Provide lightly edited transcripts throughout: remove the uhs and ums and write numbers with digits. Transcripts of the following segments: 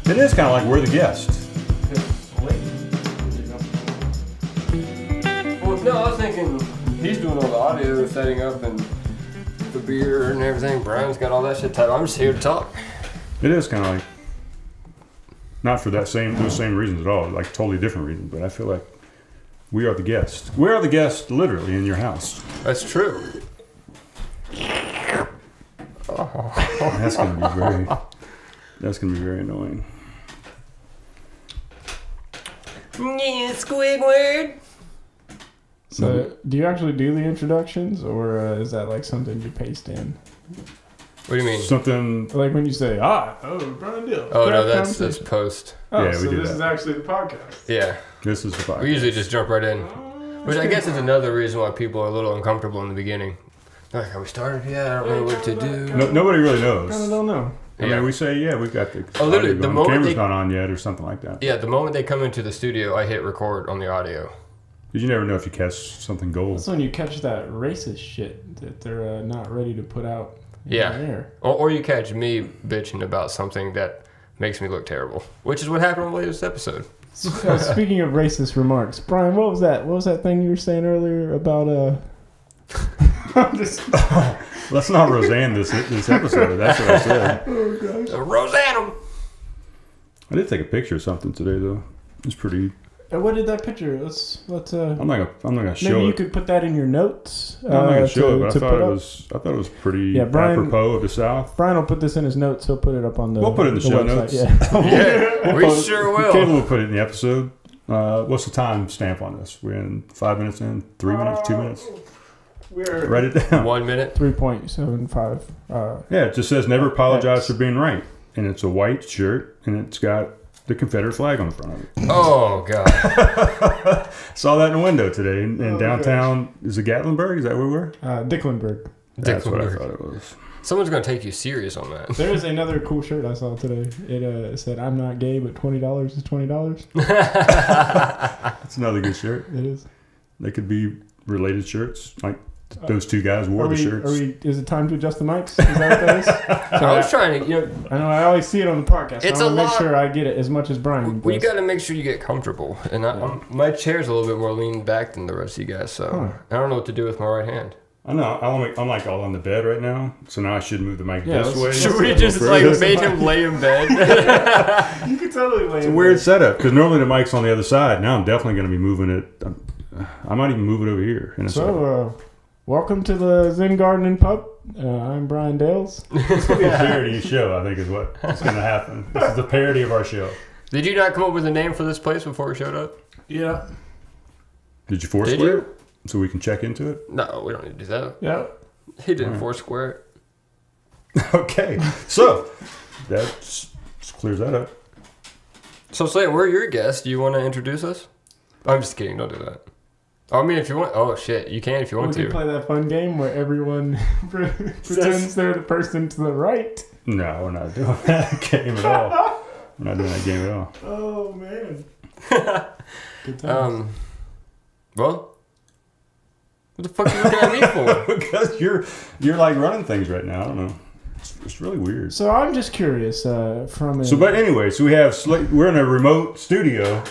It is kind of like we're the guest. Well, no, I was thinking he's doing all the audio setting up and the beer and everything. Brian's got all that shit tied. I'm just here to talk. It is kind of like, not for those same reasons at all, like totally different reasons, but I feel like we are the guest. We are the guest literally in your house. That's true. That's gonna be very annoying. Yeah, Squidward. So, do you actually do the introductions, or is that like something you paste in? What do you mean? Something Like when you say, Brian Dill. Oh, no, that's post. Oh, Yeah, we so do this that. is actually the podcast. Yeah. This is the podcast. We usually just jump right in. Which I guess is another reason why people are a little uncomfortable in the beginning. They're like, are we started yet? I don't know what to do. Nobody really knows. I don't know. I mean, we say, yeah, we've got the literally, audio going. The camera's not on yet or something like that. Yeah, the moment they come into the studio, I hit record on the audio. Because you never know if you catch something gold. That's when you catch that racist shit that they're not ready to put out in the air. Or you catch me bitching about something that makes me look terrible, which is what happened on the latest episode. Speaking of racist remarks, Brian, what was that? What was that thing you were saying earlier about Let's not Roseanne this episode. That's what I said. Oh gosh. Roseanne! I did take a picture of something today though. It's pretty. What did that picture? Let's. I'm not gonna show it. Maybe you could put that in your notes. I'm not gonna show it, but I thought it was pretty apropos of the South. Brian will put this in his notes. He'll put it up on the. We'll put it in the show website. notes. Yeah. We sure will. Cable will put it in the episode. What's the time stamp on this? We're in 5 minutes in, 3 minutes, 2 minutes. We're Write it down. 1 minute. 3.75. Yeah, it just says never apologize for being right, and it's a white shirt, and it's got the Confederate flag on the front of it. Oh God! Saw that in the window today in downtown. Gosh. Is it Gatlinburg? Is that where we were? Dicklenburg. That's what I thought it was. Someone's gonna take you serious on that. There is another cool shirt I saw today. It said, "I'm not gay, but $20 is $20." That's another good shirt. It is. They could be related shirts, like those two guys wore the shirts. Is it time to adjust the mics? Is that what that is? I was trying to, I know I always see it on the podcast. It's I want to make sure I get it as much as Brian. Well, you got to make sure you get comfortable, and my chair's a little bit more leaned back than the rest of you guys, so I don't know what to do with my right hand. I know. I'm like all on the bed right now, so now I should move the mic this way. Should we just made him lay in bed? You could totally lay. It's a weird setup because normally the mic's on the other side. Now I'm definitely going to be moving it. I might even move it over here. Welcome to the Zen Garden and Pub. I'm Brian Dales. It's going to be a parody show, I think, is what's going to happen. This is the parody of our show. Did you not come up with a name for this place before we showed up? Yeah. Did you foursquare it so we can check into it? No, we don't need to do that. Yeah. He didn't foursquare it. Okay. So, that clears that up. So, Slayton, we're your guest. Do you want to introduce us? I'm just kidding. Don't do that. I mean, if you want... Oh, shit. You can if you want to. We can play that fun game where everyone pretends they're the person to the right. No, we're not doing that game at all. We're not doing that game at all. Oh, man. Good times. Well, what the fuck are you looking at me for? Because you're like running things right now. I don't know. It's really weird. So I'm just curious But anyway, so we have we're in a remote studio.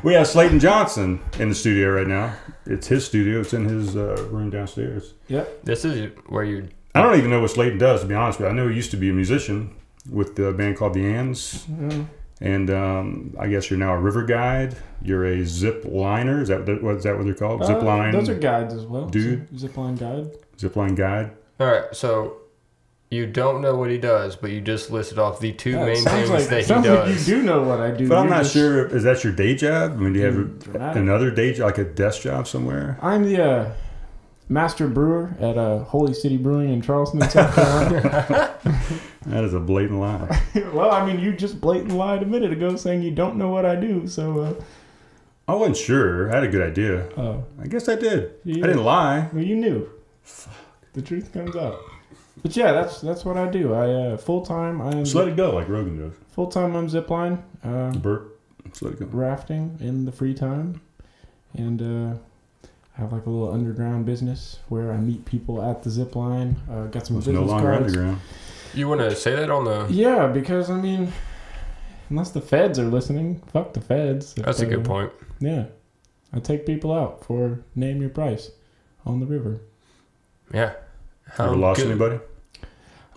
We have Slayton Johnson in the studio right now. It's his studio. It's in his room downstairs. Yep. This is where you... I don't even know what Slayton does, to be honest with you. I know he used to be a musician with the band called The Ants. Mm-hmm. And I guess you're now a river guide. You're a zip liner. Is that what they're called? Zip line. Those are guides as well. Dude. Zip line guide. Zip line guide. All right, so you don't know what he does, but you just listed off the two main things that he does. Like you do know what I do. But I'm not sure. Is that your day job? I mean, do you have another day job, like a desk job somewhere? I'm the master brewer at Holy City Brewing in Charleston, South Carolina. That is a blatant lie. Well, I mean, you just blatantly lied a minute ago saying you don't know what I do, so... I wasn't sure. I had a good idea. Oh. I guess I did. Yeah. I didn't lie. Well, you knew. Fuck. The truth comes out. But yeah, that's what I do. I full-time... Just let it go like Rogan does. Full-time, I'm zipline. Burp. Just let it go. Rafting in the free time. And... I have like a little underground business where I meet people at the zip line. Got some business no longer cards. underground. You want to say that on the... Yeah, because, I mean, unless the feds are listening, fuck the feds. That's a good point. Yeah. I take people out for name your price on the river. Yeah. Ever lost anybody?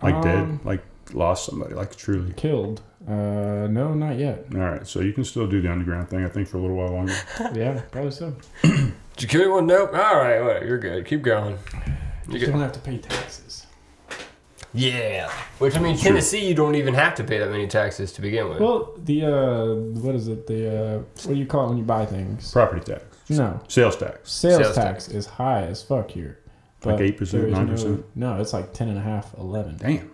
Like dead? Like lost somebody? Like truly? Killed. No, not yet. All right, so you can still do the underground thing, I think, for a little while longer. Yeah, probably so. Did you kill anyone? Nope. All right, whatever. You're good. Keep going. You don't have to pay taxes. Yeah. Which, I mean, Tennessee, you don't even have to pay that many taxes to begin with. Well, what is it? What do you call it when you buy things? Property tax. No. Sales tax. Sales tax is high as fuck here. Like 8%, 9%? No, it's like 10.5%, 11%. Damn.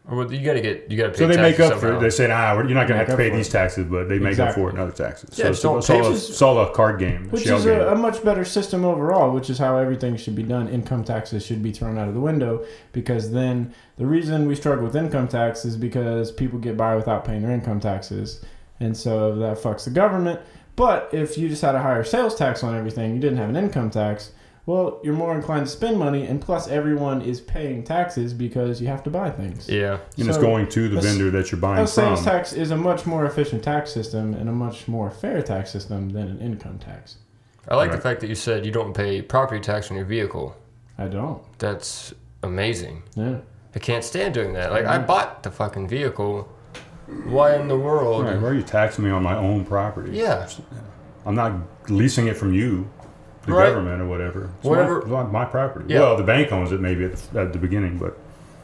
Well, you gotta pay. So they make up somehow. for it. They say, you're not going to have to pay these taxes, but they make up for it in other taxes. Yeah, so it's all a card game. Which is a much better system overall, which is how everything should be done. Income taxes should be thrown out of the window, because then the reason we struggle with income tax is because people get by without paying their income taxes. And so that fucks the government. But if you just had a higher sales tax on everything, you didn't have an income tax, well, you're more inclined to spend money, and plus everyone is paying taxes because you have to buy things. Yeah. And it's going to the vendor that you're buying from. A sales tax is a much more efficient tax system and a much more fair tax system than an income tax. I like the fact that you said you don't pay property tax on your vehicle. I don't. That's amazing. Yeah. I can't stand doing that. Like, I bought the fucking vehicle. Why in the world? Right, why are you taxing me on my own property? Yeah. I'm not leasing it from you. The government or whatever. It's my property. Yeah. Well, the bank owns it maybe at the beginning, but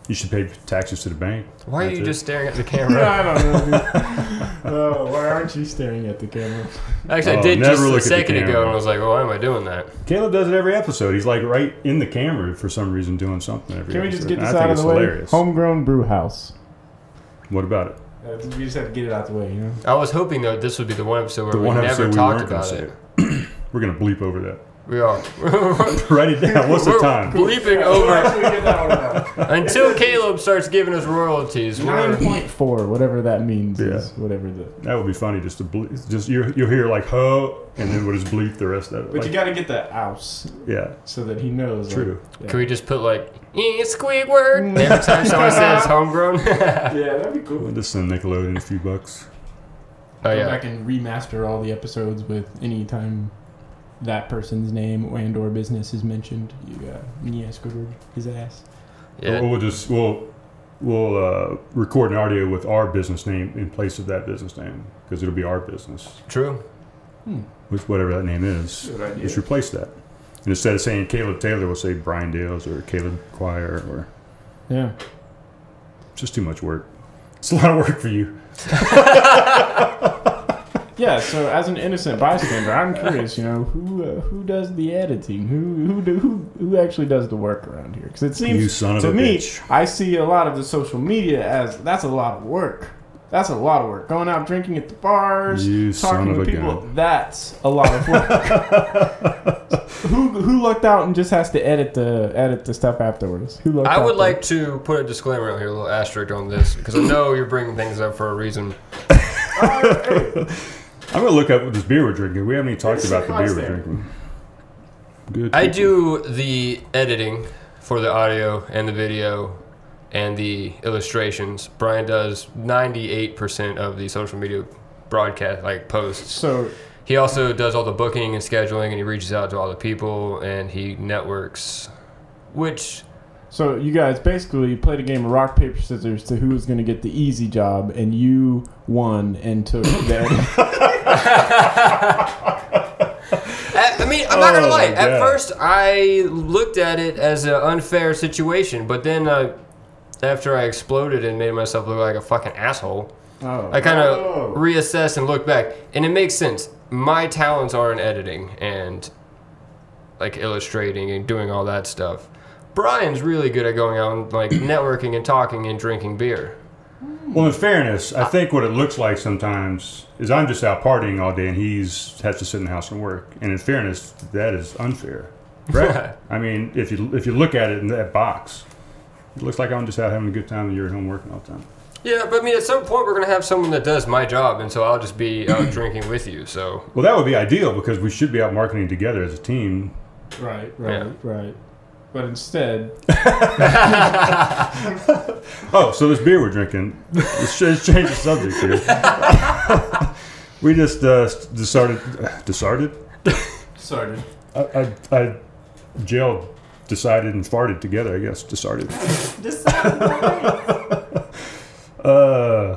you should pay taxes to the bank. Why are you just staring at the camera? I don't know. Why aren't you staring at the camera? Actually, I did just a second ago, and I was like, well, why am I doing that? Caleb does it every episode. He's like right in the camera for some reason doing something every episode. Can we just get this out of the way? Hilarious. Homegrown brew house. What about it? We just have to get it out the way, you know? I was hoping, though, this would be the one episode where we never talked about it. We're going to bleep over that. We are. Write it down. What's the time? Bleeping over. Until Caleb starts giving us royalties. 9.4, whatever that means. Yeah. Whatever that would be funny just to bleep. Just you'll hear like ho, and then we'll just bleep the rest of it. But you got to get the ouse. Yeah. So that he knows. True. Like, Can we just put like Squidward every time someone says homegrown? Yeah, that'd be cool. We'll just send Nickelodeon a few bucks. Oh yeah. Go back and remaster all the episodes with any time that person's name and or business is mentioned. You got Squidward his ass. Yeah. We'll record an audio with our business name in place of that business name because it'll be our business. True. Which whatever that name is, just replace that. And instead of saying Caleb Taylor, we'll say Brian Dales or Caleb Choir or. Yeah. It's just too much work. It's a lot of work for you. Yeah, so as an innocent bystander, I'm curious, who does the editing? Who actually does the work around here? Because it seems to me, I see a lot of the social media as that's a lot of work. That's a lot of work. Going out drinking at the bars, talking to people. That's a lot of work. Who lucked out and just has to edit the stuff afterwards? I would like to put a disclaimer out here, a little asterisk on this, because I know you're bringing things up for a reason. I'm going to look up what this beer we're drinking. We haven't even talked about the beer we're drinking. Good. I do the editing for the audio and the video and the illustrations. Brian does 98% of the social media broadcast, like posts. So he also does all the booking and scheduling, and he reaches out to all the people, and he networks, which... So you guys basically played a game of rock, paper, scissors to who was going to get the easy job, and you won and took that. I mean, I'm not going to lie. At first, I looked at it as an unfair situation, but then after I exploded and made myself look like a fucking asshole, I kind of reassessed and looked back, and it makes sense. My talents are in editing and like illustrating and doing all that stuff. Brian's really good at going out and like networking and talking and drinking beer. Well, in fairness, I think what it looks like sometimes is I'm just out partying all day and has to sit in the house and work. And in fairness, that is unfair, right? I mean, if you look at it in that box, it looks like I'm just out having a good time and you're at home working all the time. Yeah, but I mean, at some point we're gonna have someone that does my job, and so I'll just be out drinking with you. So well, that would be ideal because we should be out marketing together as a team. Right. but instead... Oh, so this beer we're drinking, let's change the subject here. We just decided. I jailed, decided, and farted together, I guess. Decided.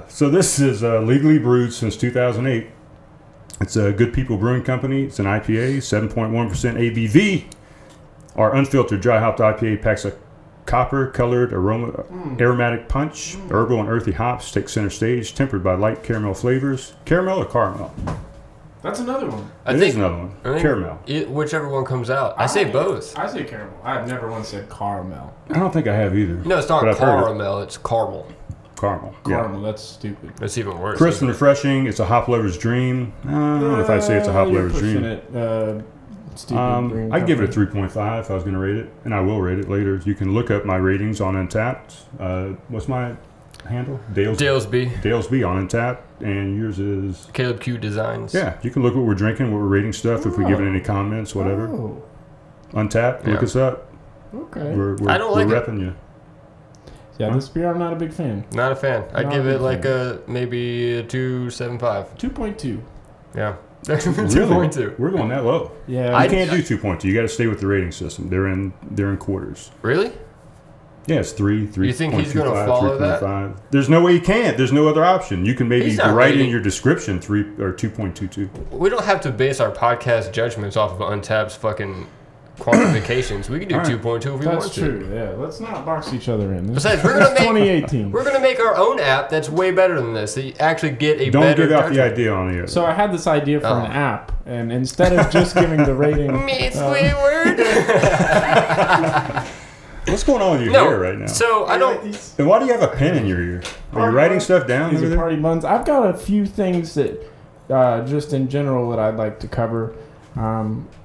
So this is legally brewed since 2008. It's a Good People Brewing Company. It's an IPA, 7.1% ABV. Our unfiltered dry hopped IPA packs a copper-colored aromatic punch. Herbal and earthy hops take center stage, tempered by light caramel flavors. Caramel or caramel? That's another one. It is another one. Caramel. Whichever one comes out. I say both. I say caramel. I've never once said caramel. I don't think I have either. No, it's not caramel. It's caramel. Caramel. Caramel, that's stupid. That's even worse. Crisp and refreshing. It's a hop lover's dream. I don't know if I'd say it's a hop lover's dream. I'd give it a 3.5 if I was going to rate it, and I will rate it later. You can look up my ratings on Untappd. What's my handle? Dalesby on Untappd, and yours is Caleb Q Designs. Yeah, you can look what we're drinking, what we're rating stuff. If we give it any comments, whatever. Untappd, look us up. Okay, we're repping you. Yeah, this beer I'm not a big fan. Not a fan. I'd give it like maybe a 2.75. 2.2. Yeah. Really? 2.2. We're going that low. Yeah, I can't do 2.2. You got to stay with the rating system. They're in quarters. Really? Yeah, it's 3. You think he's going to follow 3.5. that? There's no way he can't. There's no other option. You can maybe write in your description 3 or 2.22. We don't have to base our podcast judgments off of Untappd's fucking quantifications. We can do 2.2 if we want to. That's true. Yeah, let's not box each other in. Besides, we're gonna make 2018. We're gonna make our own app that's way better than this. So you actually get a Don't better. Don't give out the idea on the. So I had this idea for an app, and instead of just giving the rating, Squidward. What's going on with your hair right now? So I don't. And why do you have a pen in your ear? Are you writing stuff down? These are party buns. I've got a few things that, just in general, that I'd like to cover.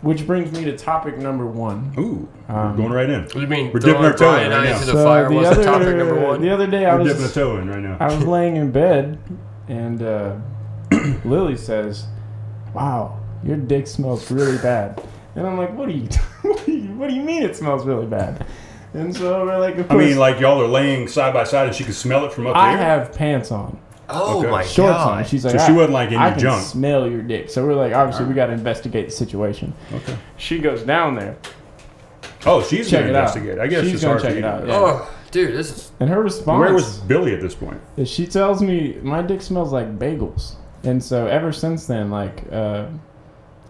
Which brings me to topic number 1. Ooh, we're going right in. What do you mean? We're dipping our toe in right now. Into the fire was topic number 1. The other day we're dipping a toe in right now. I was laying in bed, and Lily says, "Wow, your dick smells really bad." And I'm like, "What do you mean it smells really bad?" And so we're like, of course, I mean, like y'all are laying side by side, and she could smell it from up there. I have pants on. Oh my god! Shorts on. She's like, so she wasn't like in your junk. I can smell your dick. So we're like, obviously, we got to investigate the situation. Okay. She goes down there. Oh, she's going to investigate. I guess she's going to check it out. Yeah. Oh, dude, this is. And her response. Where was Billy at this point? She tells me my dick smells like bagels, and so ever since then, like, I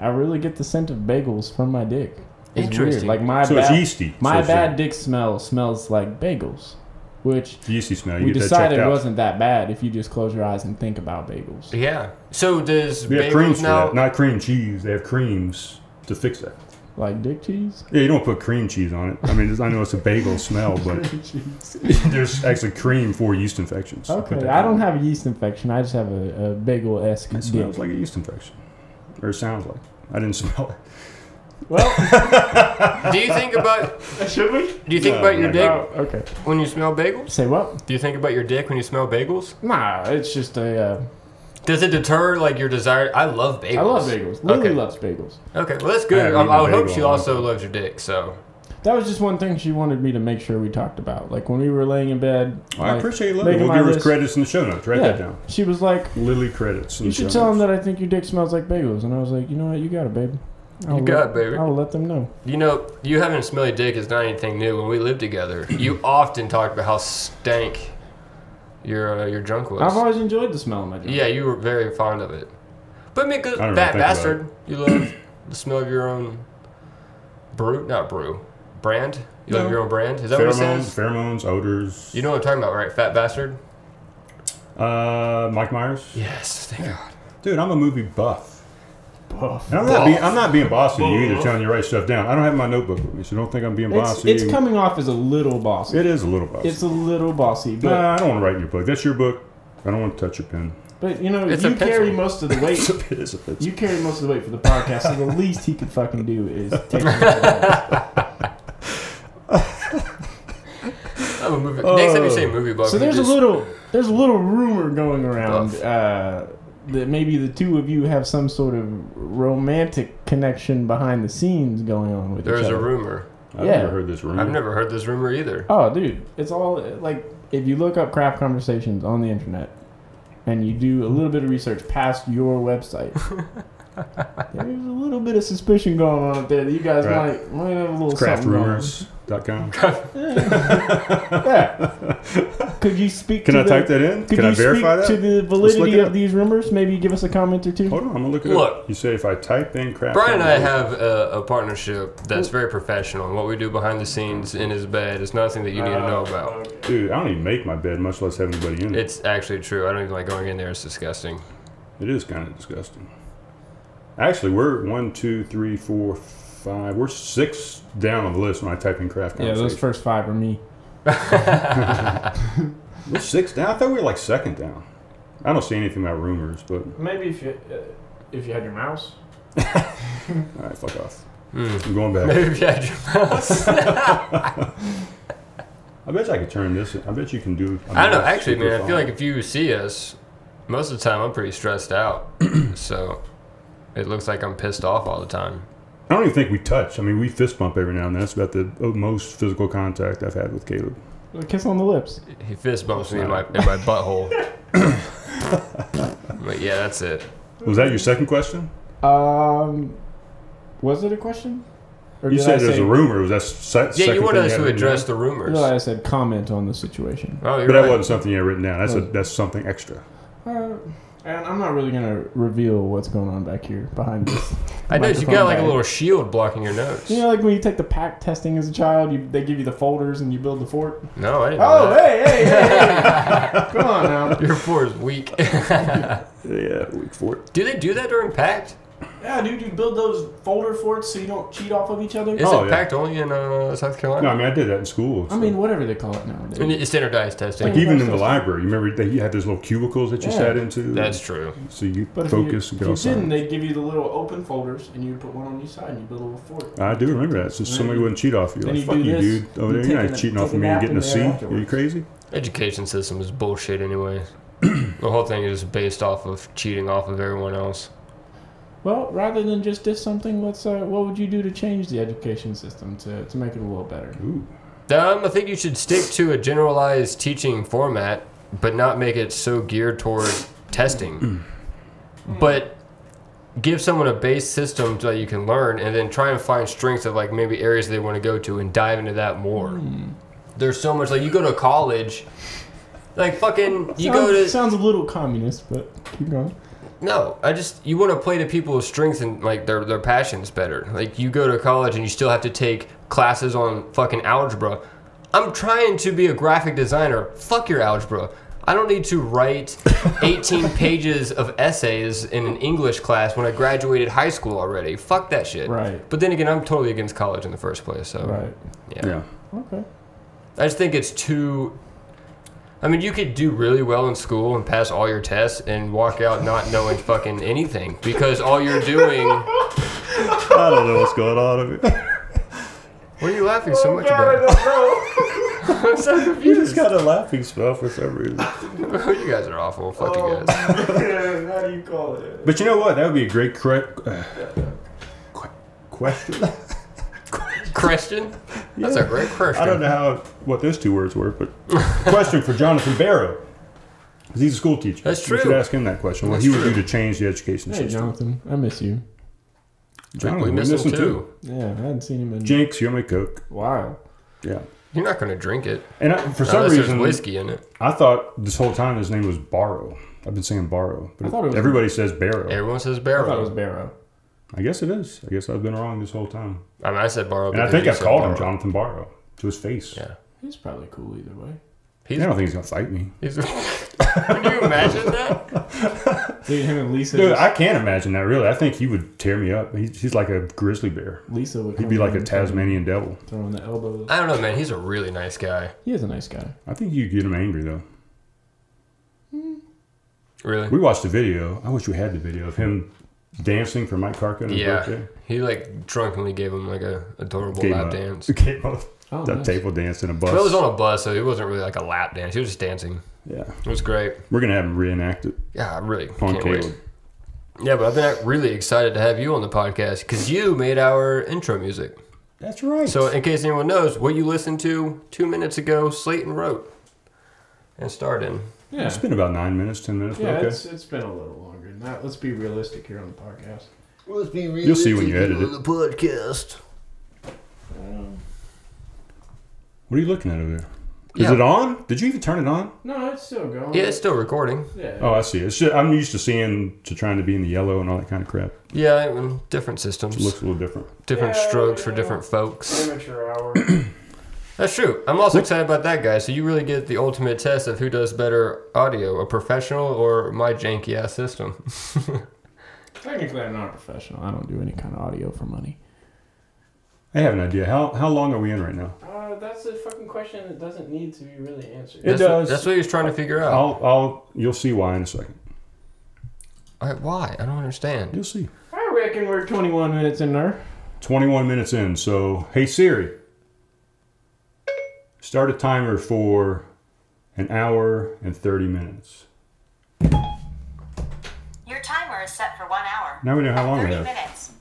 really get the scent of bagels from my dick. It's interesting. Weird. Like it's yeasty. My bad dick smells like bagels. Which yeasty smell. We decided it wasn't that bad if you just close your eyes and think about bagels. Yeah. So does we have creams now? Not cream cheese. They have creams to fix that. Like dick cheese? Yeah, you don't put cream cheese on it. I mean, I know it's a bagel smell, but there's actually cream for yeast infections. Okay, I don't have a yeast infection. I just have a bagel-esque dick. It smells like a yeast infection, or it sounds like. I didn't smell it. Well, do you think about? Should we? Do you think about your dick? Oh, okay. When you smell bagels? Say what? Do you think about your dick when you smell bagels? Nah, it's just a. Does it deter like your desire? I love bagels. I love bagels. Lily loves bagels. Okay, well that's good. I would hope she also loves your dick. So. That was just one thing she wanted me to make sure we talked about. Like when we were laying in bed. I appreciate it. We'll give her credits in the show notes. Write that down. She was like, Lily credits. You should tell them that I think your dick smells like bagels. And I was like, you know what? You got it, baby. You got it, baby. I will let them know. You know, you having a smelly dick is not anything new. When we lived together, you often talked about how stank your junk was. I've always enjoyed the smell of my junk. Yeah, you were very fond of it. But I mean, Fat Bastard, you love the smell of your own brand? You love your own brand? Is that what it says? Pheromones, odors. You know what I'm talking about, right? Fat Bastard? Mike Myers? Yes, thank God. Dude, I'm a movie buff. And I'm not being bossy to you either, telling you to write stuff down. I don't have my notebook with me, so don't think I'm being bossy. It's coming off as a little bossy. It is a little bossy. It's a little bossy. But I don't want to write in your book. That's your book. I don't want to touch your pen. But, you know, you carry most of the weight. It's a pencil. You carry most of the weight for the podcast, so the least he could fucking do is take it. I'm a movie. Next time you say movie buff. So there's a little rumor going around that maybe the two of you have some sort of romantic connection behind the scenes going on with each other. There's a rumor. I've never heard this rumor. I've never heard this rumor either. Oh, dude, it's all like if you look up craft conversations on the internet and you do a little bit of research past your website, there's a little bit of suspicion going on up there that you guys might have a little craftrumors.com. Yeah. Could you speak? Can I type that in? Can I verify that? To the validity of these rumors? Maybe give us a comment or two. Hold on, I'm gonna look it up. You say if I type in craft. Brian and I have a partnership that's very professional, and what we do behind the scenes in his bed is nothing that you need to know about. Dude, I don't even make my bed, much less have anybody in it. It's actually true. I don't even like going in there. It's disgusting. It is kind of disgusting. Actually, we're 1, 2, 3, 4, 5. We're 6 down on the list when I type in craft conversation. Yeah, those first 5 are me. We're 6 down. I thought we were like 2nd down. I don't see anything about rumors, but maybe if you had your mouse. All right, fuck off. I'm going back. Maybe if you had your mouse. I bet you I could turn this. I bet you can do. I don't know. Actually, man, I feel like if you see us, most of the time I'm pretty stressed out. So it looks like I'm pissed off all the time. I don't even think we touch. I mean, we fist bump every now and then. That's about the most physical contact I've had with Caleb. A kiss on the lips. He fist bumps me in my butthole. But yeah, that's it. Was that your second question? Was it a question? Or you said there's a rumor. Was that second? Yeah, you wanted us to address the rumors. No, I said comment on the situation. Oh, you're but right. That wasn't something you had written down. That's something extra. And I'm not really gonna reveal what's going on back here behind this. I know you got like a little shield blocking your nose. You know, like when you take the pack testing as a child, they give you the folders and you build the fort. No, I didn't know that. Hey! Come on now. Your fort is weak. Yeah, weak fort. Do they do that during PACT? Yeah, dude, you build those folder forts so you don't cheat off of each other. Is it PACT only in South Carolina? No, I mean I did that in school. So. I mean, whatever they call it nowadays. I mean, it's standardized testing. Like even in the library, you remember you had those little cubicles that you sat into. That's true. So you focus and go outside. If you didn't, they'd give you the little open folders and you put one on each side and you build a little fort. I do remember that. So somebody wouldn't cheat off you. Like, fuck you, dude. Over there, you're not cheating off of me and getting a C. Are you crazy? Education system is bullshit anyway. The whole thing is based off of cheating off of everyone else. Well, rather than just diss something, what would you do to change the education system to make it a little better? Ooh. I think you should stick to a generalized teaching format, but not make it so geared toward testing. But give someone a base system so that you can learn, and then try and find strengths of like maybe areas they want to go to and dive into that more. There's so much, like you go to college, like fucking sounds a little communist, but keep going. No, you want to play to people's strengths and like their passions better. Like you go to college and you still have to take classes on fucking algebra. I'm trying to be a graphic designer. Fuck your algebra. I don't need to write 18 pages of essays in an English class when I graduated high school already. Fuck that shit. Right. But then again, I'm totally against college in the first place. So right. Yeah. Okay. I just think it's too. I mean, you could do really well in school and pass all your tests and walk out not knowing fucking anything because all you're doing... I don't know what's going on over here. What are you laughing so much about? I'm so confused. You just got a laughing spell for some reason. You guys are awful. Fuck you guys. How do you call it? But you know what? That would be a great question. Question? That's a great question. I don't know what those 2 words were, but question for Jonathan Barrow. Because he's a school teacher. That's true. You should ask him that question. What he would do to change the education system. Hey, Jonathan. I miss you. Jonathan, we miss him too. Yeah, I hadn't seen him in... Jinx, you're my Coke. Wow. Yeah. You're not going to drink it. And for some reason... there's whiskey in it. I thought this whole time his name was Barrow. I've been saying Barrow. But everybody says Barrow. Everyone says Barrow. I thought it was Barrow. I guess it is. I guess I've been wrong this whole time. I mean, I said Barrow. And I think I've called him Jonathan Barrow to his face. Yeah. He's probably cool either way. I don't think he's going to fight me. Can you imagine that? Dude, him and Lisa. Dude, I can't imagine that, really. I think he would tear me up. He's like a grizzly bear. Lisa would. He'd be like a Tasmanian devil. Throwing the elbows. I don't know, man. He's a really nice guy. He is a nice guy. I think you get him angry, though. Really? We watched the video. I wish we had the video of him dancing for Mike Karka on his birthday. He like drunkenly gave him like a adorable lap dance. Gave him that table dance in a bus. But it was on a bus, so it wasn't really like a lap dance. He was just dancing. Yeah. It was great. We're going to have him reenact it. Yeah, I really on can't Caleb. wait. Yeah, but I've been really excited to have you on the podcast because you made our intro music. That's right. So in case anyone knows, what you listened to 2 minutes ago, Slayton wrote and starred in. Yeah. It's been about 9 minutes, 10 minutes. Yeah, okay. it's been a little longer than that. Let's be realistic here on the podcast. Let's be realistic. You'll see when you edit it. The podcast. What are you looking at over there? Is it on? Did you even turn it on? No, it's still going. Yeah, it's still recording. Yeah. Oh, I see. It's just, I'm used to trying to be in the yellow and all that kind of crap. Yeah, I mean, different systems. It looks a little different. Different strokes for different folks. Amateur hour. That's true. I'm also excited about that, guys. So you really get the ultimate test of who does better audio, a professional or my janky ass system. Technically, I'm not a professional. I don't do any kind of audio for money. I have an idea. How long are we in right now? That's a fucking question that doesn't need to be really answered. It does. That's what he was trying to figure out. You'll see why in a second. All right, why? I don't understand. You'll see. I reckon we're 21 minutes in there. 21 minutes in. So, hey Siri, start a timer for an hour and 30 minutes. Your timer is set for 1 hour. Now we know how long we 30 have. minutes.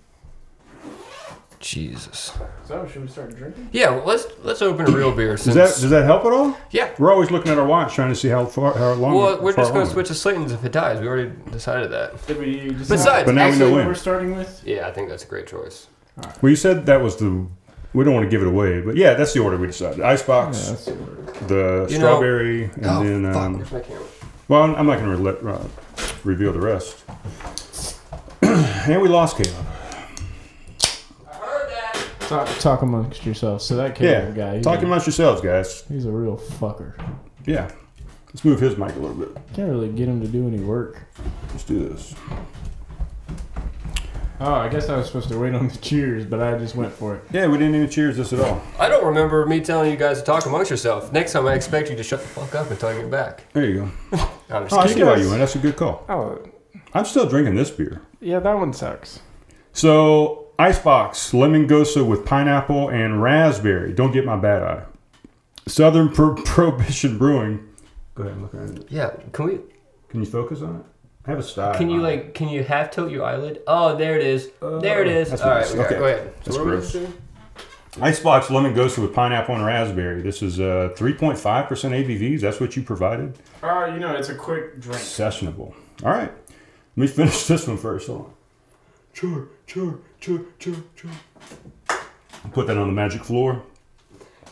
Jesus. So, should we start drinking? Yeah, well, let's open a real beer. Since, Does that help at all? Yeah. We're always looking at our watch trying to see how long. Well, we're just going to to switch to Slayton's if it dies. We already decided that. Did we decide? Besides, but now we know when. What we're starting with? Yeah, I think that's a great choice. Well, you said that was the. We don't want to give it away, but yeah, that's the order we decided. Icebox, Yeah, that's the order. the You strawberry, and Oh, then. fuck. Where's my camera? Well, I'm not going to reveal the rest. And we lost Caleb. I heard that. Talk amongst yourselves. So that Caleb guy. Talk amongst yourselves, guys. He's a real fucker. Yeah. Let's move his mic a little bit. Can't really get him to do any work. Let's do this. Oh, I guess I was supposed to wait on the cheers, but I just went for it. Yeah, we didn't even cheers this at all. I don't remember me telling you guys to talk amongst yourself. Next time, I expect you to shut the fuck up until I get back. There you go. I'm just I kidding. see why you went. That's a good call. Oh, I'm still drinking this beer. yeah, that one sucks. So, Icebox, lemon gosa with pineapple and raspberry. Don't get my bad eye. Southern Prohibition Brewing. Go ahead and look at it. Yeah, can Can you focus on it? I have a style. can you half tilt your eyelid? Oh, there it is. There it is. That's All right, gross. Okay. go ahead. That's what are we gross. doing? Icebox lemon gosa with pineapple and raspberry. This is 3.5% ABVs. That's what you provided. It's a quick drink. Sessionable. All right. Let me finish this one first. Hold on. Chur. Put that on the magic floor.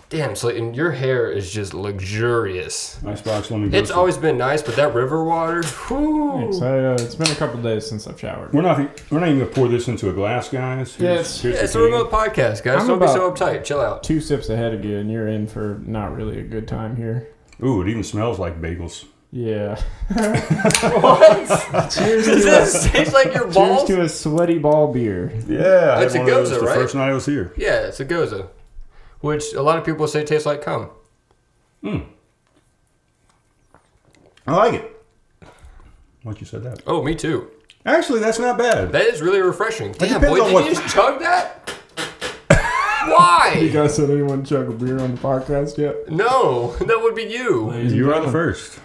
Damn, Slayton, your hair is just luxurious. Icebox lemon gosa. It's always been nice, but that river water, whew. It's been a couple days since I've showered. We're not even gonna pour this into a glass, guys. Yes. Here's It's the a thing. remote podcast, guys. I'm Don't be about- so uptight. Chill out. 2 sips ahead of you, and you're in for not really a good time here. Ooh, it even smells like bagels. Yeah. What? Cheers Does this taste like your Cheers balls? to a sweaty ball beer. Yeah, I It's had a one of those goza, the right? first night I was here. Yeah, it's a goza, which a lot of people say tastes like cum. I like it. Once you said that. Oh, me too. Actually, that's not bad. That is really refreshing. Damn, depends boy, on did what- you just chug that? You Why? guys said anyone chug a beer on the podcast yet? No, that would be you. You are the first.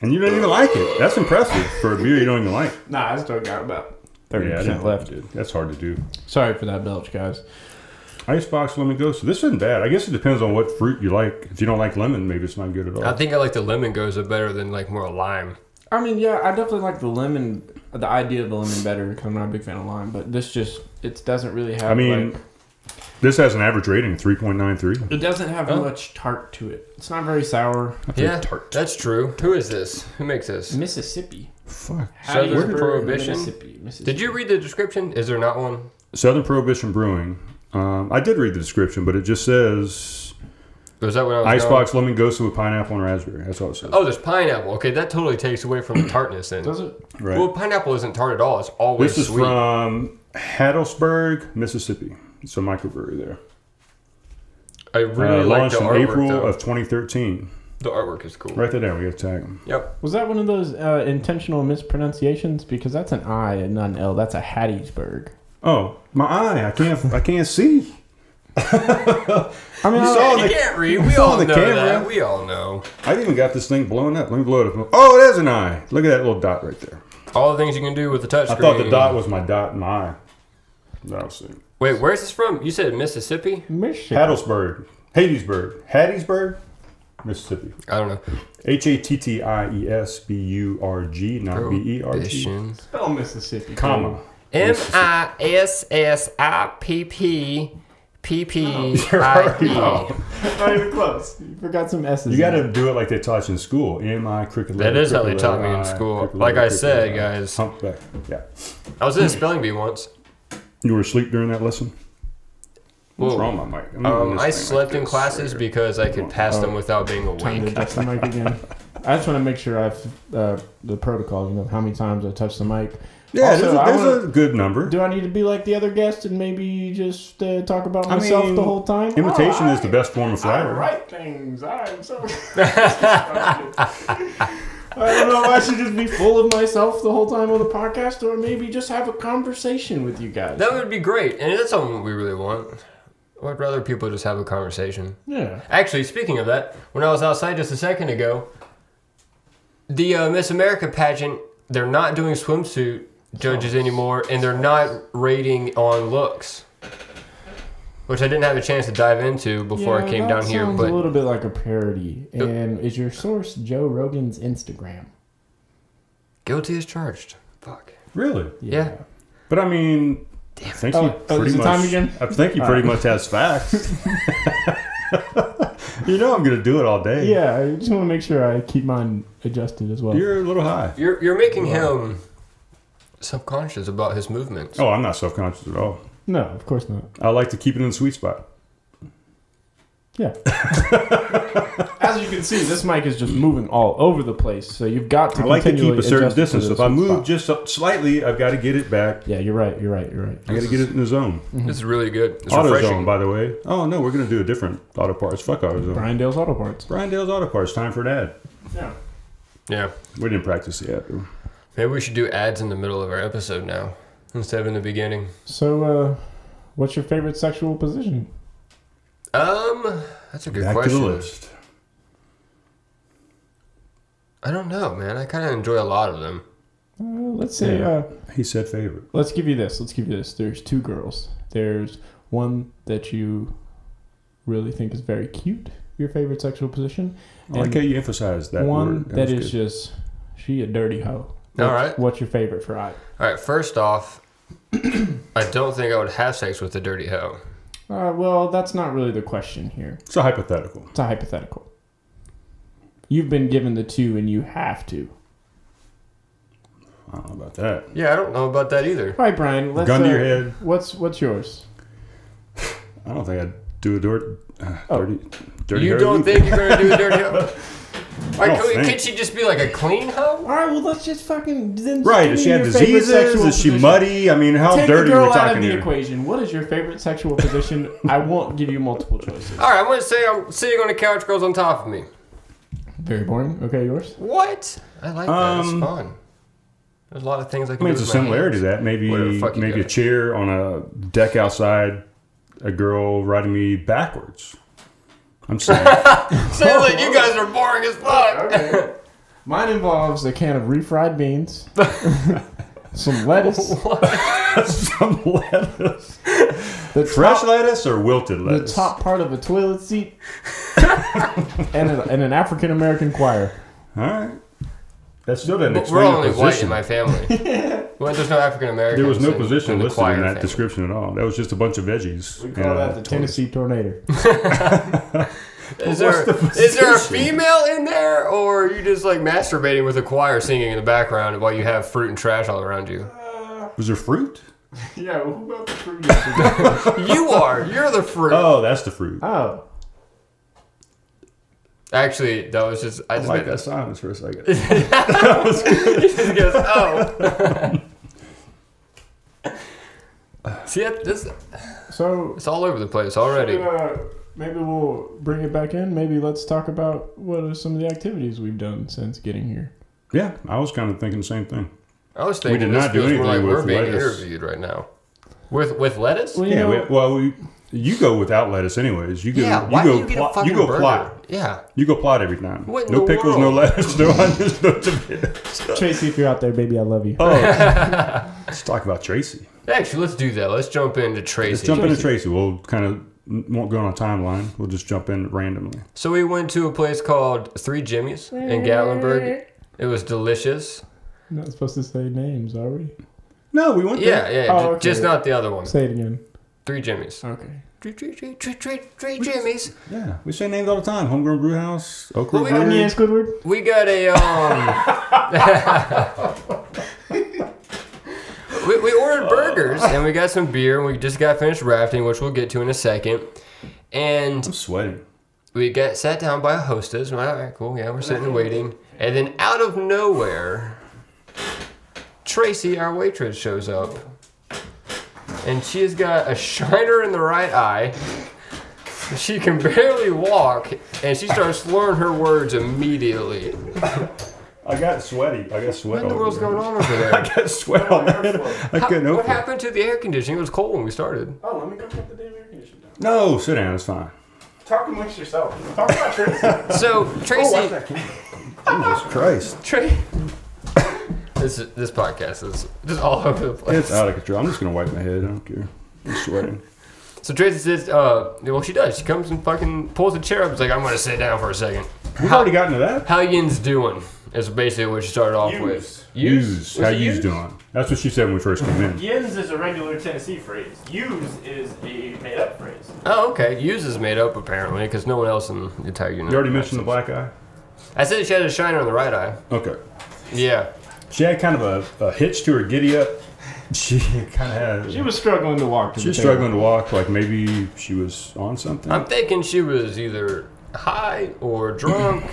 And you didn't even like it. That's impressive for a beer you don't even like. Nah, I still got about Yeah, I 30% didn't left. Dude. That's hard to do. Sorry for that belch, guys. Icebox lemon gosa. This isn't bad. I guess it depends on what fruit you like. If you don't like lemon, maybe it's not good at all. I think I like the lemon goza better than like more lime. I mean, yeah, I definitely like the lemon, the idea of the lemon better because I'm not a big fan of lime. But this just, it doesn't really have. I mean, like, this has an average rating of 3.93. it doesn't have much tart to it. It's not very sour. Yeah, tart. that's true. Who is this? Who makes this? Mississippi. Fuck. Southern Hattiesburg, Prohibition? Mississippi. Did you read the description? Is there not one? Southern Prohibition Brewing. I did read the description, but it just says Was that what I was Icebox lemon gosa with pineapple and raspberry. That's all it says. Oh, there's pineapple. Okay, that totally takes away from the tartness then. Does it? Right. Well, pineapple isn't tart at all. It's always This is sweet. from Hattiesburg, Mississippi. It's a microbrewery there. I really like the launched in artwork, April though. of 2013. The artwork is cool. Right there, we got to tag them. Yep. Was that one of those intentional mispronunciations? Because that's an I and not an L. That's a Hattiesburg. Oh, my eye! I can't see. I mean, You saw You the- can't read. you We saw all the know camera. that. We all know. I even got this thing blowing up. Let me blow it up. Oh, it is an eye. Look at that little dot right there. All the things you can do with the touchscreen. I thought the dot was my dot in my eye. I'll see. Wait, where's this from? You said Mississippi? Hattiesburg. Hattiesburg, Mississippi. I don't know. Hattiesburg, not Berg. Spell Mississippi. Comma. Mississippi. Not even close. You forgot some S's. You got to do it like they taught you in school. M-I, cricket letter. That is how they taught me in school. Like I said, guys. Humpback. Yeah. I was in a spelling bee once. You were asleep during that lesson? What's wrong with my mic? I slept in classes because I could pass them without being awake. Touch the mic again. I just want to make sure I've the protocol. You know how many times I touch the mic. Yeah, also, there's a good number. Do I need to be like the other guest and maybe just talk about myself the whole time? Imitation is the best form of flattery. I write things. I'm so... I don't know if I should just be full of myself the whole time on the podcast or maybe just have a conversation with you guys. That would be great. And that's something we really want. I'd rather people just have a conversation. Yeah. Actually, speaking of that, when I was outside just a second ago, the Miss America pageant, they're not doing swimsuit judges anymore, and they're not rating on looks, which I didn't have a chance to dive into before I came down here. But a little bit like a parody. And is your source Joe Rogan's Instagram? Guilty as charged. Fuck. Really? Yeah. But I mean, I think he pretty much has facts. You know I'm going to do it all day. Yeah, I just want to make sure I keep mine adjusted as well. You're a little high. You're making him self-conscious about his movements. Oh, I'm not self-conscious at all. No, of course not. I like to keep it in the sweet spot. Yeah. As you can see, this mic is just moving all over the place, so you've got to. I like to keep a certain distance. If I move just slightly, I've got to get it back. Yeah, you're right. I got to get it in the zone. This is really good. It's AutoZone, refreshing. by the way. Oh no, we're gonna do a different auto parts. Fuck AutoZone. Brian Dale's Auto Parts. Time for an ad. Yeah. We didn't practice yet. Maybe we should do ads in the middle of our episode now instead of in the beginning. So, what's your favorite sexual position? That's a good question. Back to the list. I don't know, man. I kind of enjoy a lot of them. Let's say... he said favorite. Let's give you this. There's two girls. There's one that you really think is very cute, your favorite sexual position. I like how you emphasize that one word. That is good. Just, she a dirty hoe. All right. What's your favorite for I? All right, first off, I don't think I would have sex with a dirty hoe. Well, that's not really the question here. It's a hypothetical. You've been given the two and you have to. I don't know about that. Yeah, I don't know about that either. All right, Brian. Let's, gun to your head. What's yours? I don't think I'd do a dirty You don't think you're going to do a dirty hoe? Could she just be like a clean hoe? All right, well, let's just fucking... Right, does she have diseases? Is she muddy? I mean, how dirty are we talking here? Take the girl out of the equation. What is your favorite sexual position? I won't give you multiple choices. All right, I'm going to say I'm sitting on the couch, girls on top of me. Very boring. Okay, yours? What? I like that. It's fun. There's a lot of things I can do. It's a similarity to that. Maybe a chair on a deck outside, a girl riding me backwards. I'm saying. Sounds like you guys are boring as fuck. Okay. Mine involves a can of refried beans, some lettuce. Some lettuce. Fresh lettuce or wilted lettuce? The top part of a toilet seat and an African American choir. All right. That still doesn't explain We're only the white in my family. Well, there's no African Americans. There was no position listed in that family. Description at all. That was just a bunch of veggies. We call that the Tennessee Tornado. Is there a female in there, or are you just like masturbating with a choir singing in the background while you have fruit and trash all around you? Was there fruit? Yeah, well, who about the fruit? You're the fruit. Oh, that's the fruit. Oh. Actually, that was just... I just like that silence for a second. That was good. He just goes, oh. See, so it's all over the place already. Maybe we'll bring it back in. Maybe let's talk about what are some of the activities we've done since getting here. Yeah, I was kind of thinking the same thing. I was thinking we did not do anything like with we're being lettuce. interviewed right now. With lettuce? Well, you go without lettuce anyways. You go. Yeah, why do you get a fucking burger? Plot. Yeah. You go plot every time. What in no the pickles, world? no lettuce, no onions, no tomatoes. Tracy, if you're out there, baby, I love you. Oh, let's talk about Tracy. Actually, let's do that. Let's jump into Tracy. Let's jump into Tracy. We'll kind of won't go on a timeline. We'll just jump in randomly. So we went to a place called Three Jimmy's in Gatlinburg. It was delicious. Not supposed to say names, are we? No, we went there. Yeah. Oh, okay. Just not the other one. Say it again. Three Jimmy's. Okay. Three Jimmy's. Yeah, we say names all the time. Homegrown Brew House, Oak Ridge Brewery. Yeah, Squidward. We got a we ordered burgers and we got some beer and we just got finished rafting, which we'll get to in a second. And I'm sweating. We got sat down by a hostess. We're like, all right, cool. Yeah, we're sitting and waiting. And then out of nowhere, Tracy, our waitress, shows up. And she has got a shiner in the right eye. She can barely walk. And she starts slurring her words immediately. I got sweaty. I got sweat. What in the world's going on over there? I got sweat on my head. I couldn't open. What happened to the air conditioning? It was cold when we started. Oh, let me go put the damn air conditioner down. No, sit down. It's fine. Talk amongst yourself. Talk about Tracy. So, Tracy... Jesus Christ. This podcast is just all over the place. It's out of control. I'm just going to wipe my head. I don't care. I'm sweating. So Tracy says, well, she does. She comes and fucking pulls a chair up. It's like, I'm going to sit down for a second. We've already gotten to that. How yin's doing is basically what she started off with. Use. How you's doing. That's what she said when we first came in. Yins is a regular Tennessee phrase. Use is a made-up phrase. Oh, okay. Use is made up, apparently, because no one else in the entire unit. You already mentioned the black eye? I said she had a shiner on the right eye. Okay. Yeah. She had kind of a hitch to her giddy up. She kind of had... She was struggling to walk. She was struggling to walk, like maybe she was on something. I'm thinking she was either high or drunk,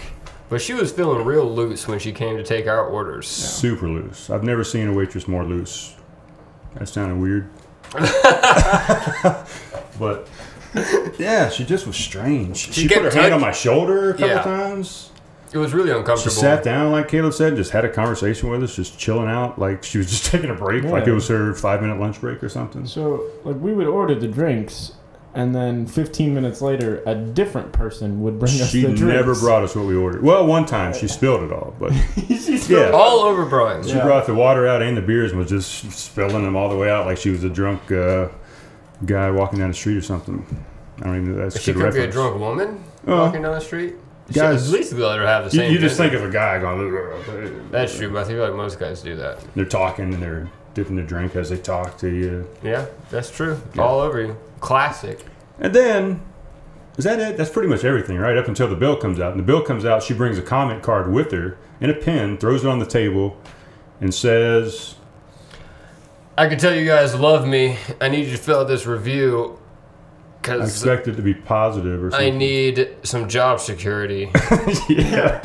but she was feeling real loose when she came to take our orders. Super loose. I've never seen a waitress more loose. That sounded weird. But, yeah, she just was strange. She put her hand on my shoulder a couple times. It was really uncomfortable. She sat down, like Caleb said, and just had a conversation with us, just chilling out. Like she was just taking a break, like it was her 5-minute lunch break or something. So, like, we would order the drinks, and then 15 minutes later, a different person would bring us the drinks. She never brought us what we ordered. Well, one time she spilled it all, but she spilled all over Brian. She brought the water out and the beers and was just spilling them all the way out like she was a drunk guy walking down the street or something. I don't even know that's she could be a drunk woman walking down the street. Guys, at least let her have the same. You just think of a guy going. That's true, but I feel like most guys do that. They're talking and they're dipping the drink as they talk to you. Yeah, that's true. Yeah. All over you. Classic. And then, is that it? That's pretty much everything, right? Up until the bill comes out. And the bill comes out, she brings a comment card with her and a pen, throws it on the table, and says, I can tell you guys love me. I need you to fill out this review. I expect it to be positive or something. I need some job security. Yeah.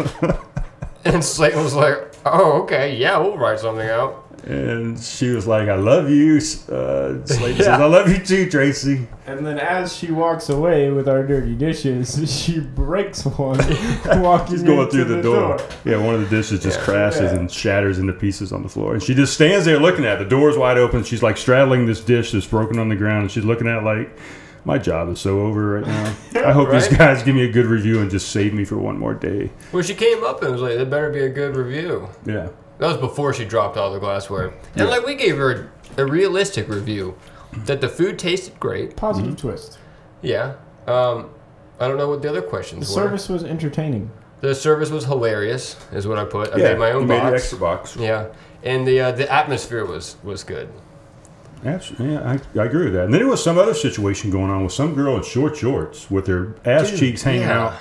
And Slayton was like, oh, okay, yeah, we'll write something out. And she was like, I love you. Slayton says, I love you too, Tracy. And then as she walks away with our dirty dishes, she breaks one walking going through the door. Yeah, one of the dishes just crashes and shatters into pieces on the floor. And she just stands there looking at it. The door's wide open. She's like straddling this dish that's broken on the ground. And she's looking at it like, my job is so over right now. I hope these guys give me a good review and just save me for one more day. Well, she came up and was like, "That better be a good review." Yeah. That was before she dropped all the glassware. And like we gave her a realistic review that the food tasted great. Positive twist. Yeah. I don't know what the other questions were. The service was entertaining. The service was hilarious, is what I put. I made my own box. Made an extra box. Yeah. And the atmosphere was good. Absolutely, yeah, I agree with that. And then there was some other situation going on with some girl in short shorts with her ass cheeks hanging out.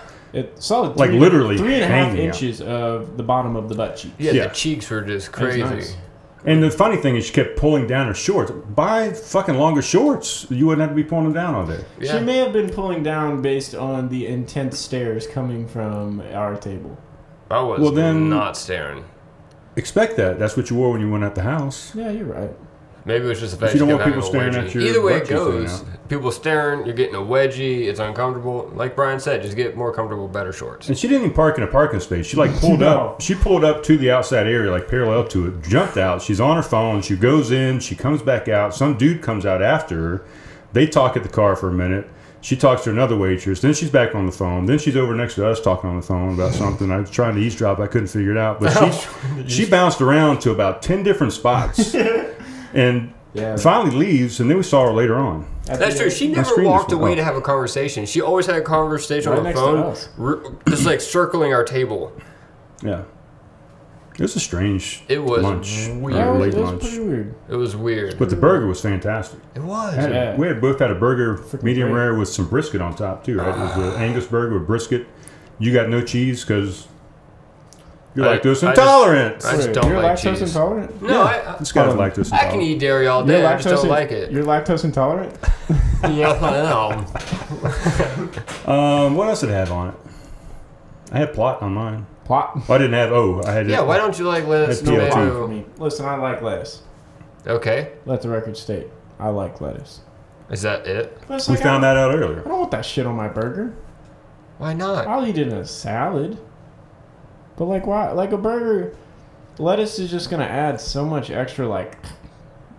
Solid, like literally 3.5 inches of the bottom of the butt cheeks. Yeah, the cheeks were just crazy. Nice. And the funny thing is, she kept pulling down her shorts. Buy fucking longer shorts. You wouldn't have to be pulling them down all day. Yeah. She may have been pulling down based on the intense stares coming from our table. I was not staring. Expect that. That's what you wore when you went out the house. Yeah, you're right. Maybe it was just the fact you don't want people staring at your either way it goes, people staring, you're getting a wedgie, it's uncomfortable. Like Brian said, just get more comfortable, better shorts. And she didn't even park in a parking space. She like pulled up. She pulled up to the outside area, like parallel to it, jumped out. She's on her phone. She goes in. She comes back out. Some dude comes out after her. They talk at the car for a minute. She talks to another waitress. Then she's back on the phone. Then she's over next to us talking on the phone about something. I was trying to eavesdrop. I couldn't figure it out. But she bounced around to about 10 different spots. And Yeah. Finally leaves, and then we saw her later on. That's true. She never walked away to have a conversation. She always had a conversation on the phone, just like circling our table. Yeah. It was a strange lunch. Weird. It was lunch. pretty weird. It was weird. But the burger was fantastic. It was. We had both had a burger, medium rare, with some brisket on top, too, right? It was an Angus burger with brisket. You got no cheese because you're lactose intolerant. I just don't You're like lactose cheese. intolerant? No, this guy's lactose intolerant. I can eat dairy all day. I just don't like it. You're lactose intolerant? Yeah, I know. What else did it have on it? I had plot on mine. Plot? I didn't have I had. Yeah, why don't you like lettuce, tomato? Listen, I like lettuce. Okay. Let the record state, I like lettuce. Is that it? We found that out earlier. I don't want that shit on my burger. Why not? I'll eat it in a salad. But like, why? Like a burger, lettuce is just gonna add so much extra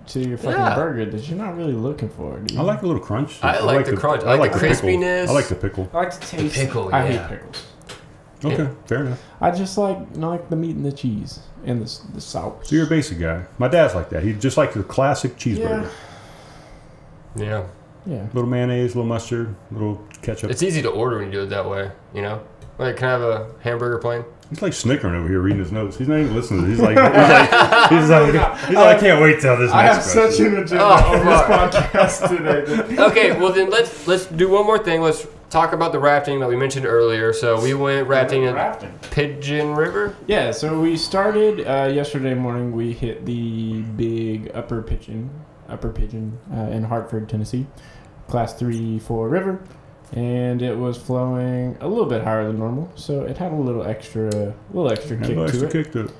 to your fucking burger that you're not really looking for, dude. I like a little crunch. I like the crunch. I like the crispiness. I like the pickle. I like the taste. Pickle, I hate pickles. Okay, fair enough. I just like the meat and the cheese and the sauce. So you're a basic guy. My dad's like that. He just likes the classic cheeseburger. Yeah. Yeah. Little mayonnaise, little mustard, little ketchup. It's easy to order when you do it that way, you know? Like, can I have a hamburger plain? He's like snickering over here reading his notes. He's not even listening. He's like, I can't wait till this I next have question. such an agenda on this podcast today. Okay, well then let's do one more thing. Let's talk about the rafting that we mentioned earlier. So we went rafting in Pigeon River. Yeah, so we started yesterday morning. We hit the big Upper Pigeon in Hartford, Tennessee, Class 3-4 river, and it was flowing a little bit higher than normal, so it had a little extra kick to it.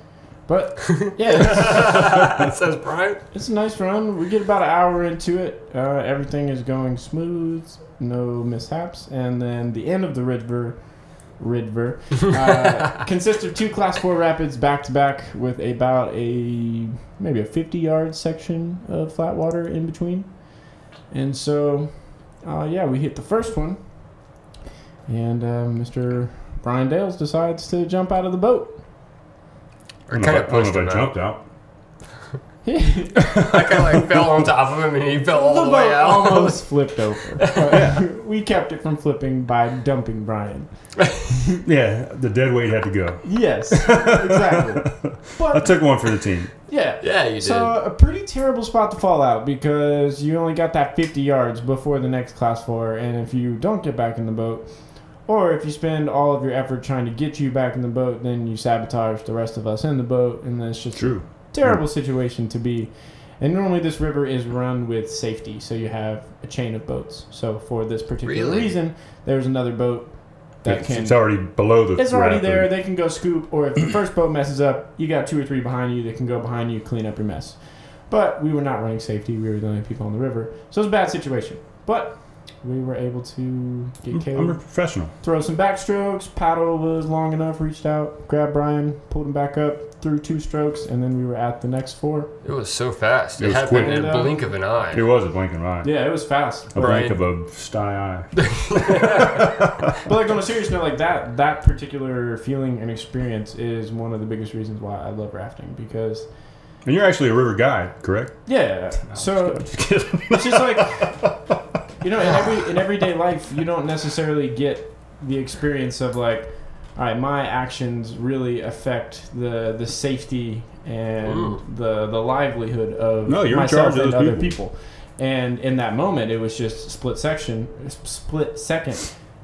But yeah, says Brian. It's a nice run. We get about an hour into it. Everything is going smooth, no mishaps, and then the end of the river consists of 2 Class 4 rapids back to back with about maybe a 50-yard section of flat water in between. And so, we hit the first one, and Mr. Brian Dales decides to jump out of the boat. I kind of pushed him out. Jumped out. I kind of fell on top of him, and he fell all the way out. Almost flipped over. We kept it from flipping by dumping Brian. Yeah, the dead weight had to go. Yes, exactly. But I took one for the team. Yeah, you did. So a pretty terrible spot to fall out because you only got that 50 yards before the next Class 4, and if you don't get back in the boat, or if you spend all of your effort trying to get you back in the boat, then you sabotage the rest of us in the boat, and then it's just a terrible situation to be. And normally this river is run with safety, so you have a chain of boats. So for this particular reason, there's another boat that it's already below the. It's already there. They can go scoop, or if the first boat messes up, you got 2 or 3 behind you that can go behind you, clean up your mess. But we were not running safety. We were the only people on the river, so it was a bad situation. But we were able to get Caleb. I'm a professional. Throw some backstrokes. Paddle was long enough. Reached out, grabbed Brian, pulled him back up, threw 2 strokes, and then we were at the next 4. It was so fast. It was happened quick. in a blink of an eye. It was a blink of an eye. Yeah, it was fast. A blink of a sty eye. But like on a serious note, like that particular feeling and experience is one of the biggest reasons why I love rafting, because. And you're actually a river guy, correct? Yeah. No, so it's just like, you know, in everyday life, you don't necessarily get the experience of like, all right, my actions really affect the safety and the livelihood of myself and other people. And in that moment, it was just split second.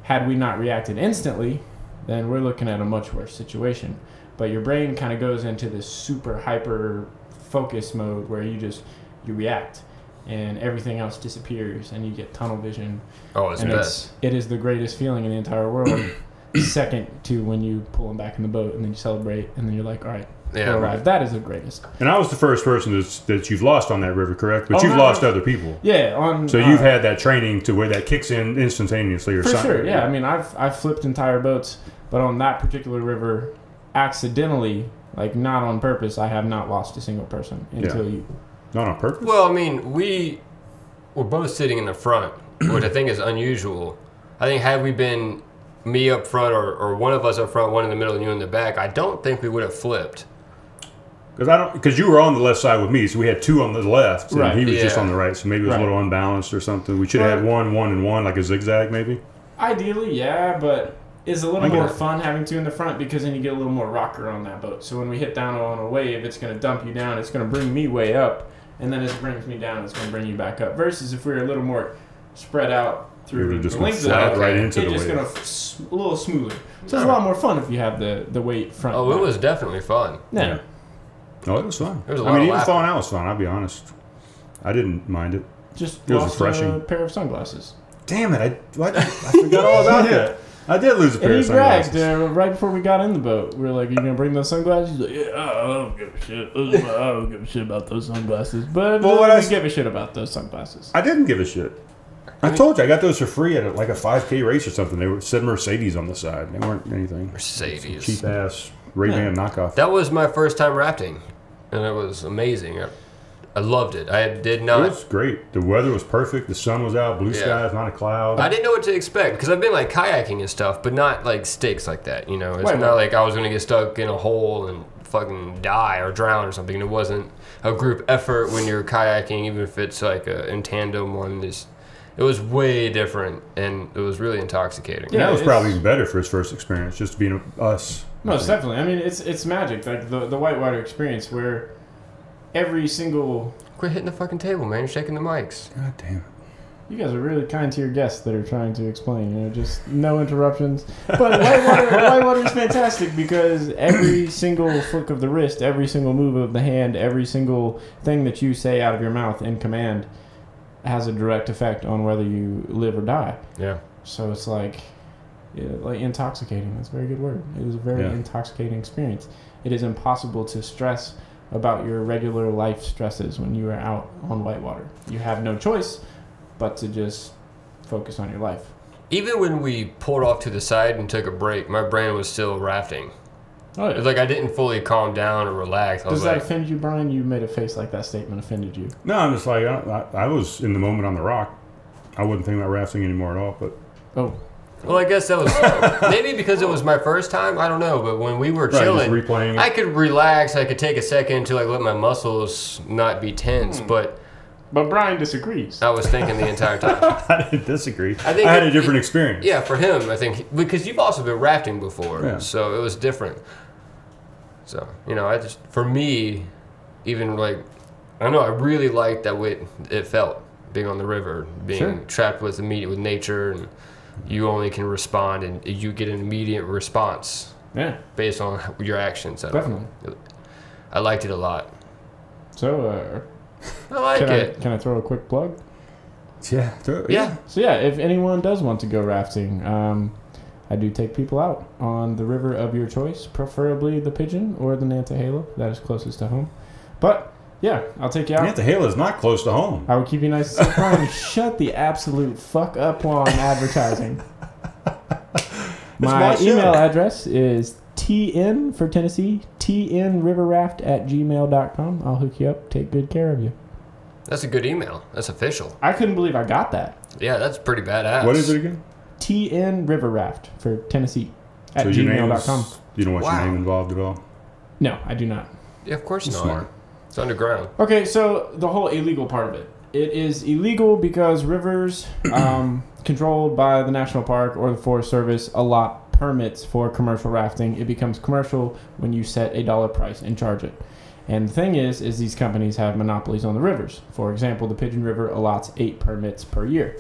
Had we not reacted instantly, then we're looking at a much worse situation. But your brain kind of goes into this super hyper focus mode where you react and everything else disappears and you get tunnel vision. Oh, it's and best. It is the greatest feeling in the entire world. Second to when you pull them back in the boat and then you celebrate and then you're like, all right, we'll arrive. That is the greatest. And I was the first person that you've lost on that river, correct? But you've lost other people. Yeah. So you've had that training to where that kicks in instantaneously or something. For sure, yeah. I mean, I've flipped entire boats, but on that particular river, accidentally, like not on purpose, I have not lost a single person until you. Not on purpose? Well, I mean, we were both sitting in the front, which I think is unusual. I think had we been me up front or one of us up front, one in the middle, and you in the back, I don't think we would have flipped. Because you were on the left side with me, so we had two on the left, and right. he was just on the right, so maybe it was a little unbalanced or something. We should have had one, and one, like a zigzag, maybe. Ideally, yeah, but it's a little more fun having two in the front because then you get a little more rocker on that boat. So when we hit down on a wave, it's going to dump you down. It's going to bring me way up, and then as it brings me down, it's going to bring you back up. Versus if we were a little more spread out through the length of the boat, right into the it's just going to a little smoother. So it's a lot more fun if you have the weight front. Oh, it was definitely fun. Yeah. Oh, it was fun. There was a lot of even laughter. falling out was fun, I'll be honest. I didn't mind it. Just it was lost refreshing. a pair of sunglasses. Damn it, I forgot all about that. I did lose a pair of sunglasses. And he bragged right before we got in the boat. We were like, "Are you gonna bring those sunglasses?" He's like, "Yeah, I don't give a shit. I don't give a shit about those sunglasses." But I give a shit about those sunglasses. I didn't give a shit. I told you I got those for free at like a 5K race or something. They said Mercedes on the side. They weren't anything. Mercedes. Cheap ass Ray-Ban knockoff. That was my first time rafting, and it was amazing. I loved it. I did not. It was great. The weather was perfect. The sun was out. Blue skies, not a cloud. I didn't know what to expect because I've been like kayaking and stuff, but not like stakes like that. You know, it's not like I was gonna get stuck in a hole and fucking die or drown or something. It wasn't a group effort when you're kayaking, even if it's like a in tandem one. It was way different, and it was really intoxicating. Yeah, that was probably even better for his first experience, just being us. No, it's definitely. I mean, it's magic. Like the whitewater experience where every single... Quit hitting the fucking table, man. You're shaking the mics. God damn it. You guys are really kind to your guests that are trying to explain. You know, just no interruptions. But whitewater is fantastic because every single flick of the wrist, every single move of the hand, every single thing that you say out of your mouth in command has a direct effect on whether you live or die. Yeah. So it's like intoxicating. That's a very good word. It is a very intoxicating experience. It is impossible to stress about your regular life stresses when you are out on whitewater. You have no choice but to just focus on your life. Even when we pulled off to the side and took a break, my brain was still rafting. Oh, yeah. It was like I didn't fully calm down or relax. Does that offend you, Brian? You made a face like that statement offended you. No, I'm just like, I was in the moment on the rock. I wasn't thinking about rafting anymore at all, but... Oh. Well, I guess that was maybe because it was my first time. I don't know, but when we were chilling, replaying it. I could relax. I could take a second to like let my muscles not be tense. But Brian disagrees. I was thinking the entire time. I didn't disagree. I think I had a different experience. Yeah, for him, I think because you've also been rafting before, so it was different. So for me, even like I don't know, I really liked that way it felt being on the river, being trapped with nature and. You only can respond, and you get an immediate response. Yeah. Based on your actions. Definitely. I liked it a lot. So, I like it. Can I throw a quick plug? Yeah. Yeah. So if anyone does want to go rafting, I do take people out on the river of your choice, preferably the Pigeon or the Nantahala. That is closest to home. But. Yeah, I'll take you out. Nantahala is not close to home. I will keep you nice and safe. Brian, shut the absolute fuck up while I'm advertising. My email address is TN for Tennessee, tnriverraft@gmail.com. I'll hook you up. Take good care of you. That's a good email. That's official. I couldn't believe I got that. Yeah, that's pretty badass. What is it again? tnriverraft for Tennessee @gmail.com. You don't want your name involved at all? No, I do not. Yeah, of course not. Smart. It's underground. Okay, so the whole illegal part of it. It is illegal because rivers controlled by the National Park or the Forest Service allot permits for commercial rafting. It becomes commercial when you set a dollar price and charge it. And the thing is these companies have monopolies on the rivers. For example, the Pigeon River allots 8 permits per year.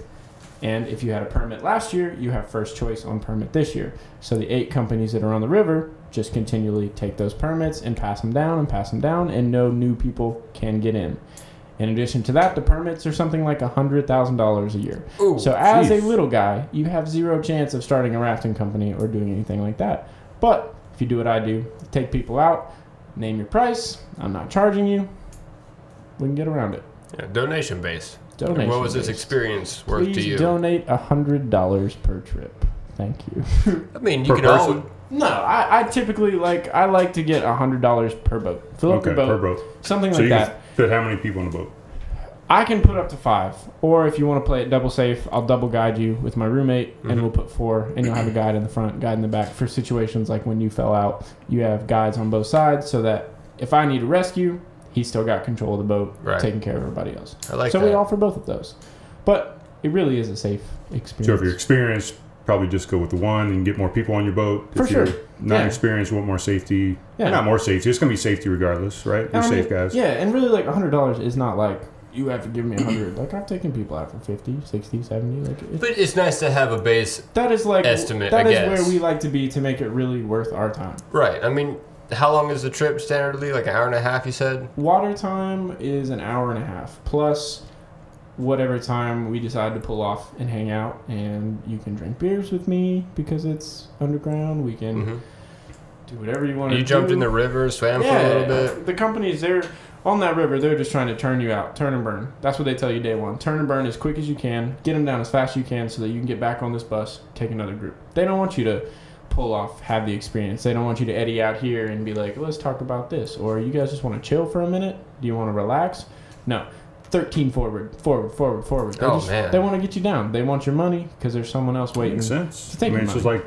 And if you had a permit last year, you have first choice on permit this year. So the 8 companies that are on the river just continually take those permits and pass them down, and no new people can get in. In addition to that, the permits are something like $100,000 a year. Ooh, so as a little guy, you have 0 chance of starting a rafting company or doing anything like that. But if you do what I do, take people out, name your price, I'm not charging you, we can get around it. Yeah, donation based. Donation what was this experience worth to you? Please donate $100 per trip. Thank you. I mean, you can all... No, I typically I like to get $100 per boat. Fill up your boat. Per boat. Something so like that. So you fit how many people on the boat? I can put up to 5. Or if you want to play it double safe, I'll double guide you with my roommate, and we'll put 4, and you'll have a guide in the front, guide in the back. For situations like when you fell out, you have guides on both sides so that if I need a rescue, he's still got control of the boat, right. taking care of everybody else. I like so that. we offer both of those. But it really is a safe experience. So if you're experienced, probably just go with the one and get more people on your boat. For if sure. you're not experienced, want more safety. Yeah. Not more safety. It's going to be safety regardless, right? You're safe guys. Yeah, and really like $100 is not like you have to give me 100. Like I've taken people out for 50, 60, 70. Like, but it's nice to have a base that is like estimate. That I is guess. where we like to be to make it really worth our time. Right. I mean, how long is the trip standardly? Like an hour and a half, you said? Water time is an hour and a half plus whatever time we decide to pull off and hang out, and you can drink beers with me because it's underground. We can do whatever you want to do. You jumped in the river, swam for a little bit. The companies, they're on that river, they're just trying to turn you out, turn and burn. That's what they tell you day one. Turn and burn as quick as you can, get them down as fast as you can so that you can get back on this bus, take another group. They don't want you to pull off, have the experience. They don't want you to eddy out here and be like, let's talk about this. Or you guys just want to chill for a minute? Do you want to relax? No. 13 forward. They man. They want to get you down. They want your money because there's someone else waiting. Makes sense. To take it's just like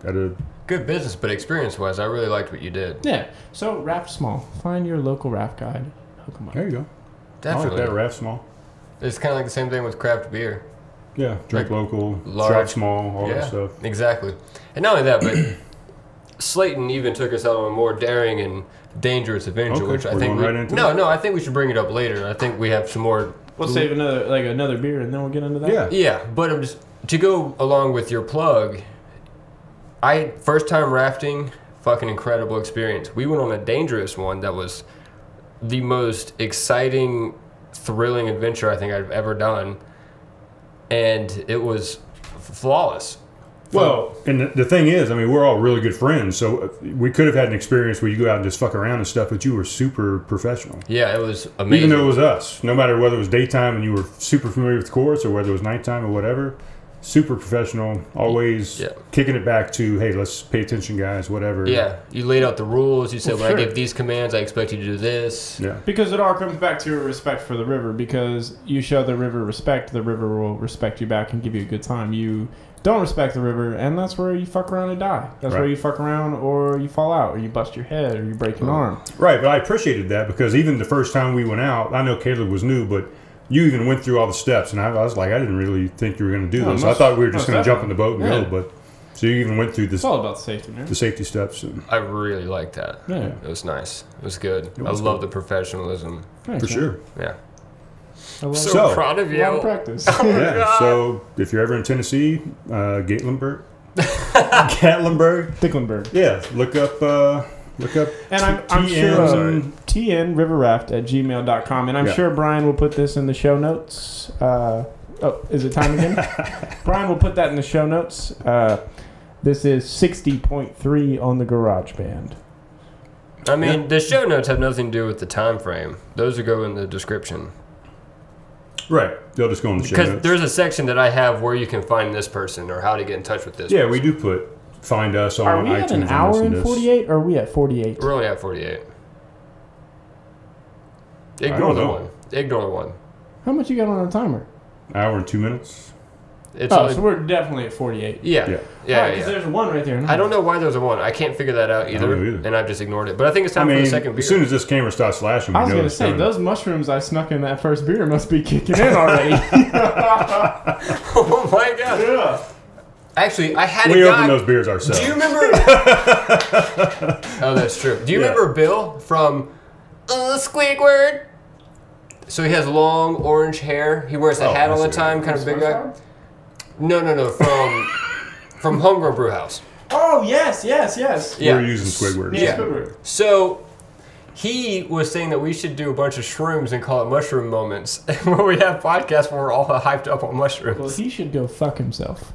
at a good business, but experience-wise, I really liked what you did. Yeah. So raft small. Find your local raft guide. Hook them up. there you go. Definitely. I like that raft small. It's kind of like the same thing with craft beer. Yeah, drink Like local, large, shop small, all that stuff. Exactly. And not only that, but Slayton even took us out on a more daring and dangerous adventure, which I think I think we should bring it up later. I think we have some more. We'll save another beer and then we'll get into that. Yeah, but I'm just to go along with your plug. First time rafting, fucking incredible experience. We went on a dangerous one that was the most exciting, thrilling adventure I think I've ever done, and it was flawless. Well, and the thing is, I mean, we're all really good friends, so we could have had an experience where you go out and just fuck around and stuff, but you were super professional. Yeah, it was amazing. Even though it was us, no matter whether it was daytime and you were super familiar with the course or whether it was nighttime or whatever, super professional, always kicking it back to, hey, let's pay attention, guys, whatever. Yeah, you laid out the rules. You said, when I give these commands, I expect you to do this. Yeah. Because it all comes back to your respect for the river. Because you show the river respect, the river will respect you back and give you a good time. You don't respect the river, and that's where you fuck around and die. That's where you fuck around or you fall out or you bust your head or you break an arm. Right, but I appreciated that because even the first time we went out, I know Caleb was new, but you even went through all the steps, and I was like, I didn't really think you were going to do this. I thought we were just going to jump in the boat and go, but so you even went through this. It's all about safety, man. The safety steps. And, I really liked that. Yeah. It was nice. It was good. I love the professionalism. For sure. Yeah. So proud of you. A lot of practice. Yeah. So if you're ever in Tennessee, Gatlinburg, Dicklenburg. Yeah. Look up. And I'm sure tnriverraft@gmail.com. And I'm sure Brian will put this in the show notes. Is it time again? Brian will put that in the show notes. This is 60.3 on the GarageBand. I mean, the show notes have nothing to do with the time frame. Those will go in the description. Right. They'll just go in the show notes. Because there's a section that I have where you can find this person or how to get in touch with this person. We do put find us on iTunes. Are we at an hour and 48 or are we at 48? We're only at 48. Ignore the one. Ignore one. How much you got on the timer? Hour and 2 minutes. So we're definitely at 48. Yeah. Because there's a 1 right there. I don't know why there's a 1. I can't figure that out either. And I've just ignored it. But I think it's time for the second beer. As soon as this camera starts flashing, I was going to say, those mushrooms I snuck in that first beer must be kicking in already. Oh my God. Yeah. Actually, I had a guy. We opened those beers ourselves. Do you remember? Oh, that's true. Do you remember Bill from Squidward? So he has long orange hair. He wears a hat all the time, kind of big guy. No. From Homegrown Brew House. Oh, yes. Yeah. We're using Squidward. Yeah. Squidward. So he was saying that we should do a bunch of shrooms and call it Mushroom Moments, where we have podcasts where we're all hyped up on mushrooms. Well, he should go fuck himself.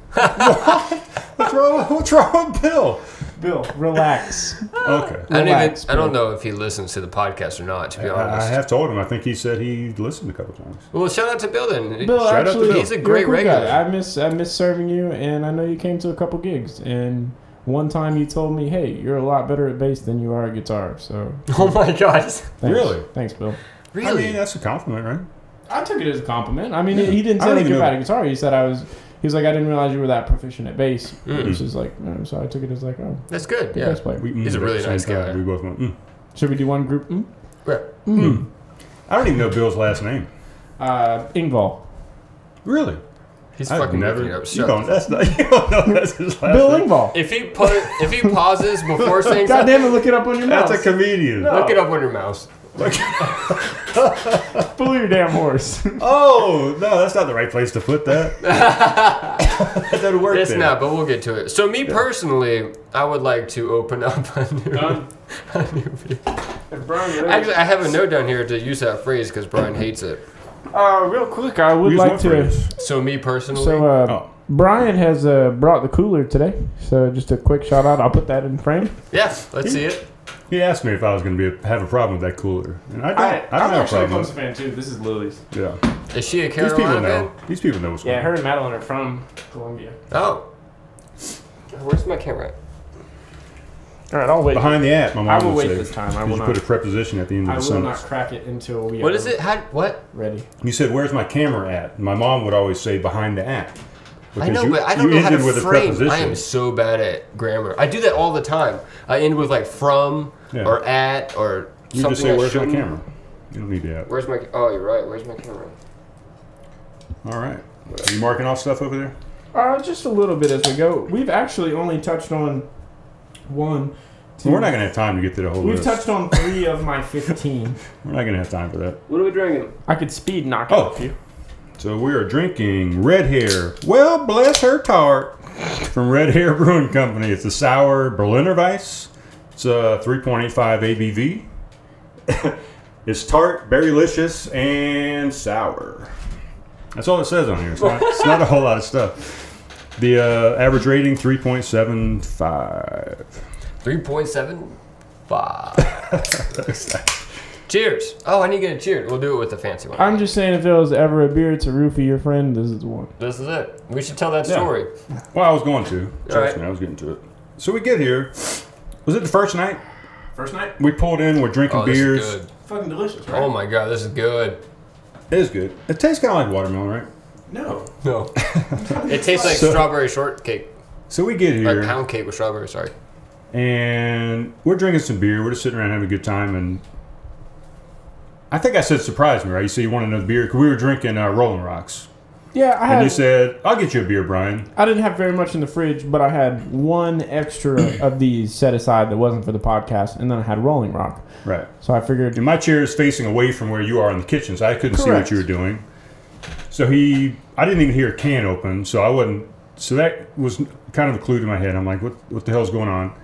What's wrong with Bill? Bill, relax. Okay. I don't know if he listens to the podcast or not, to be honest. I have told him. I think he said he listened a couple times. Well, shout out to Bill then. Bill, shout actually, out to Bill. He's a great regular. Guy. I miss serving you, and I know you came to a couple gigs, and one time you told me, hey, you're a lot better at bass than you are at guitar. So. Oh my gosh. Thanks. Really? Thanks, Bill. Really? I mean, that's a compliment, right? I took it as a compliment. I mean, he didn't say anything about guitar. He said he was like, I didn't realize you were that proficient at bass. Which is like, so I took it as like, oh. That's good, bass player. He's a really nice guy. We both went, Should we do one group? Yeah. I don't even know Bill's last name. Ingval. Really? He's fucking never. Up. You don't know that's his last Bill name. Ingval. If he pauses before saying God something, damn it! Look it up on your mouse. That's a comedian. look it up on your mouse. Pull your damn horse. Oh no, that's not the right place to put that. That doesn't work. It's there. not, but we'll get to it. So me personally, I would like to open up a new beer. Actually, I have a note down here to use that phrase because Brian hates it. Real quick, I would like to. So me personally. So Brian has brought the cooler today. So just a quick shout out. I'll put that in frame. Yeah, let's see it. He asked me if I was going to have a problem with that cooler, and I don't I'm have a actually a problem. Clemson fan too. This is Lily's. Yeah, Is she a these people Carolina know. fan? These people know what's going Yeah, on. her and Madeline are from Columbia. Oh. Where's my camera? All right, I'll wait. Behind the app, my mom I will would wait say. this time. I You will just not. put a preposition at the end I of the will not sentence. crack it until we. What is it? What? Ready. You said, "Where's my camera at?" My mom would always say, "Behind the app." I know, Because but I don't you know how to ended with a frame. preposition. I am so bad at grammar. I do that all the time. I end with like from Yeah. or at or You something. just say, I "Where's my shouldn't. camera?" You don't need the app. Where's my? Oh, you're right. Where's my camera? All right. Are you marking off stuff over there? Just a little bit as we go. We've actually only touched on one. Well, we're not going to have time to get to the whole We've list. touched on 3 of my 15. We're not going to have time for that. What are we drinking? I could speed knock out a few. So we are drinking Red Hare. Well, bless her tart from Red Hare Brewing Company. It's a sour Berliner Weiss. It's a 3.85 ABV. It's tart, berrylicious, and sour. That's all it says on here. It's not a whole lot of stuff. The average rating 3.75. 3.75. Cheers. Oh, I need to get a cheers. We'll do it with the fancy one. I'm just saying, if there was ever a beer to roofie your friend, this is the one. This is it. We should tell that Yeah. story. Well, I was going to. Trust right. me, I was getting to it. So we get here. Was it the first night? First night? We pulled in. We're drinking Oh, this beers. is good. Fucking delicious, right? Oh my god, this is good. It is good. It tastes kind of like watermelon, right? No. No. It tastes like So- strawberry shortcake. So we get here. Like pound cake with strawberry, sorry. And we're drinking some beer. We're just sitting around having a good time. And I think I said, surprise me, right? You said you want another beer? Because we were drinking Rolling Rocks. Yeah, I And had. you said, I'll get you a beer, Brian. I didn't have very much in the fridge, but I had one extra of these set aside that wasn't for the podcast, and then I had Rolling Rock. Right. So I figured. And my chair is facing away from where you are in the kitchen, so I couldn't see what Correct. you were doing. So I didn't even hear a can open, so I wasn't. So that was kind of a clue to my head. I'm like, what the hell's going on?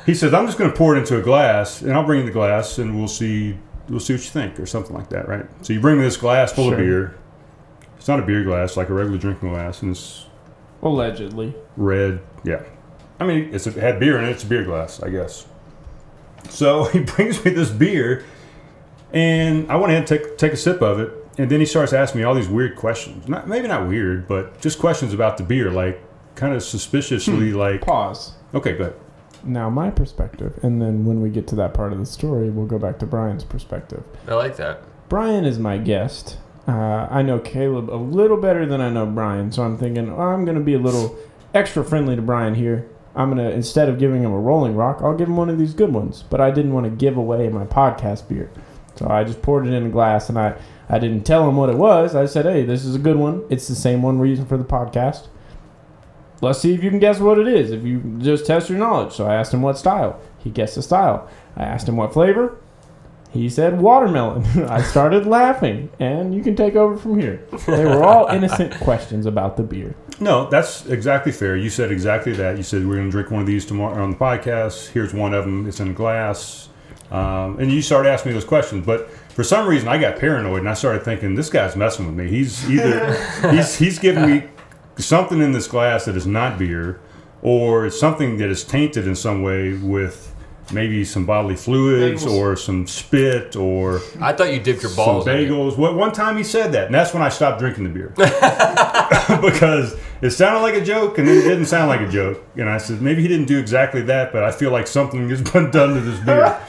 He says, I'm just going to pour it into a glass, and I'll bring you the glass, and we'll see what you think, or something like that, right? So you bring me this glass full of Sure. beer. It's not a beer glass, like a regular drinking glass, and it's Allegedly. red. Yeah. I mean, it had beer in it. It's a beer glass, I guess. So he brings me this beer, and I went ahead and take a sip of it, and then he starts asking me all these weird questions. Maybe not weird, but just questions about the beer, like kind of suspiciously like... Pause. Okay, go ahead. Now my perspective, and then when we get to that part of the story, we'll go back to Brian's perspective. I like that. Brian is my guest. I know Caleb a little better than I know Brian, so I'm thinking I'm going to be a little extra friendly to Brian here. I'm going to, instead of giving him a Rolling Rock, I'll give him one of these good ones. But I didn't want to give away my podcast beer. So I just poured it in a glass, and I didn't tell him what it was. I said, hey, this is a good one. It's the same one we're using for the podcast. Let's see if you can guess what it is, if you just test your knowledge. So I asked him what style. He guessed the style. I asked him what flavor. He said watermelon. I started laughing, and you can take over from here. They were all innocent questions about the beer. No, that's exactly fair. You said exactly that. You said we're going to drink one of these tomorrow on the podcast. Here's one of them. It's in a glass. And you started asking me those questions. But for some reason, I got paranoid, and I started thinking, this guy's messing with me. He's either he's giving me something in this glass that is not beer, or it's something that is tainted in some way with maybe some bodily fluids Bagels. or some spit or I thought you dipped your balls some in it. bagels. One time he said that, and that's when I stopped drinking the beer. Because it sounded like a joke, and then it didn't sound like a joke. And I said, maybe he didn't do exactly that, but I feel like something has been done to this beer.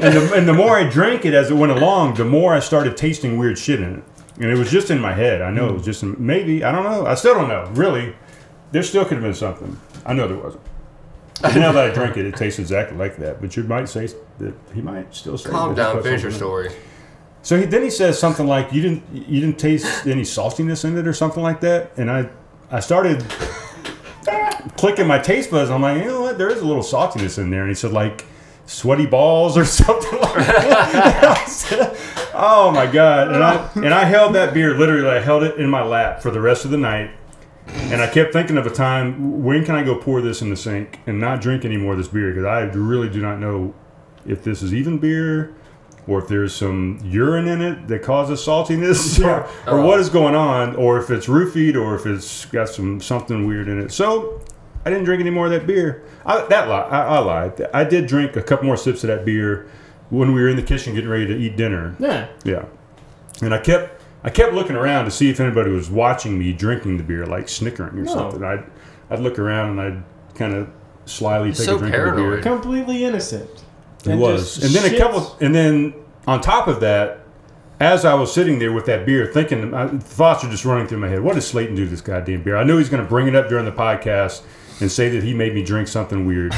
And the more I drank it as it went along, the more I started tasting weird shit in it. And it was just in my head. I know it was just maybe. I don't know. I still don't know. Really, there still could have been something. I know there wasn't. Now that I drink it, it tastes exactly like that. But you might say that he might still say. Calm down, finish your story. So then he says something like, "You didn't taste any saltiness in it, or something like that." And I started clicking my taste buds. I'm like, you know what? There is a little saltiness in there. And he said, like, sweaty balls or something like that. Oh my God. And I held that beer, literally, I held it in my lap for the rest of the night. And I kept thinking of a time, when can I go pour this in the sink and not drink any more of this beer? Because I really do not know if this is even beer, or if there's some urine in it that causes saltiness, or what is going on, or if it's roofied, or if it's got something weird in it. So I didn't drink any more of that beer. I lied. I did drink a couple more sips of that beer when we were in the kitchen getting ready to eat dinner. Yeah. And I kept looking around to see if anybody was watching me drinking the beer, like snickering or something. I'd look around and I'd kind of slyly take a drink of the beer. Completely innocent. It was. And then on top of that, as I was sitting there with that beer, thinking, thoughts are just running through my head. What does Slayton do to this goddamn beer? I knew he's going to bring it up during the podcast and say that he made me drink something weird.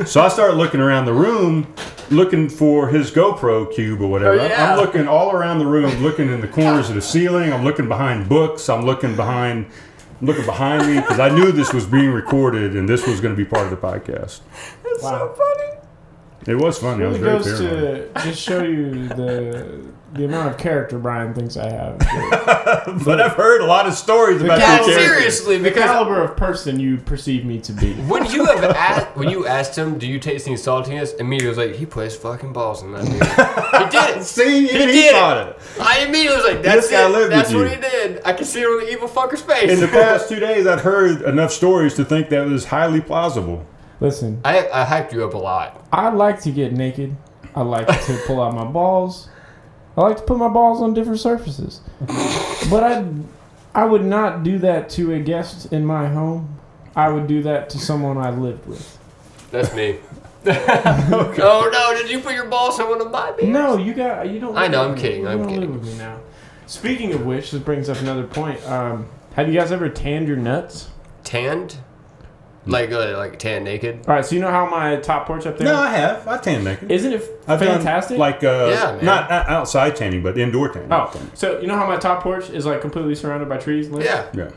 So I started looking around the room, looking for his GoPro cube or whatever. Oh, yeah. I'm looking all around the room, looking in the corners of the ceiling. I'm looking behind books. I'm looking behind me because I knew this was being recorded and this was going to be part of the podcast. That's so funny. It was funny. It really goes to just show you the amount of character Brian thinks I have. But I've heard a lot of stories about that. Seriously, the caliber of person you perceive me to be. When you asked him, "Do you taste any saltiness?" immediately was like, "He plays fucking balls in that beer." He did it. See, he thought it. I immediately was like, "That's it. That's what he did." I can see it on the evil fucker's face. In the past 2 days, I've heard enough stories to think that was highly plausible. Listen, I hyped you up a lot. I like to get naked. I like to pull out my balls. I like to put my balls on different surfaces. But I would not do that to a guest in my home. I would do that to someone I lived with. That's me. Okay. Oh no! Did you put your balls on one of my beers? No, you don't. I know. I'm kidding. I'm kidding. Live with me now. Speaking of which, this brings up another point. Have you guys ever tanned your nuts? Tanned? Like tan naked? All right, so you know how my top porch up there? No, I have. I've tanned naked. Isn't it fantastic? Done, not outside tanning, but indoor tanning. Oh, so you know how my top porch is like completely surrounded by trees? Yeah.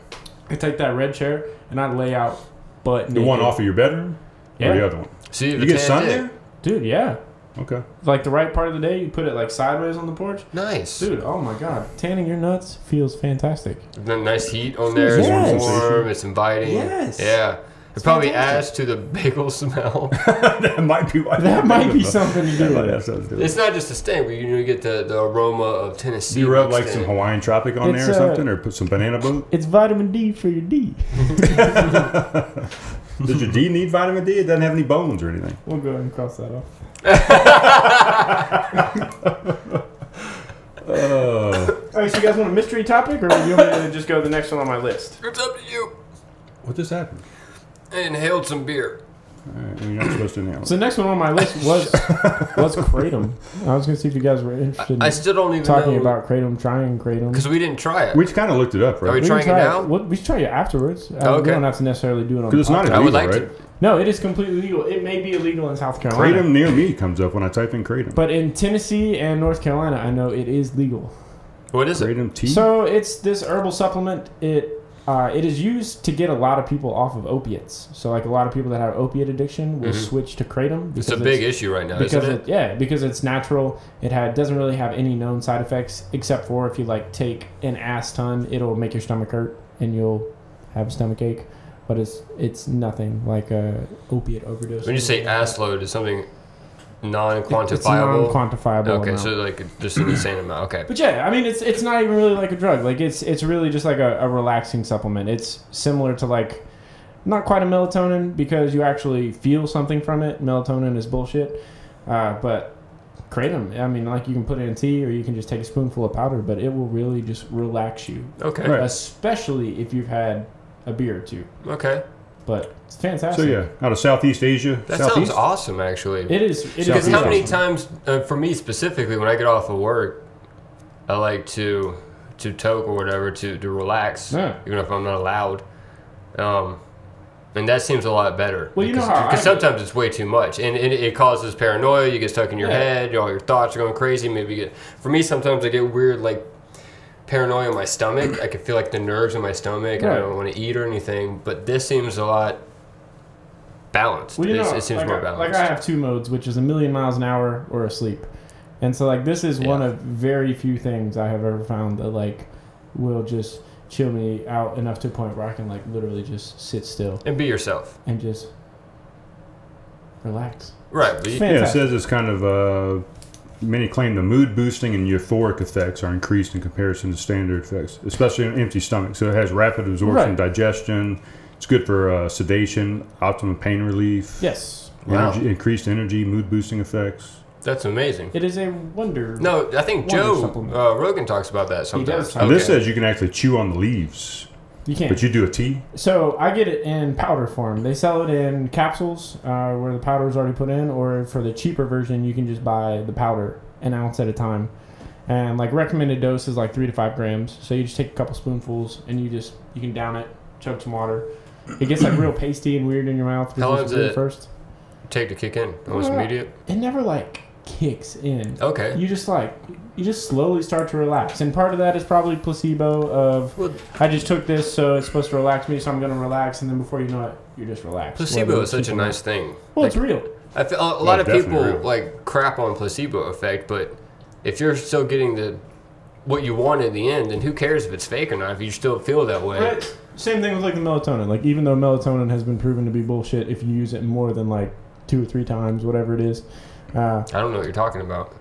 I take that red chair and I lay out butt naked. The one off of your bedroom? Yeah. Or the other one? See, you get sun there? Dude, yeah. Okay. Like the right part of the day, you put it like sideways on the porch. Nice. Dude, oh my God. Tanning your nuts feels fantastic. Nice heat on there. Yes. It's warm. It's inviting. Yes. Yeah. It probably adds to the bagel smell. That might be why. That might be something to do with it. It's not just a stink, but you get the aroma of Tennessee. Do you rub like some Hawaiian Tropic on there or something? Or put some banana boat? It's vitamin D for your D. Does your D need vitamin D? It doesn't have any bones or anything. We'll go ahead and cross that off. All right, so you guys want a mystery topic, or do you want me to just go to the next one on my list? It's up to you. What just happened? I inhaled some beer. All right, you're not supposed to inhale. So the next one on my list was Kratom. I was going to see if you guys were interested. I still don't even talking know about Kratom, trying Kratom, because we didn't try it. We kind of looked it up, right? Are we trying it now? We should try it afterwards. Okay. We don't have to necessarily do it on. Because it's not illegal, I would like right? to. No, it is completely legal. It may be illegal in South Carolina. Kratom near me comes up when I type in Kratom. But in Tennessee and North Carolina, I know it is legal. What is Kratom tea? So it's this herbal supplement. It is used to get a lot of people off of opiates. So like a lot of people that have opiate addiction will switch to Kratom. It's a big issue right now, because isn't it? Because it's natural. It doesn't really have any known side effects except for if you like take an ass ton, it'll make your stomach hurt and you'll have a stomach ache. But it's nothing like a opiate overdose. When you say ass load, is something non-quantifiable? It's non-quantifiable. Okay, amount. so like just an insane amount. Okay. But yeah, I mean, it's not even really like a drug. Like it's really just like a relaxing supplement. It's similar to like not quite a melatonin because you actually feel something from it. Melatonin is bullshit. But Kratom, I mean, like you can put it in tea or you can just take a spoonful of powder, but it will really just relax you. Okay. Right. Especially if you've had a beer or two. Okay. But it's fantastic. So yeah, out of Southeast Asia. That sounds awesome, actually. It is. Because how many times, for me specifically, when I get off of work, I like to toke or whatever to relax, even if I'm not allowed. And that seems a lot better. Well, because sometimes it's way too much, and it causes paranoia. You get stuck in your head. All your thoughts are going crazy. For me, sometimes I get weird, like paranoia in my stomach. I can feel like the nerves in my stomach, and I don't want to eat or anything. But this seems a lot balanced. Well, it seems more balanced. Like I have 2 modes, which is 1,000,000 miles an hour or asleep, and so like this is one of very few things I have ever found that like will just chill me out enough to a point where I can like literally just sit still and be yourself and just relax. Right. But it says it's kind of many claim the mood boosting and euphoric effects are increased in comparison to standard effects, especially on an empty stomach. So it has rapid absorption, digestion. It's good for sedation, optimum pain relief. Yes. Increased energy, mood boosting effects. That's amazing. It is a wonder. No, I think Joe Rogan talks about that sometimes. And this says you can actually chew on the leaves. You can. But you do a tea? So I get it in powder form. They sell it in capsules where the powder is already put in, or for the cheaper version, you can just buy the powder an ounce at a time. And like recommended dose is like 3 to 5 grams. So you just take a couple spoonfuls and you can down it, chug some water. It gets like real pasty and weird in your mouth. How long does it take to kick in? Almost immediate? It never like kicks in. Okay. You just slowly start to relax, and part of that is probably placebo of I just took this, so it's supposed to relax me, so I'm going to relax, and then before you know it, you're just relaxed. Placebo is such a nice thing. Well, it's real. I feel a lot of people like crap on placebo effect, but if you're still getting what you want in the end, then who cares if it's fake or not? If you still feel that way. Right. Same thing with like the melatonin. Like even though melatonin has been proven to be bullshit, if you use it more than like 2 or 3 times, whatever it is. I don't know what you're talking about.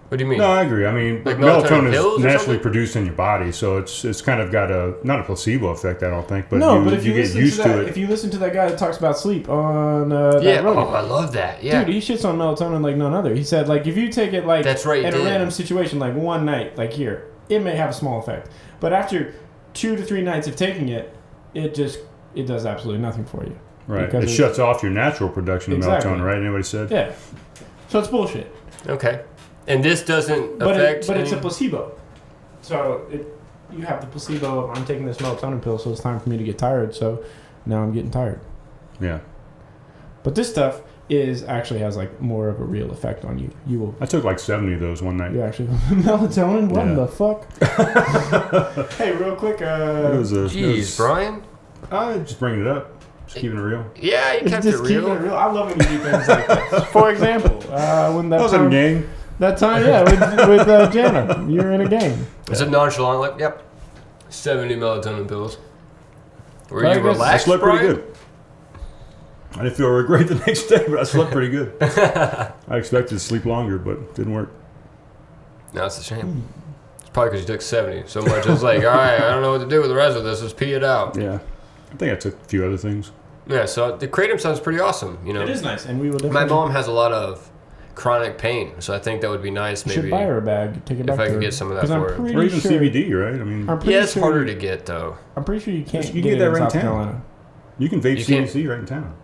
What do you mean? No, I agree. I mean, like melatonin is naturally produced in your body, so it's kind of got not a placebo effect, I don't think. But if you get used to it. If you listen to that guy that talks about sleep on I love that. Yeah, dude, he shits on melatonin like none other. He said like if you take it like that's right, in a random situation, like one night, like here, it may have a small effect, but after 2 to 3 nights of taking it, it does absolutely nothing for you. Right. It shuts off your natural production of melatonin, right? Anybody said? Yeah. So it's bullshit. Okay. And this doesn't affect... But it's a placebo. So you have the placebo of I'm taking this melatonin pill, so it's time for me to get tired. So now I'm getting tired. Yeah. But this stuff actually has like more of a real effect on you. You will. I took like 70 of those one night. You actually melatonin? What in the fuck? Hey, real quick. Jeez, Brian. Just bringing it up. Just keeping it real. Yeah, you kept it real. I love when you do things like that. For example, when that was in a game. That time, yeah, with Jana. You were in a game. Is it nonchalant? Like, yep. 70 melatonin pills. Were you relaxed, I slept pretty good. I didn't feel great the next day, but I slept pretty good. I expected to sleep longer, but it didn't work. No, it's a shame. It's probably because you took 70 so much. I was like, all right, I don't know what to do with the rest of this. Let's pee it out. Yeah. I think I took a few other things. Yeah, so the kratom sounds pretty awesome. You know, it is nice, and we will definitely... My mom has a lot of chronic pain, so I think that would be nice. Maybe you should buy her a bag, take it back if I could get some of that for her. Or even CBD, right? I mean, it's harder to get though. I'm pretty sure you can't. You get that right in town. Carolina. You can vape CBD right in town.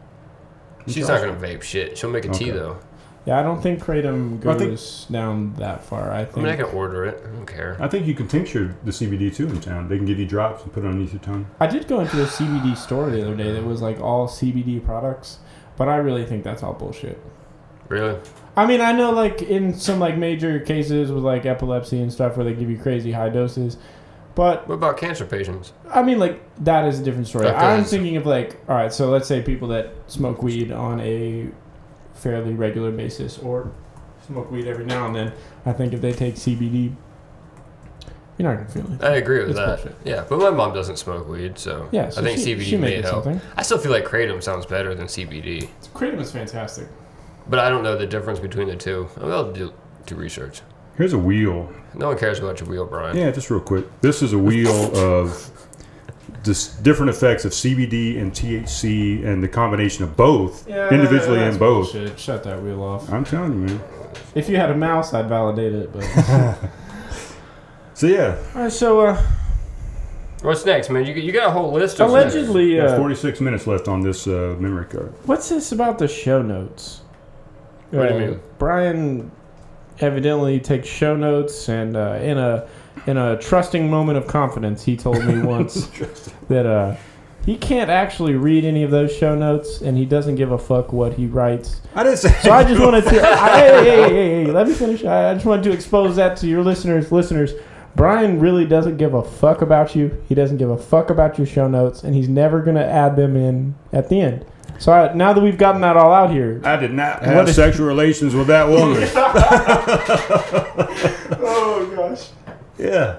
She's not gonna vape shit. She'll make a tea though. Yeah, I don't think kratom goes down that far. I mean, I can order it. I don't care. I think you can tincture the CBD too in town. They can give you drops and put it underneath your tongue. I did go into a CBD store the other day that was like all CBD products, but I really think that's all bullshit. Really? I mean, I know like in some like major cases with like epilepsy and stuff where they give you crazy high doses, but what about cancer patients? I mean, like that is a different story. I'm thinking of like, all right, so let's say people that smoke weed on a fairly regular basis or smoke weed every now and then. I think if they take CBD, you're not gonna feel it. I agree with that. Bullshit. Yeah, but my mom doesn't smoke weed, so I think CBD may help. I still feel like kratom sounds better than CBD. Kratom is fantastic, but I don't know the difference between the two. I'll do research. Here's a wheel. No one cares about your wheel, Brian. Yeah, just real quick. This is a wheel of just different effects of CBD and THC and the combination of both, individually and both. Bullshit. Shut that wheel off. I'm telling you, man. If you had a mouse, I'd validate it. But so yeah. All right. So what's next, man? You got a whole list. Of allegedly, 46 minutes left on this memory card. What's this about the show notes? What do you mean? Brian evidently takes show notes, and in a trusting moment of confidence, he told me once that he can't actually read any of those show notes, and he doesn't give a fuck what he writes. I didn't say. So I just wanted to. Hey, let me finish. I just wanted to expose that to your listeners. Listeners, Brian really doesn't give a fuck about you. He doesn't give a fuck about your show notes, and he's never gonna add them in at the end. So now that we've gotten that all out here, I did not have sexual relations with that woman. Oh gosh. Yeah.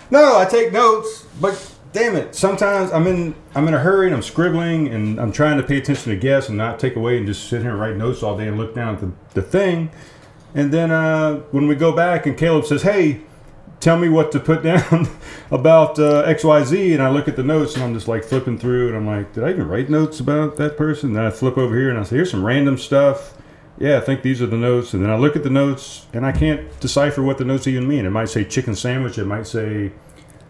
No, I take notes, but damn it, sometimes I'm in a hurry and I'm scribbling and I'm trying to pay attention to guests and not take away and just sit here and write notes all day and look down at the thing. And then when we go back and Caleb says, "Hey, tell me what to put down about XYZ," and I look at the notes and I'm just like flipping through and I'm like, did I even write notes about that person? And then I flip over here and I say, here's some random stuff. Yeah, I think these are the notes. And then I look at the notes and I can't decipher what the notes even mean. It might say chicken sandwich. It might say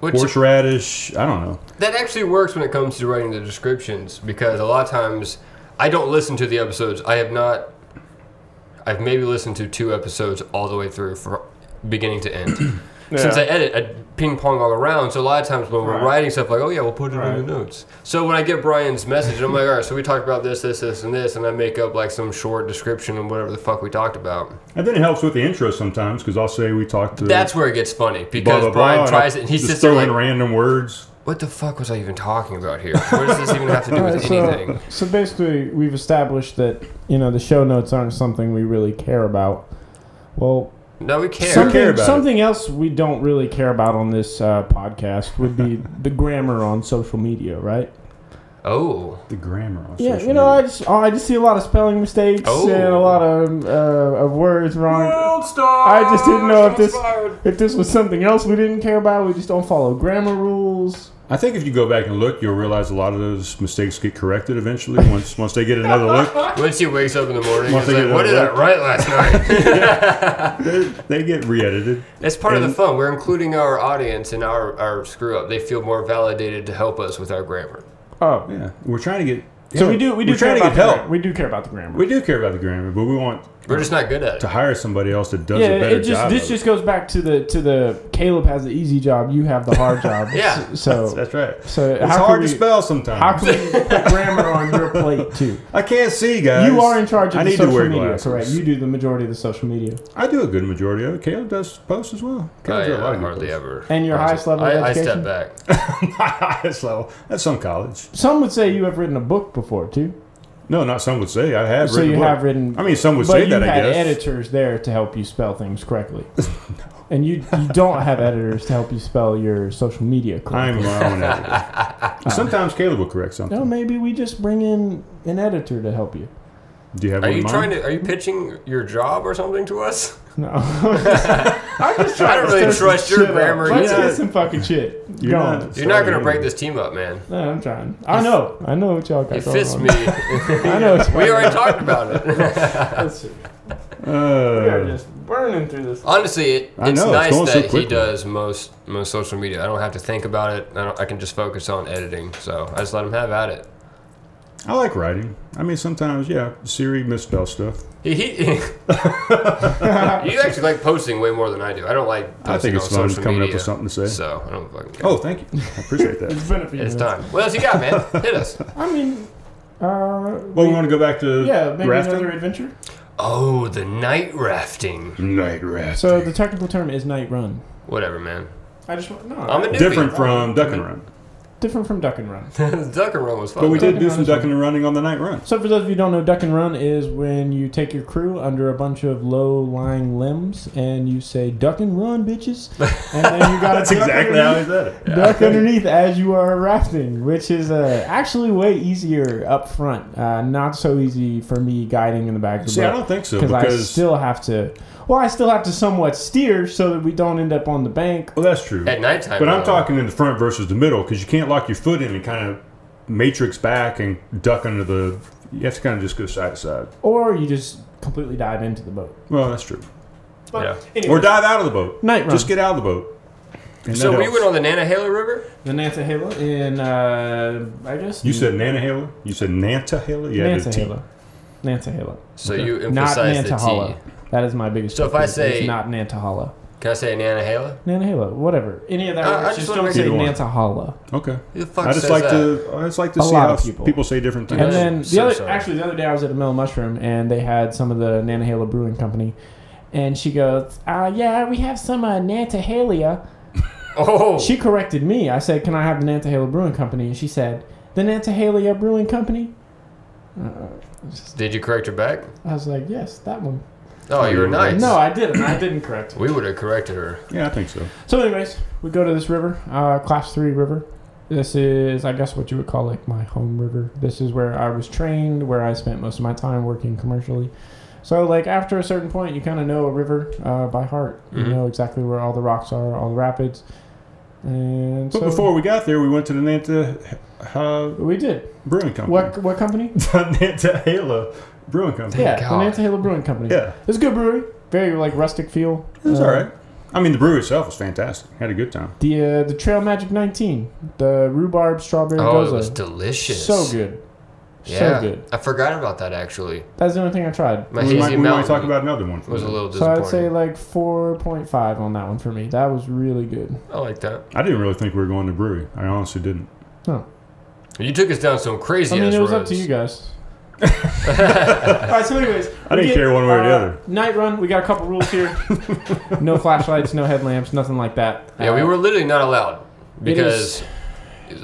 horseradish. I don't know. That actually works when it comes to writing the descriptions, because a lot of times I don't listen to the episodes. I've maybe listened to 2 episodes all the way through from beginning to end. Yeah. Since I edit, I ping pong all around. So a lot of times when we're writing stuff, like, oh yeah, we'll put it in the notes. So when I get Brian's message, I'm like, all right, so we talked about this, and this, and I make up like some short description of whatever the fuck we talked about. And then it helps with the intro sometimes, because I'll say we talked to. That's where it gets funny, because Brian tries it and he sits there like random words. What the fuck was I even talking about here? What does this even have to do with anything? So basically, we've established that the show notes aren't something we really care about. Well. No, we care. Something else we don't really care about on this podcast would be the grammar on social media, right? Oh, the grammar on social media. I just see a lot of spelling mistakes and a lot of words wrong. World Star! I just didn't know if this was something else we didn't care about. We just don't follow grammar rules. I think if you go back and look, you'll realize a lot of those mistakes get corrected eventually once they get another look. Once he wakes up in the morning, he's like, what did I write last night? They get re-edited. It's part of the fun. We're including our audience in our screw-up. They feel more validated to help us with our grammar. Oh. Yeah. We're trying to get... So we do care about help. We do care about the grammar. We do care about the grammar, but we're just not good at it. To hire somebody else that does a better job. This just goes back to the Caleb has the easy job, you have the hard job. Yeah, so that's right. So it's hard to spell sometimes. How can we put grammar on your plate too? I can't see, guys. You are in charge of the social media, glasses. correct? You do the majority of the social media. I do a good majority of it. Caleb does posts as well. I hardly ever. And your highest level of education? I step back. My highest level. That's some college. Some would say you have written a book before too. No, not some would say. I have written. So you have written. I mean, some would say that. I guess. But you had editors there to help you spell things correctly. No. And you don't have editors to help you spell your social media correctly. I'm my own editor. Sometimes Caleb will correct something. No, maybe we just bring in an editor to help you. Do you have? Are you pitching your job or something to us? No. I'm just trying. I don't really trust your grammar. Let's get some fucking shit. You're not going to break this team up, man. No, I'm trying. I know what y'all got. It fits me. I know. We already talked about it. Let's see. We are just burning through this. Honestly, it's nice that he does most social media. I don't have to think about it. I can just focus on editing. So I just let him have at it. I like writing. I mean, sometimes, Siri misspells stuff. You actually like posting way more than I do. I don't like posting. I think it's on fun social coming media, up with something to say. So I don't fucking care. Oh, thank you. I appreciate that. It's time. What else you got, man? Hit us. I mean, we want to go back to maybe rafting? Another adventure. Oh, the night rafting. Night rafting. So the technical term is night run. Whatever, man. I'm a newbie. Different from duck and run. Different from duck and run. Duck and run was fun. But we did do some ducking and running on the night run. So for those of you who don't know, duck and run is when you take your crew under a bunch of low-lying limbs and you say, duck and run, bitches. And then you got to That's exactly how he said it. Duck underneath as you are rafting, which is actually way easier up front. Not so easy for me guiding in the back of the boat. I don't think so. Because I still have to somewhat steer so that we don't end up on the bank. Well, that's true. At nighttime. But I'm talking in the front versus the middle, because you can't lock your foot in and kind of matrix back and duck under the... You have to kind of just go side to side. Or you just completely dive into the boat. Well, that's true. But anyways, or dive out of the boat. Night run. Just get out of the boat. So we went on the Nantahala River? The Nantahala in, I guess... You said Nantahala? You said Nantahala? Yeah, Nantahala. So you emphasize the T. That is my biggest... So if I say... It's not Nantahala. Can I say Nantahala? Nantahala, whatever. Any of that. Just don't say Nantahala. Okay. Who the fuck I just says like that? to. I just like to see how people say different things. And then the other day I was at a Mellow Mushroom and they had some of the Nantahala Brewing Company, and she goes, "Yeah, we have some Nantahala." Oh. She corrected me. I said, "Can I have the Nantahala Brewing Company?" And she said, "The Nantahala Brewing Company." Did you correct her back? I was like, "Yes, that one." Oh, you were nice. No, I didn't. I didn't correct her. We would have corrected her. Yeah, I think so. So anyways, we go to this river, Class 3 river. This is, I guess, what you would call like my home river. This is where I was trained, where I spent most of my time working commercially. So like after a certain point, you kind of know a river by heart. You know exactly where all the rocks are, all the rapids. And but before we got there, we went to the Nantahala. We did. Brewing Company. What company? The Nantahala Brewing Company. Yeah, the Nantahala Brewing Company. Yeah. It's a good brewery. Very like rustic feel. It was all right. I mean, the brewery itself was fantastic. Had a good time. The Trail Magic 19, the rhubarb strawberry goza. Oh, it was delicious. So good. Yeah. So good. I forgot about that actually. That's the only thing I tried. We might talk about another one. Was a little So disappointing. I'd say like 4.5 on that one for me. That was really good. I like that. I didn't really think we were going to brewery. I honestly didn't. Oh. You took us down some crazy. I mean, it was roads. up to you guys. Alright, so anyways, I didn't care one way or the other. Night run. We got a couple rules here. No flashlights, no headlamps, nothing like that. Yeah, we were literally not allowed because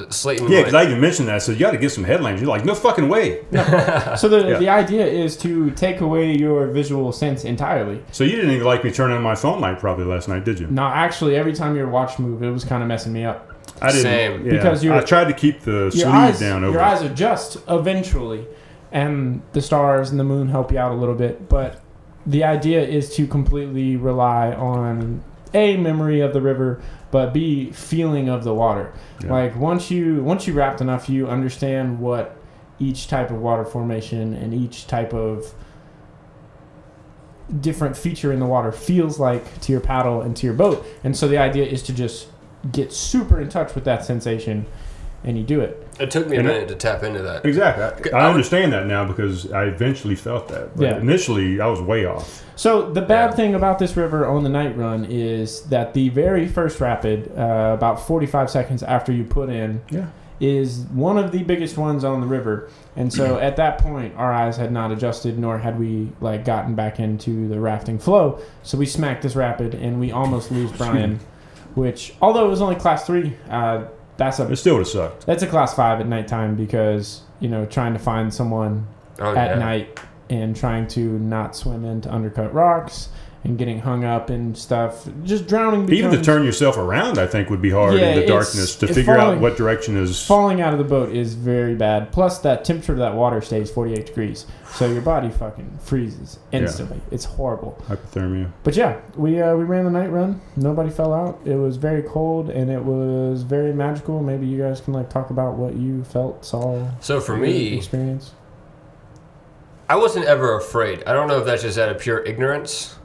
Slayton. Yeah, because I even mentioned that. So you got to get some headlamps. You're like, no fucking way. No. So the idea is to take away your visual sense entirely. So you didn't even like me turning on my phone light probably last night, did you? No, actually, every time your watch moved, it was kind of messing me up. I didn't. Same. Yeah, because I tried to keep the sleeve down over. Your eyes adjust eventually, and the stars and the moon help you out a little bit. But the idea is to completely rely on A, memory of the river, but B, feeling of the water. Yeah. Like once you wrapped enough, you understand what each type of water formation and each type of different feature in the water feels like to your paddle and to your boat. And so the idea is to just get super in touch with that sensation, and you do it. It took me a minute to tap into that. Exactly. I understand that now because I eventually felt that. But initially, I was way off. So the bad thing about this river on the night run is that the very first rapid, about 45 seconds after you put in, is one of the biggest ones on the river. And so at that point, our eyes had not adjusted, nor had we like gotten back into the rafting flow. So we smacked this rapid, and we almost lose Brian. Which, although it was only Class 3, it still would have sucked. That's a Class 5 at nighttime because, trying to find someone at night and trying to not swim into undercut rocks and getting hung up and stuff. Just drowning. Even to turn yourself around, I think, would be hard in the darkness to figure out what direction is. Falling out of the boat is very bad. Plus, that temperature of that water stays 48 degrees. So your body fucking freezes instantly. Yeah. It's horrible. Hypothermia. But yeah, we ran the night run. Nobody fell out. It was very cold and it was very magical. Maybe you guys can talk about what you felt, saw. So for me, experience. I wasn't ever afraid. I don't know if that's just out of pure ignorance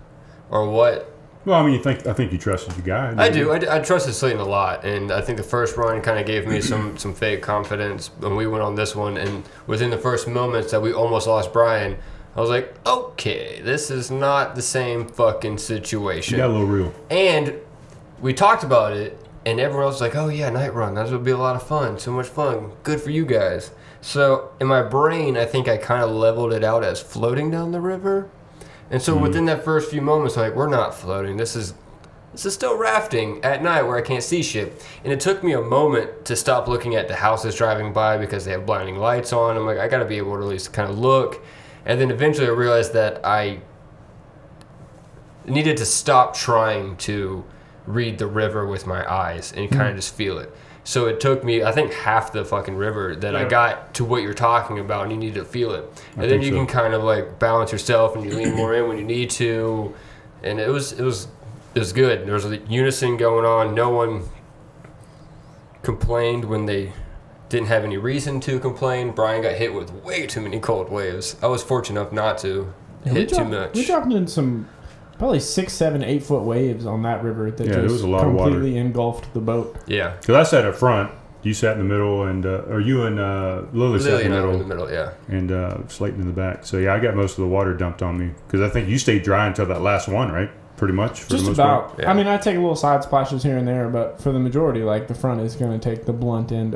or what. Well, I mean, I think you trusted the guy. I do. I trusted Slayton a lot, and I think the first run kind of gave me some fake confidence when we went on this one. And within the first moments that we almost lost Brian, I was like, okay, this is not the same fucking situation. You got a little real. And we talked about it, and everyone else was like, oh yeah, night run. That would be a lot of fun. So much fun. Good for you guys. So in my brain, I think I kind of leveled it out as floating down the river. And so within that first few moments, we're not floating. This is still rafting at night where I can't see shit. And it took me a moment to stop looking at the houses driving by because they have blinding lights on. I'm like, I got to be able to at least kind of look. And then eventually I realized that I needed to stop trying to read the river with my eyes and kind of just feel it. So it took me, I think, half the fucking river that I got to what you're talking about, and you need to feel it. And then you can kind of balance yourself, and you lean more in when you need to. And it was good. There was a unison going on. No one complained when they didn't have any reason to complain. Brian got hit with way too many cold waves. I was fortunate enough not to hit too much. We dropped in some probably 6, 7, 8 foot waves on that river that there was a lot of water. Completely engulfed the boat. Yeah. Because I sat up front. You sat in the middle, and or you and Lily sat in the middle. In the middle, yeah. And Slayton in the back. So yeah, I got most of the water dumped on me because I think you stayed dry until that last one, right? pretty much. For Just the most about. part. Yeah. I mean, I take little side splashes here and there, but for the majority, like the front is going to take the blunt end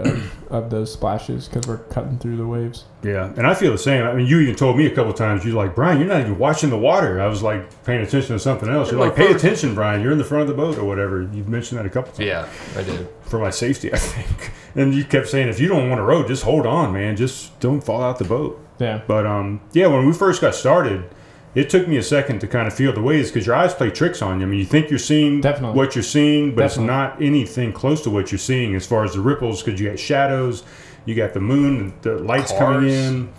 of those splashes because we're cutting through the waves. Yeah, and I feel the same. I mean, you even told me a couple of times, you're like, Brian, you're not even watching the water. I was like paying attention to something else. You're like, pay attention, Brian. You're in the front of the boat or whatever. You've mentioned that a couple times. Yeah, I did. For my safety, I think. And you kept saying, if you don't want to row, just hold on, man. Just don't fall out the boat. Yeah. But, yeah, when we first got started, it took me a second to kind of feel the waves because your eyes play tricks on you. I mean, you think you're seeing what you're seeing, but it's not anything close to what you're seeing as far as the ripples because you got shadows, you got the moon, the lights coming in.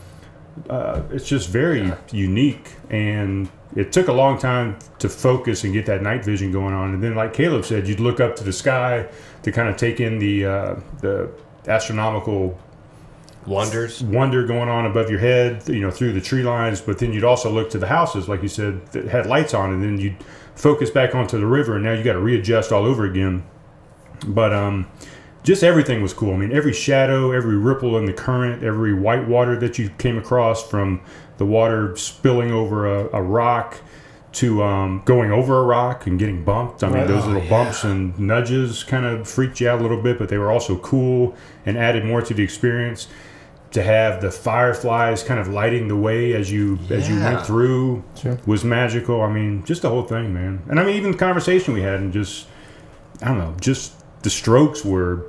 It's just very unique, and it took a long time to focus and get that night vision going on. And then, like Caleb said, you'd look up to the sky to kind of take in the astronomical wonder going on above your head, through the tree lines. But then you'd also look to the houses, like you said, that had lights on, and then you'd focus back onto the river, and now you got to readjust all over again. But just everything was cool. I mean, every shadow, every ripple in the current, every white water that you came across, from the water spilling over a rock to going over a rock and getting bumped. I mean, those little bumps and nudges kind of freaked you out a little bit, but they were also cool and added more to the experience. To have the fireflies kind of lighting the way as you went through was magical. I mean, just the whole thing, man. And I mean, even the conversation we had, and just, I don't know, just the strokes were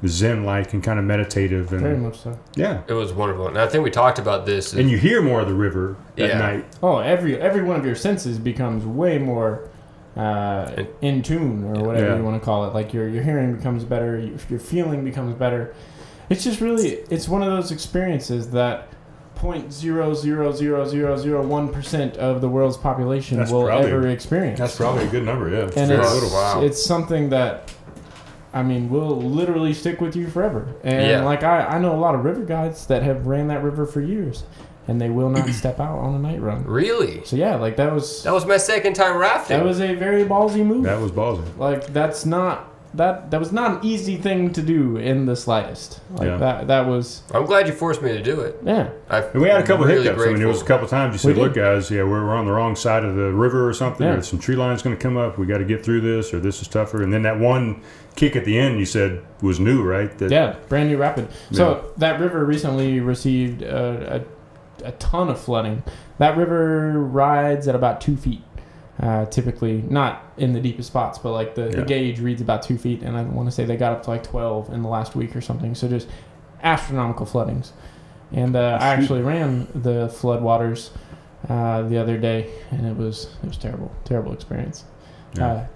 zen-like and kind of meditative. And very much so. Yeah. It was wonderful. And I think we talked about this. And you hear more of the river at night. Oh, every one of your senses becomes way more in tune, or whatever you want to call it. Like your hearing becomes better, your feeling becomes better. It's just really, it's one of those experiences that 0.00001% of the world's population will ever experience. That's probably a good number, yeah. And it's something that, I mean, will literally stick with you forever. And like I know a lot of river guides that have ran that river for years, and they will not step out on a night run. Really? So yeah, like that was my second time rafting. That was a very ballsy move. That was ballsy. Like that's not. That was not an easy thing to do in the slightest. Like that was. I'm glad you forced me to do it. Yeah. And we had a couple hiccups. I mean, there was a couple times you said, "Look, guys, we're on the wrong side of the river or something. Or some tree line's going to come up. We got to get through this, or this is tougher." And then that one kick at the end, you said was new, right? Brand new rapid. So that river recently received a ton of flooding. That river rides at about 2 feet. Typically not in the deepest spots, but like the gauge reads about 2 feet, and I want to say they got up to like 12 in the last week or something. So just astronomical floodings. And I actually ran the flood waters the other day, and it was terrible experience.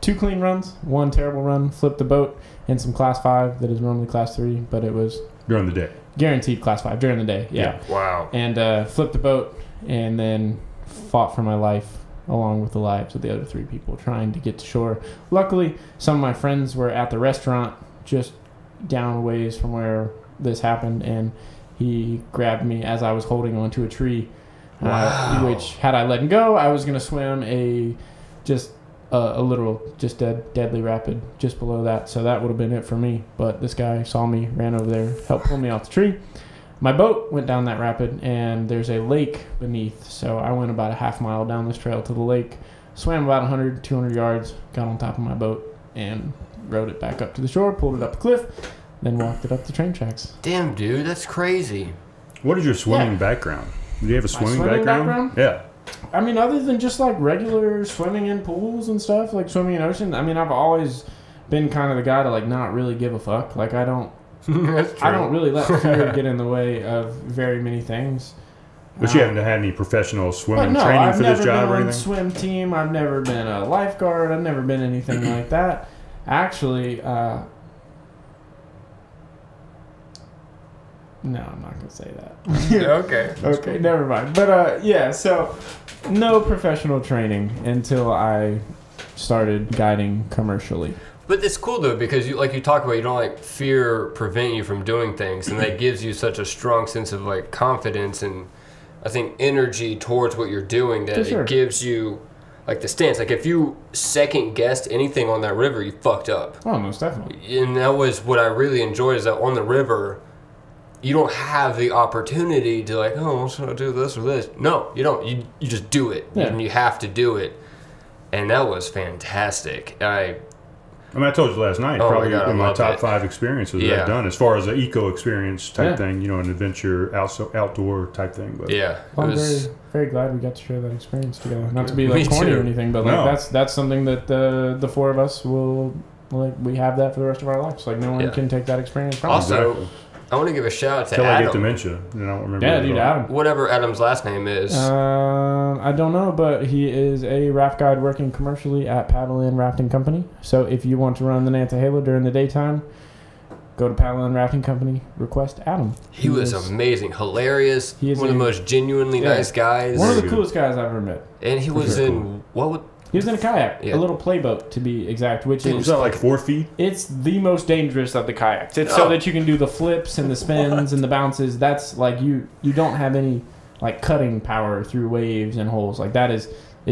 2 clean runs, 1 terrible run, flipped the boat in some class 5 that is normally class 3, but it was during the day, guaranteed class 5 during the day. Wow. And flipped the boat, and then fought for my life along with the lives of the other 3 people trying to get to shore. Luckily, some of my friends were at the restaurant just down a ways from where this happened, and he grabbed me as I was holding onto a tree, which, had I let him go, I was going to swim a literal, just a deadly rapid just below that, so that would have been it for me. But this guy saw me, ran over there, helped pull me off the tree. My boat went down that rapid, and there's a lake beneath, so I went about a half mile down this trail to the lake, swam about 100, 200 yards, got on top of my boat, and rowed it back up to the shore, pulled it up the cliff, then walked it up the train tracks. Damn, dude, that's crazy. What is your swimming background? Do you have a swimming background? Yeah. I mean, other than just like regular swimming in pools and stuff, like swimming in ocean, I mean, I've always been kind of the guy to like not really give a fuck. Like I don't really let fear get in the way of very many things. But you haven't had any professional swimming training for this job or anything? I've never been on a swim team. I've never been a lifeguard. I've never been anything like that. Actually, no, I'm not going to say that. Okay. Okay, never mind. But so no professional training until I started guiding commercially. But it's cool though, because you talk about, you don't like fear prevent you from doing things, and that gives you such a strong sense of like confidence and I think energy towards what you're doing that it gives you like the stance. Like if you second guessed anything on that river, you fucked up. Oh, most definitely. And that was what I really enjoyed, is that on the river, you don't have the opportunity to like, oh, should I do this or this? No, you don't. You just do it, and you have to do it. and that was fantastic. I I told you last night, probably in my top 5 experiences that I've done as far as an eco experience type thing, you know, an adventure outdoor type thing. But I'm very, very glad we got to share that experience together. Not to be like corny or anything, but like that's something that the 4 of us will we have that for the rest of our lives. Like no one can take that experience from us. Also, I want to give a shout out to Adam. Until I get dementia, and I don't remember. Yeah, dude, Adam. Whatever Adam's last name is. I don't know, but he is a raft guide working commercially at Paddle Inn Rafting Company. So if you want to run the Nantahala during the daytime, go to Paddle Inn Rafting Company, request Adam. He was amazing, hilarious, one of the most genuinely nice guys. One of the coolest guys I've ever met. And he was in, he was in a kayak, a little playboat to be exact, which is... Was that like 4 feet? It's the most dangerous of the kayaks. It's so that you can do the flips and the spins and the bounces. That's like you don't have any like cutting power through waves and holes. Like that is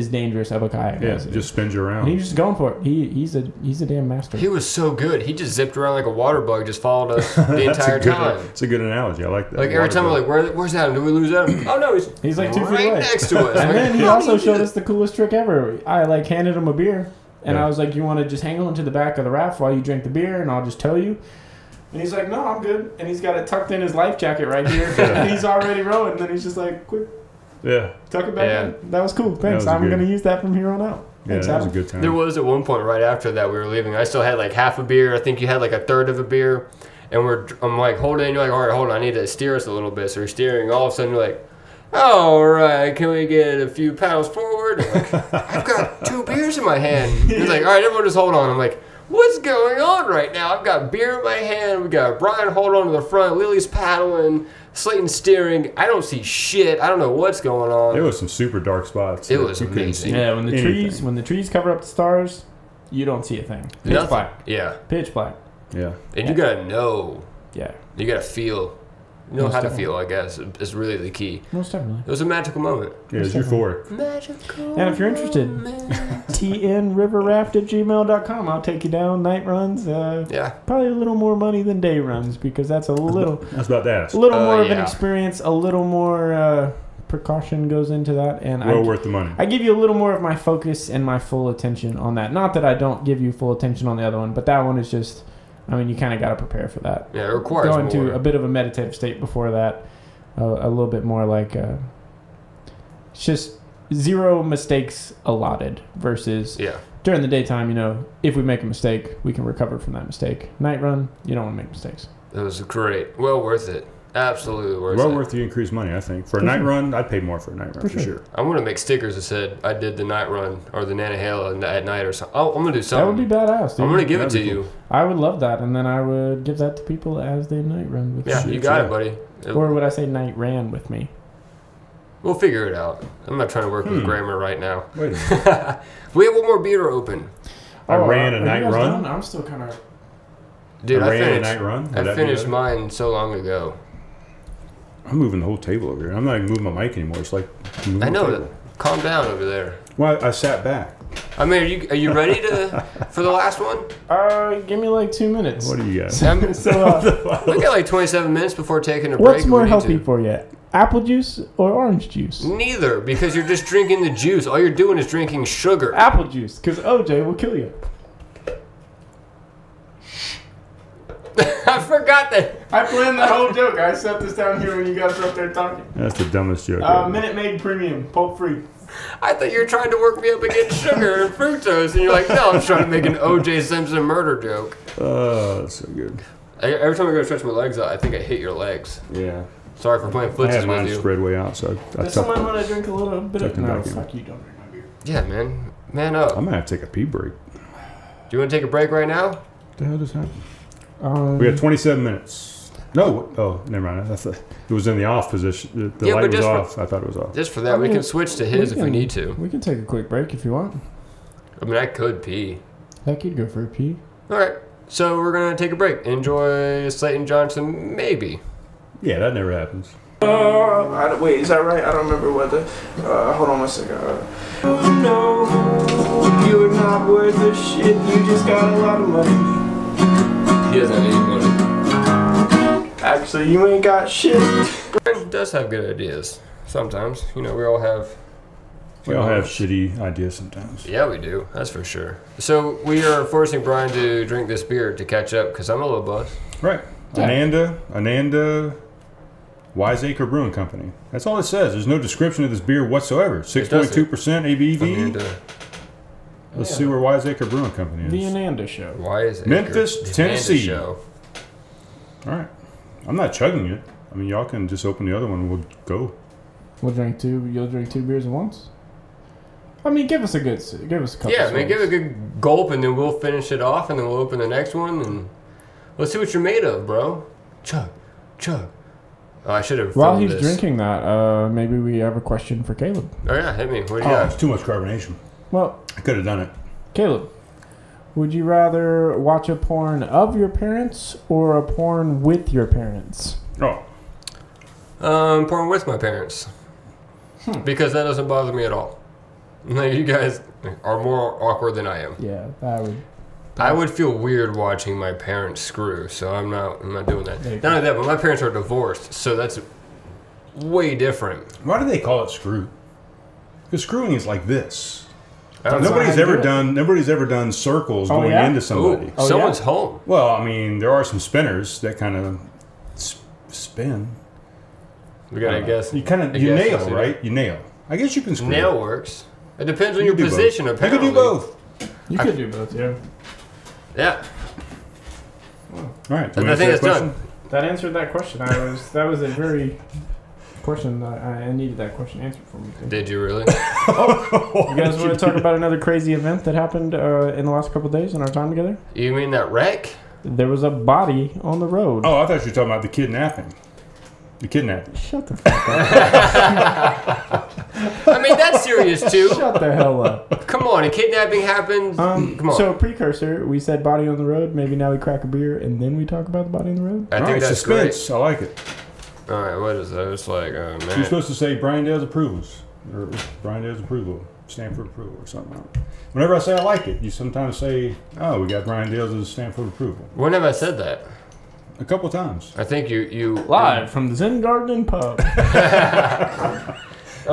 dangerous of a kayak. Yeah, it just spins you around. And he's just going for it. He's a damn master. He was so good. He just zipped around like a water bug, just followed us the entire time. It's a good analogy. I like that. Like every time we're like, where's Adam? Did we lose Adam? Oh no, he's like 2 feet right away. next to us. And then he also showed us the coolest trick ever. I like handed him a beer, and I was like, "You want to just hang on to the back of the raft while you drink the beer, and I'll just tow you." And he's like, "No, I'm good." And he's got it tucked in his life jacket right here, and he's already rowing. And then he's just like, "Quick." Yeah. Tuck it back in. That was cool. Thanks. I'm going to use that from here on out. Thanks, that was a good time. There was at one point right after that we were leaving. I still had like half a beer. I think you had like a third of a beer. And I'm like holding. You're like, all right, hold on. I need to steer us a little bit. So we're steering. All of a sudden you're like, all right, can we get a few paddles forward? I'm like, I've got 2 beers in my hand. He's like, all right, everyone just hold on. I'm like, what's going on right now? I've got beer in my hand. We got Brian holding on to the front. Lily's paddling. Slayton steering. I don't see shit. I don't know what's going on. There was some super dark spots. It was amazing. Yeah, when the trees cover up the stars, you don't see a thing. Pitch black. Yeah. Pitch black. Yeah. And you gotta know. Yeah. You gotta feel. You know how to feel, I guess, is really the key. Most definitely. It was a magical moment. Yeah, it was euphoric. Magical. And if you're interested, tnriverraft@gmail.com. I'll take you down night runs. Probably a little more money than day runs because that's a little. I was about to ask. A little more of an experience. A little more precaution goes into that, and worth the money. I give you a little more of my focus and my full attention on that. Not that I don't give you full attention on the other one, but that one is just. I mean, you kind of got to prepare for that. Yeah, it requires go into a bit of a meditative state before that. A little bit more like it's just 0 mistakes allotted versus during the daytime, you know, if we make a mistake, we can recover from that mistake. Night run, you don't want to make mistakes. It was great. Well worth it. Absolutely worth it. Well worth the increased money, I think. For a night run, I'd pay more for a night run, for sure. I'm going to make stickers that said I did the night run or the Nantahala at night or something. Oh, I'm going to do something. That would be badass, dude. I'm going to give it to you. I would love that, and then I would give that to people as they night run with me. Yeah, you got it, buddy. Or would I say night ran with me? We'll figure it out. I'm not trying to work with grammar right now. Wait a minute. We have one more beer open. I ran a night run? I'm still kind of... Dude, I ran a night run? I finished mine so long ago. I'm moving the whole table over here. I'm not even moving my mic anymore. It's like I know that. Calm down over there. Well, I sat back. I mean, are you ready for the last one? Give me like 2 minutes. What do you got? We got like 27 minutes before taking a break. What's more healthy for you? Apple juice or orange juice? Neither, because you're just drinking the juice. All you're doing is drinking sugar. Apple juice, because OJ will kill you. I forgot that. I planned that whole joke. I set this down here when you guys were up there talking. That's the dumbest joke. Minute Maid Premium, pulp free. I thought you were trying to work me up against sugar and fructose, and you're like, no, I'm trying to make an O.J. Simpson murder joke. Oh, that's so good. Every time I go to stretch my legs out, I think I hit your legs. Yeah. Sorry for playing footsies with you. I had mine spread way out, so Does someone want to drink a little bit of... No, fuck you, don't drink my beer. Yeah, man. Man up. I'm going to have to take a pee break. Do you want to take a break right now? What the hell just happened? We got 27 minutes. No. Oh, never mind. I thought it was in the off position. The light was off. I thought it was off. Just for that, we can switch to his if we need to. We can take a quick break if you want. I mean, I could pee. Heck, you'd go for a pee. All right. So we're going to take a break. Enjoy Slayton Johnson, maybe. Yeah, that never happens. Wait, is that right? I don't remember what the... hold on one second. No, you're not worth a shit. You just got a lot of money. He doesn't need money. Actually, you ain't got shit. Brian does have good ideas. Sometimes. You know, we all have We all have shitty ideas sometimes. Yeah, we do. That's for sure. So we are forcing Brian to drink this beer to catch up because I'm a little buzzed. Right. Yeah. Ananda Wiseacre Brewing Company. That's all it says. There's no description of this beer whatsoever. 6.2% ABV. Let's see where Wiseacre Brewing Company is. The Ananda Show. Wiseacre. Memphis, Tennessee. Show. All right. I'm not chugging it. I mean, y'all can just open the other one and we'll go. We'll drink two. You'll drink 2 beers at once. I mean, give us a couple. Yeah, man, give it a good gulp, and then we'll finish it off, and then we'll open the next one, and let's see what you're made of, bro. Chug. Oh, I should have. While he's drinking that, maybe we have a question for Caleb. Oh yeah, hit me. What do you got? It's too much carbonation. Well, I could have done it. Caleb, would you rather watch a porn of your parents or a porn with your parents? Oh. Porn with my parents. Because that doesn't bother me at all. No, you guys are more awkward than I am. Yeah, I would feel weird watching my parents screw, so I'm not doing that. Not only that, but my parents are divorced, so that's way different. Why do they call it screw? Because screwing is like this. That's Nobody's ever done circles going into somebody. Ooh, someone's home. Well, I mean, there are some spinners that kind of spin. We gotta guess. You nail, right? You nail. I guess you can screw. Nail works. It depends on your position. Both. Apparently, you can do both. You could do both, yeah. Yeah. All right. I think it's done. That answered that question. That was a very question. I needed that question answered for me. Did you really? You guys want to talk about another crazy event that happened in the last couple of days in our time together? You mean that wreck? There was a body on the road. Oh, I thought you were talking about the kidnapping. The kidnapping. Shut the fuck up. I mean, that's serious too. Shut the hell up. Come on, a kidnapping happened. Come on. So, precursor, we said body on the road. Maybe now we crack a beer and then we talk about the body on the road. I think that's suspense. Great. I like it. All right, what is that? It's like, oh man. You're supposed to say Brian Dale's approvals. Or Brian Dale's approval. Stanford approval or something. Whenever I say I like it, you sometimes say, oh, we got Brian Dale's Stanford approval. When have I said that? A couple times. I think you live from the Zen Garden pub.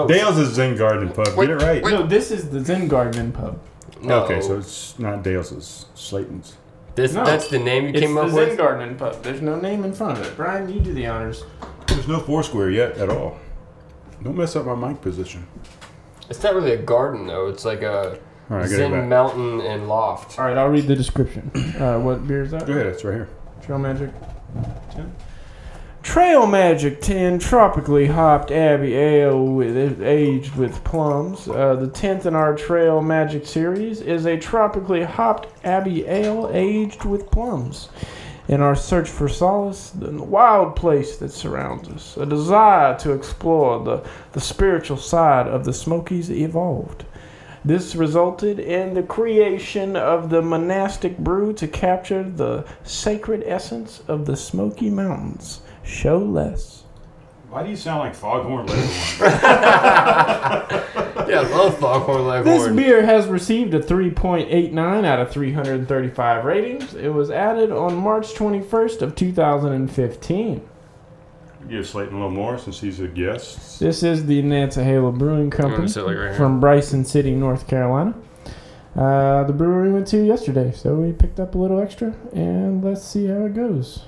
Dale's is Zen Garden pub. Get it right. No, this is the Zen Garden pub. No. Okay, so it's not Dale's, it's Slayton's. That's the name you came up with? It's the Zen Garden pub. There's no name in front of it. Brian, you do the honors. There's no Foursquare yet at all. Don't mess up my mic position. It's not really a garden though. It's like a Zen mountain and loft. All right, I'll read the description. What beer is that? Go ahead, it's right here. Trail Magic 10. Trail Magic 10 tropically hopped Abbey Ale aged with plums. The 10th in our Trail Magic series is a tropically hopped Abbey Ale aged with plums. In our search for solace in the wild place that surrounds us, a desire to explore the spiritual side of the Smokies evolved. This resulted in the creation of the monastic brew to capture the sacred essence of the Smoky Mountains. Show less. Why do you sound like Foghorn Leghorn? Yeah, I love Foghorn Leghorn. This beer has received a 3.89 out of 335 ratings. It was added on March 21st of 2015. Give Slayton a little more since he's a guest. This is the Nantahala Brewing Company from Bryson City, North Carolina. The brewery we went to yesterday, so we picked up a little extra, and let's see how it goes.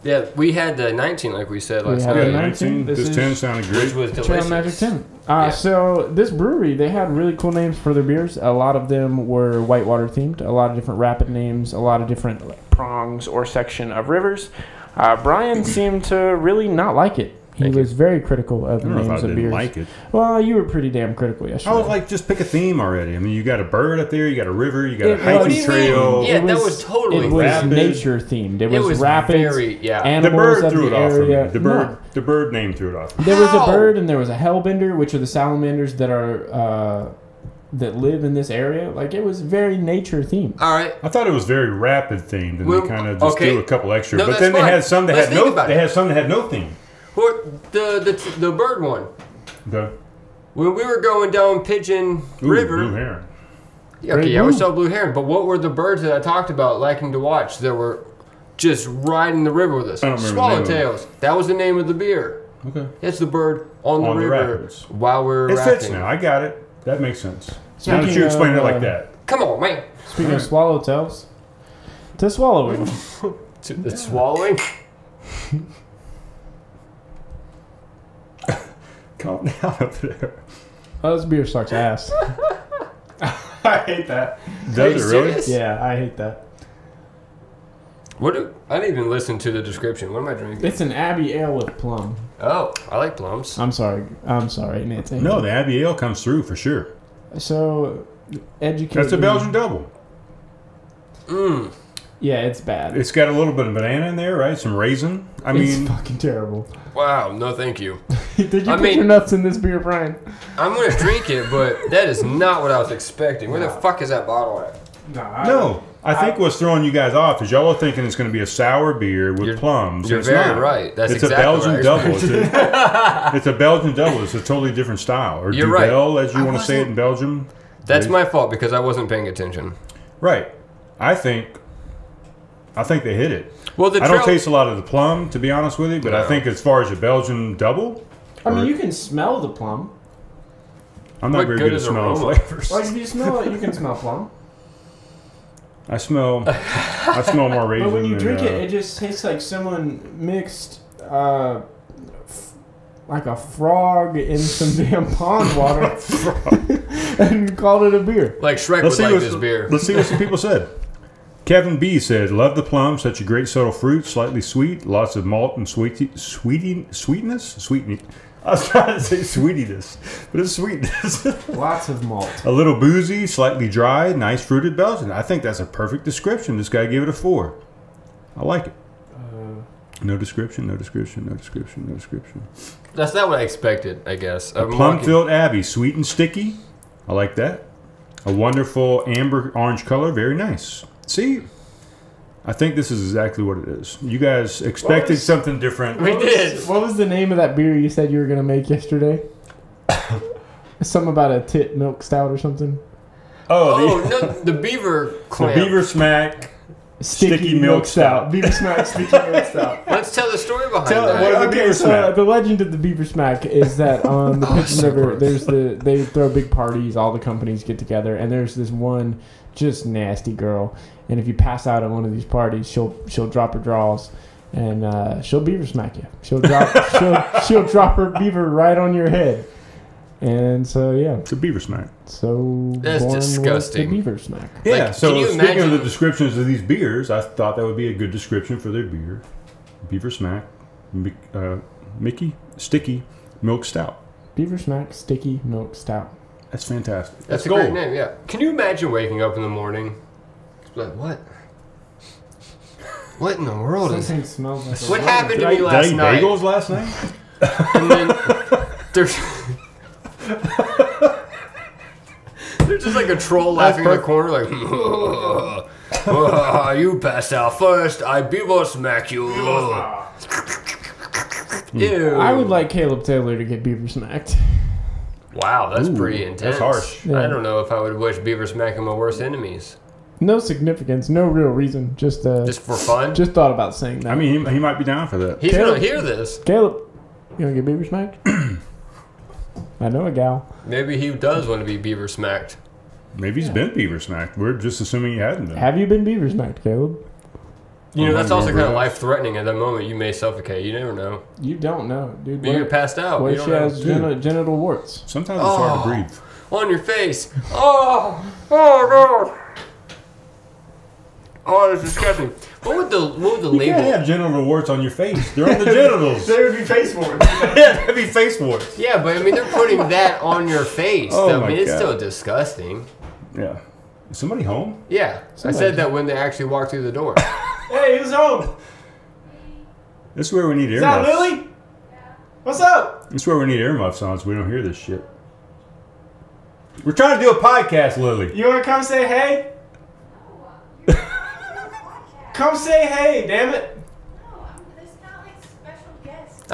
Yeah, we had the 19, like we said last night. We had 19. This 10 sounded great. Which was delicious. Trail Magic 10. So this brewery, they had really cool names for their beers. A lot of them were whitewater themed. A lot of different rapid names. A lot of different prongs or section of rivers. Brian seemed to really not like it. He was very critical of the names of beers. Like it. Well, you were pretty damn critical yesterday. I was like, just pick a theme already. I mean, you got a bird up there, you got a river, you got a hiking trail. Yeah, that was totally rapid. Nature themed. It was rapid. Animals the bird of threw the it off area. for me. The bird name threw it off. There was a bird and there was a hellbender, which are the salamanders that are that live in this area. Like, it was very nature themed. All right. I thought it was very rapid themed, and they kind of just threw a couple extra. No, but then they had some that had no. They had some that had no theme. The bird one. Okay. When we were going down Pigeon River. Blue heron. Okay, yeah, we saw blue heron. But what were the birds that I talked about liking to watch that were just riding the river with us? Swallowtails. That was the name of the beer. Okay. It's the bird on the river rapids. while we're It rafting. fits now. I got it. That makes sense. Now that you explain it like that. Come on, man. Speaking of swallowtails, to swallowing. The swallowing? Calm down up there. Oh, this beer sucks ass. I hate that. Does it really? Yeah, I hate that. I didn't even listen to the description. What am I drinking? It's an Abbey Ale with plum. Oh, I like plums. I'm sorry, Nancy. No, the Abbey Ale comes through for sure. So, educate. That's a Belgian double. Mmm. Yeah, it's bad. It's got a little bit of banana in there, right? Some raisin. I mean, it's fucking terrible. Wow, no thank you. Did you put your nuts in this beer, Brian? I'm going to drink it, but that is not what I was expecting. Where the fuck is that bottle at? No. I think what's throwing you guys off is y'all are thinking it's going to be a sour beer with plums. You're very right. That's it's exactly a Belgian double. It's It's a Belgian double. It's a totally different style. Or You're Duvel, right. as you want to say it in Belgium. That's my fault because I wasn't paying attention. Right. I think they hit it. Well, I don't taste a lot of the plum, to be honest with you, but I think as far as a Belgian double... I mean, you can smell the plum. I'm not very good at smelling flavors. Like, if you smell it, you can smell plum. I smell more raisin. But when you drink it, it just tastes like someone mixed like a frog in some damn pond water and called it a beer. Like Shrek would like this beer. Let's see what some people said. Kevin B said, "Love the plum, such a great subtle fruit, slightly sweet, lots of malt and sweetness. I was trying to say sweetiness, but it's sweetness. Lots of malt. A little boozy, slightly dry, nice fruited Belgian. I think that's a perfect description. This guy gave it a 4. I like it. No description. That's not what I expected, I guess. A plum-filled Abbey, sweet and sticky. I like that. A wonderful amber orange color, very nice. See, I think this is exactly what it is. You guys expected something different. We did. What was the name of that beer you said you were going to make yesterday? Something about a tit milk stout or something? No, the beaver clamp. The beaver smack sticky milk stout. Beaver smack sticky milk stout. Let's tell the story behind that. Okay, so the legend of the beaver smack is that on the Pigeon River, they throw big parties, all the companies get together, and there's this one just nasty girl, and if you pass out at one of these parties, she'll drop her draws, and she'll beaver smack you. She'll drop her beaver right on your head, and so yeah, it's a beaver smack. So that's disgusting. The beaver smack. Yeah. Like, so speaking of the descriptions of these beers, I thought that would be a good description for their beer: beaver smack, Mickey sticky milk stout. Beaver smack sticky milk stout. That's fantastic. That's a great name, yeah. Can you imagine waking up in the morning? Like, what? What in the world Something smells like what happened to me last night? Did I eat bagels last night? And then there's just like a troll laughing in the corner, like, you passed out first, I beaver smack you. Ew. I would like Caleb Taylor to get beaver smacked. Wow, that's pretty intense. That's harsh. Yeah. I don't know if I would wish beaver smacking my worst enemies. No significance, no real reason. Just for fun? Just thought about saying that. I mean, he might be down for that. He's going to hear this. Caleb, you want to get beaver smacked? I know a gal. Maybe he does want to be beaver smacked. Maybe he's been beaver smacked. We're just assuming he hadn't been. Have you been beaver smacked, Caleb? You know, that's also kind of life-threatening. At that moment, you may suffocate. You never know. You don't know, dude. You're passed out. What if she has genital warts? Sometimes it's hard to breathe. On your face. Oh, God. Oh, that's disgusting. What would the label? You can't have genital warts on your face. They're on the genitals. There would be face warts. Yeah, there'd be face warts. Yeah, but I mean, they're putting that on your face. Oh, I mean, it's God. still disgusting. Yeah. Is somebody home? Yeah. I said that when they actually walked through the door. Hey, who's home? This is where we need earmuffs. Is that Lily? What's up? This is where we need earmuffs on so we don't hear this shit. We're trying to do a podcast, Lily. You want to come say hey? Come say hey, damn it.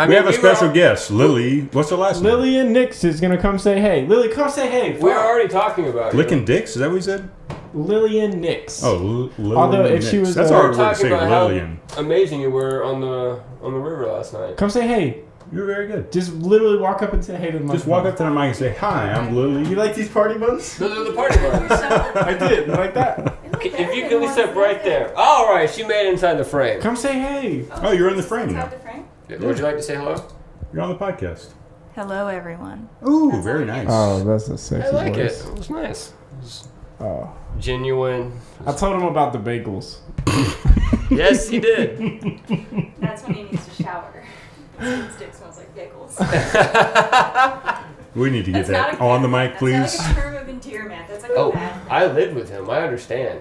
We have a special guest, Lily. What's her last name? Lillian Nix is going to come say hey. Lily, come say hey. We're already talking about Licking dicks? Is that what you said? Lillian Nix. Oh, Lillian. Although if she was that's hard to say, Lillian. How amazing you were on the river last night. Come say hey. You're very good. Just literally walk up and say hey to the mic. Just walk up to the mic and say, hi, I'm Lily. You like these party buns? Those are the party buns. I did. You like that? If you can step right there. All right, she made it inside the frame. Come say hey. Oh, you're in the frame now. Inside the frame? Would you like to say hello? You're on the podcast. Hello, everyone. Ooh, very nice. Oh, that's a sexy I like voice. it. It was nice. Oh. Genuine. I told him about the bagels. Yes, he did. That's when he needs to shower. His stick smells like bagels. We need to get that on the mic, please. That's not like a term of endearment. That's like Oh, a bad thing. I lived with him. I understand.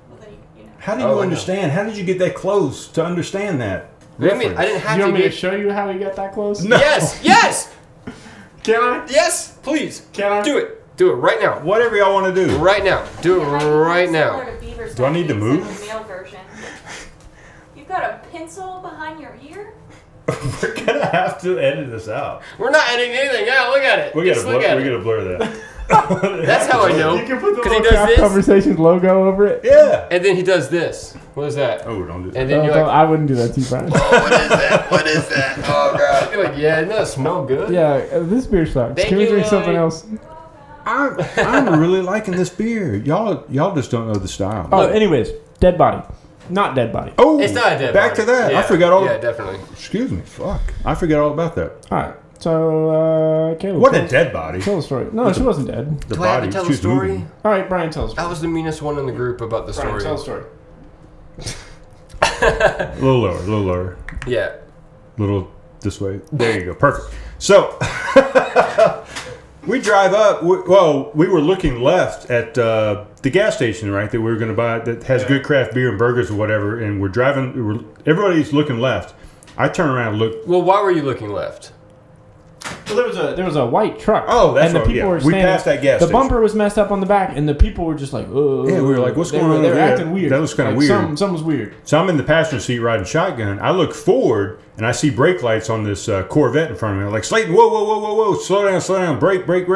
Well, then you know. How do you understand? How did you get that close to understand that? I mean, I didn't have You to want me to get... show you how he got that close? No. Yes, yes, Can I? yes, please. Can I? Do it. Do it right now. Whatever y'all want to do. Right now. Do it right now. Similar to Beaver's Do I need to techniques move? in the male version. You've got a pencil behind your ear? We're going to have to edit this out. We're not editing anything. Yeah, look at it. We got Just look at it. to blur that. That's how I know. You can put the 'Cause he little does Craft this. Conversations logo over it. Yeah. And then he does this. What is that? Oh, don't do that. And then you're like, I wouldn't do that to you, Brian. oh, what is that? What is that? Oh, God. You're like, yeah, doesn't that smell good? Yeah, this beer sucks. Thank Can we you, drink something Lily. else? I'm really liking this beer. Y'all just don't know the style. Oh, anyways, dead body. Not dead body. Oh, It's not a dead back body. to that. Yeah. I forgot all. Yeah, definitely. Excuse me. Fuck. I forgot all about that. All right. So, Caleb. What tell a us- dead body. Tell the story. No, she wasn't dead. The Do I have body. to tell She the was story? moving. All right, Brian, tell us. I was the meanest one in the group about the Brian, story. tell the story. A little lower. A little lower. Yeah. A little this way. There you go. Perfect. So we drive up. We were looking left at the gas station, right? That we were going to buy that has good craft beer and burgers or whatever. And we're driving. Everybody's looking left. I turn around and look. Well, why were you looking left? Well, there was a white truck. Oh, that's and the right, people yeah. were We standing. passed that gas The station. bumper was messed up on the back, and the people were just like, "Oh." Yeah, we were like, "What's going on They over were there?" acting weird. That was kinda Like, weird. Something was weird. So I'm in the passenger seat riding shotgun. I look forward and I see brake lights on this Corvette in front of me. I'm like, Slayton, whoa, whoa, whoa, whoa, whoa, slow down, brake. I don't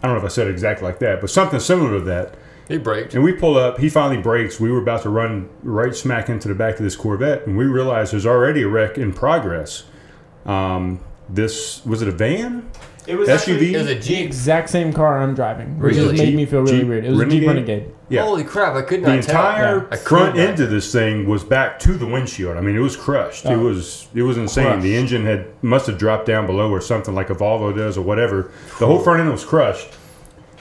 know if I said it exactly like that, but something similar to that. He braked. And we pull up. He finally brakes. We were about to run right smack into the back of this Corvette, and we realized there's already a wreck in progress. This was it a van? It was SUV? It was a the Jeep. exact same car I'm driving, which Really? just made me feel really Jeep weird. It was a Jeep Renegade. Yeah. Holy crap, I could The not tell. entire I could front not. end of this thing was back to the windshield. I mean, it was crushed. Oh. It was insane. Crushed. The engine must have dropped down below or something like a Volvo does or whatever. The whole front end was crushed.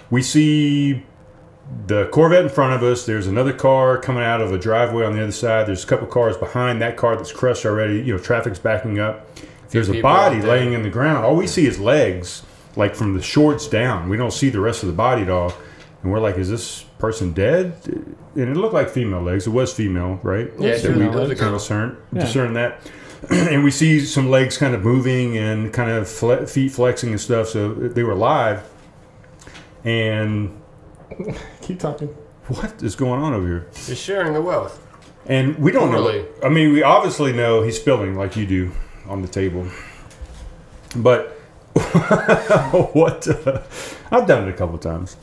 We see the Corvette in front of us. There's another car coming out of a driveway on the other side. There's a couple cars behind that car that's crushed already. You know, traffic's backing up. There's a people body out there. laying in the ground. All we see is legs, like from the shorts down. We don't see the rest of the body at all. And we're like, is this person dead? And it looked like female legs. It was female, right? Yeah, So it we was a girl. discern that. And we see some legs kind of moving and kind of feet flexing and stuff. So they were alive. And Keep talking. what is going on over here? You're sharing the wealth. And we don't Really? know. I mean, we obviously know he's spilling like you do on the table. But what? I've done it a couple times.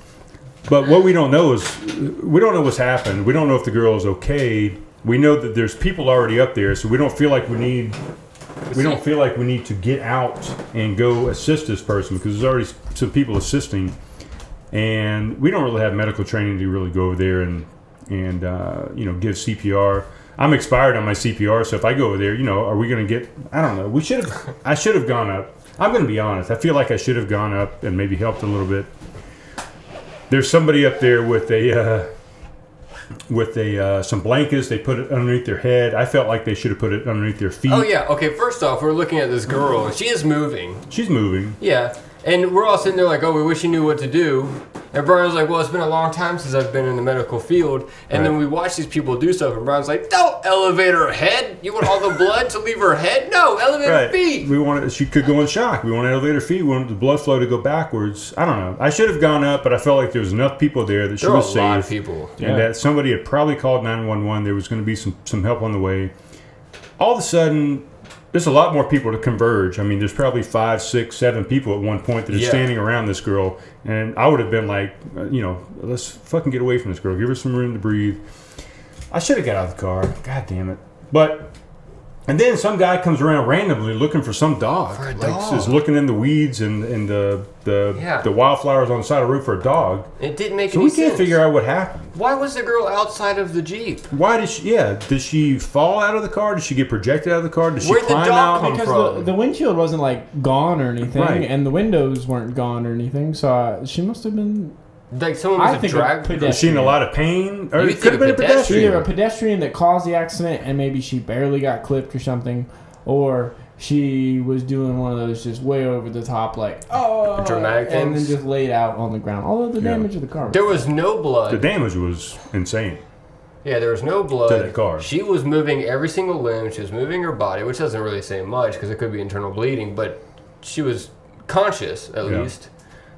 But what we don't know is we don't know what's happened. We don't know if the girl is okay. We know that there's people already up there, so we don't feel like we need. We don't feel like we need to get out and go assist this person because there's already some people assisting, and we don't really have medical training to really go over there and give CPR. I'm expired on my CPR, so if I go over there, are we going to get? I don't know. I should have gone up. I'm going to be honest. I feel like I should have gone up and maybe helped a little bit. There's somebody up there with some blankets. They put it underneath their head. I felt like they should have put it underneath their feet. Oh, yeah. Okay, first off, we're looking at this girl. She is moving. She's moving. Yeah. And we're all sitting there like, oh, we wish you knew what to do. And Brian's like, well, it's been a long time since I've been in the medical field. And then we watch these people do stuff, and Brian's like, don't elevate her head. You want all the blood to leave her head? No, elevate her feet. She could go in shock. We want to elevate her feet. We want the blood flow to go backwards. I don't know. I should have gone up, but I felt like there was enough people there that she was safe. There were a lot of people. And that somebody had probably called 911. There was going to be some help on the way. All of a sudden, there's a lot more people to converge. I mean, there's probably 5, 6, 7 people at one point that are standing around this girl. And I would have been like, let's fucking get away from this girl. Give her some room to breathe. I should have got out of the car. God damn it. But And then some guy comes around randomly looking for some dog. For a like, dog. is looking in the weeds and the wildflowers on the side of the roof for a dog. It didn't make so any sense. So we can't figure out what happened. Why was the girl outside of the Jeep? Why did she? Yeah, did she fall out of the car? Did she get projected out of the car? Did she Where'd climb the dog out? come Because from? the windshield wasn't like gone or anything, Right. and the windows weren't gone or anything. So she must have been. Like someone I was a think drag. Was she in a lot of pain? Or You it could have been a think a pedestrian. Either pedestrian. a pedestrian that caused the accident, and maybe she barely got clipped or something, or she was doing one of those just way over the top, like Dramatic and things. then just laid out on the ground. Although the damage of the car, There was no blood. The damage was insane. Yeah, there was no blood. To that car. She was moving every single limb. She was moving her body, which doesn't really say much because it could be internal bleeding, but she was conscious at least.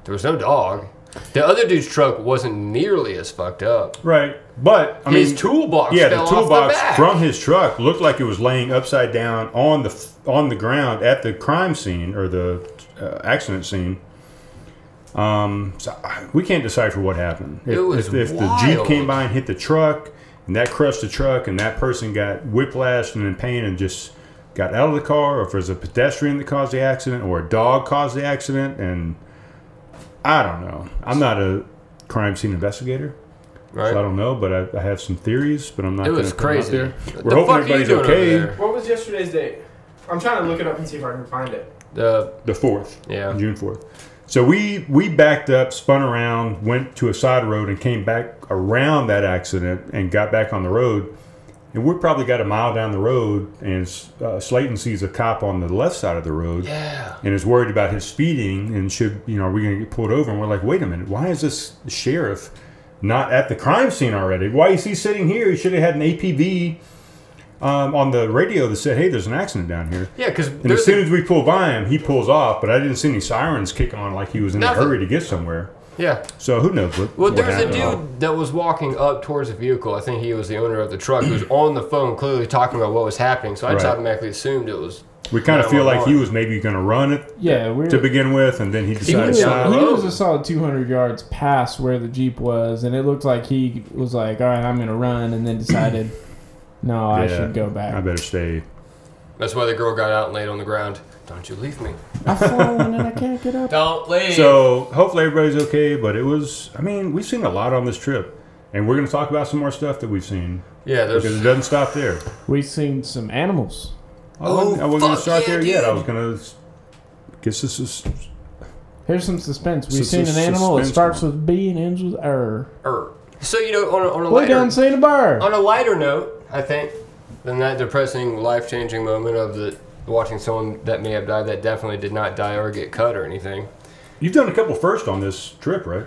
There was no dog. The other dude's truck wasn't nearly as fucked up. Right, but I His mean, toolbox yeah, fell the toolbox off the back. from his truck looked like it was laying upside down on the ground at the crime scene or the accident scene. So we can't decipher what happened. If the Jeep came by and hit the truck, and that crushed the truck, and that person got whiplashed and in pain and just got out of the car, or if there's a pedestrian that caused the accident, or a dog caused the accident, and I don't know. I'm not a crime scene investigator. Right. So I don't know, but I have some theories, but I'm not It going was to put them out crazy. there. What We're the hoping fuck are you everybody's doing over okay. there? What was yesterday's date? I'm trying to look it up and see if I can find it. The The 4th. Yeah. June 4th. So we backed up, spun around, went to a side road, and came back around that accident and got back on the road. And we probably got a mile down the road, and Slayton sees a cop on the left side of the road. Yeah. And is worried about his speeding and are we going to get pulled over? And we're like, wait a minute, why is this sheriff not at the crime scene already? Why is he sitting here? He should have had an APB on the radio that said, hey, there's an accident down here. Yeah, because And as soon as we pull by him, he pulls off, but I didn't see any sirens kick on like he was in a hurry to get somewhere. Yeah. So who knows what Well, what there's a happened. dude that was walking up towards the vehicle. I think he was the owner of the truck who was on the phone clearly talking about what was happening. So I just Right. automatically assumed it was... We kind of feel like he 911. was maybe going to run it to begin with, and then he decided He to down was, the he road. was a solid 200 yards past where the Jeep was, and it looked like he was like, all right, I'm going to run, and then decided, no, I should go back. I better stay. That's why the girl got out and laid on the ground. Don't you leave me. I've fallen and I can't get up. Don't leave. So hopefully everybody's okay, but it was, I mean, we've seen a lot on this trip, and we're going to talk about some more stuff that we've seen. Yeah, there's... Because it doesn't stop there. We've seen some animals. I wasn't going to fuck start yeah, there yet. I dude. was going to guess this is... Here's some suspense. We've Some seen an animal. It suspense starts one. with B and ends with R. So, you know, on a We lighter... done seen a bird. On a lighter note, I think, than that depressing, life-changing moment of watching someone that may have died that definitely did not die or get cut or anything. You've done a couple firsts on this trip, right?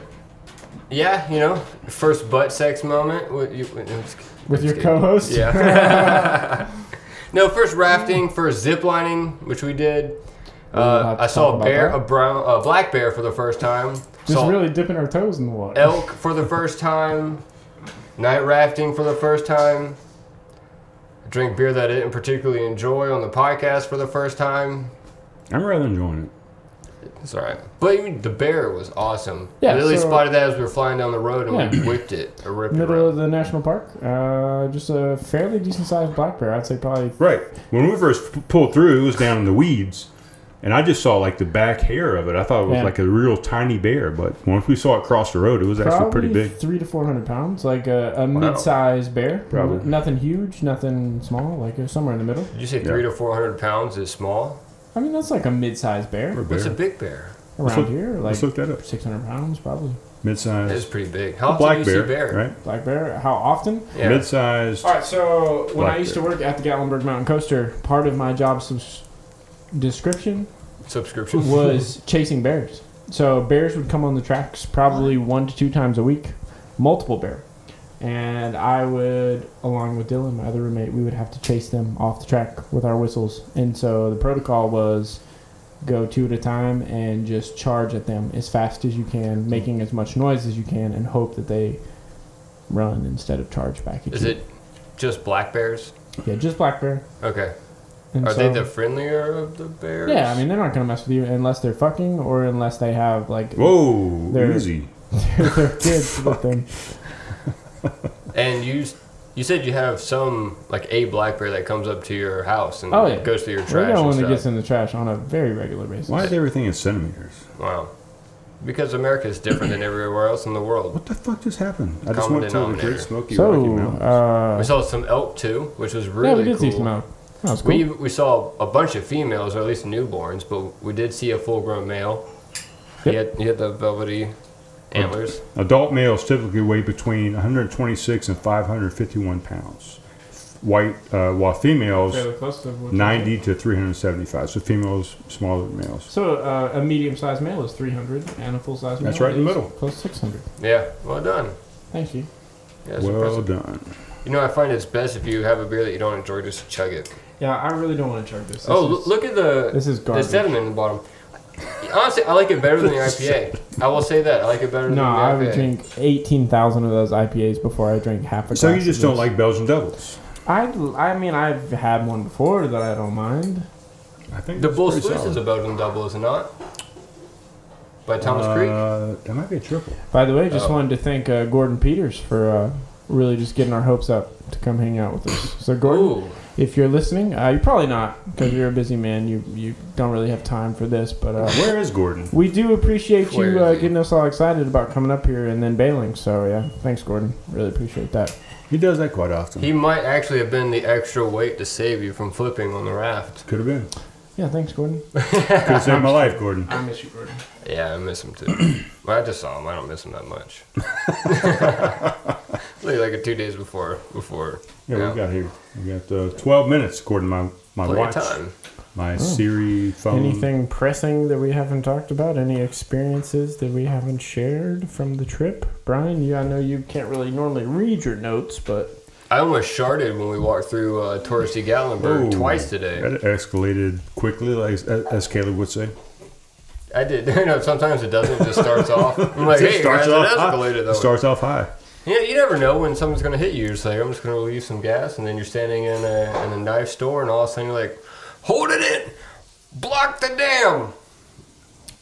Yeah, you know, first butt sex moment with With your co-host? Yeah. No, first rafting, first ziplining, which we did. I saw a black bear for the first time. Just Saw really dipping our toes in the water. elk for the first time. Night rafting for the first time. Drink beer that I didn't particularly enjoy on the podcast for the first time. I'm rather enjoying it. It's alright. But even the bear was awesome. Yeah, Lily so- spotted that as we were flying down the road and Yeah. we whipped it. Or ripped it Middle around. of the national park. Just a fairly decent sized black bear. I'd say probably. Right. When we first pulled through, it was down in the weeds. And I just saw like the back hair of it. I thought it was like a real tiny bear. But once we saw it cross the road, it was actually pretty big. 300 to 400 pounds. Like a mid-sized bear. Probably. Nothing huge, nothing small. Like somewhere in the middle. Did you say 300 to 400 pounds is small? I mean, that's like a mid-sized bear. What's a big bear? Around here. Like let's look that up. 600 pounds probably. Mid-size. It's pretty big. How often black do you bear, see bear? right? Black bear. How often? Yeah. Mid-sized. All right, so when Black I used to bear. work at the Gatlinburg Mountain Coaster, part of my job description Subscription. was chasing bears. So bears would come on the tracks probably 1 to 2 times a week, multiple bear. And I would, along with Dylan, my other roommate, we would have to chase them off the track with our whistles. And so the protocol was go 2 at a time and just charge at them as fast as you can, making as much noise as you can, and hope that they run instead of charge back at Is you. it just black bears? Yeah, just black bear. Okay. And Are so- they the friendlier of the bears? Yeah, I mean, they're not going to mess with you unless they're fucking or unless they have, like, Whoa, They're- easy. their kids with them. And you You said you have some, like a blackberry that comes up to your house and goes through your trash. We're the one that gets in the trash on a very regular basis. Why is everything in centimeters? Wow. Because America is different than everywhere else in the world. What the fuck just happened? I just went to the Great Smoky Rocky Mountains. We saw some elk too, which was really cool. Yeah, we did see some elk. That was cool. We saw a bunch of females, or at least newborns, but we did see a full-grown male. Yep. He had the velvety antlers. Adult males typically weigh between 126 and 551 pounds. While females, 90 to 375. So females smaller than males. So a medium-sized male is 300, and a full-size male that's right in the middle. Close to 600. Yeah, well done. Thank you. Yeah, well impressive. done. You know, I find it's best if you have a beer that you don't enjoy, just chug it. Yeah, I really don't want to chug this. Look at this is garbage. the sediment in the bottom. Honestly, I like it better than the IPA. I will say that. I like it better than the IPA. I would drink 18,000 of those IPAs before I drink half a glass. So you just don't like Belgian doubles? I mean, I've had one before that I don't mind. I think the Bull Sluice is a Belgian double, is it not? By Thomas Creek? That might be a triple. By the way, just wanted to thank Gordon Peters for really just getting our hopes up to come hang out with us. So Gordon, if you're listening, you're probably not because you're a busy man. You don't really have time for this. But where is Gordon? We do appreciate you getting us all excited about coming up here and then bailing. So yeah, thanks Gordon. Really appreciate that. He does that quite often. He might actually have been the extra weight to save you from flipping on the raft. Could have been. Yeah, thanks, Gordon. Could have saved my life, Gordon. I miss you, Gordon. Yeah, I miss him too. Well, I just saw him. I don't miss him that much. like 2 days before. Yeah, we got here. We got 12 minutes according to my watch. Time. My Siri phone. Anything pressing that we haven't talked about? Any experiences that we haven't shared from the trip? Brian, I know you can't really normally read your notes, but... I almost sharded when we walked through touristy Gatlinburg twice today. That escalated quickly, like as Caleb would say. I did. You know, sometimes it doesn't. It just starts off. I'm like, hey, guys, it escalated though. It starts off high. Yeah, you never know when something's going to hit you. You're just like, I'm just going to leave some gas, and then you're standing in a knife store, and all of a sudden you're like, hold it in! Block the dam!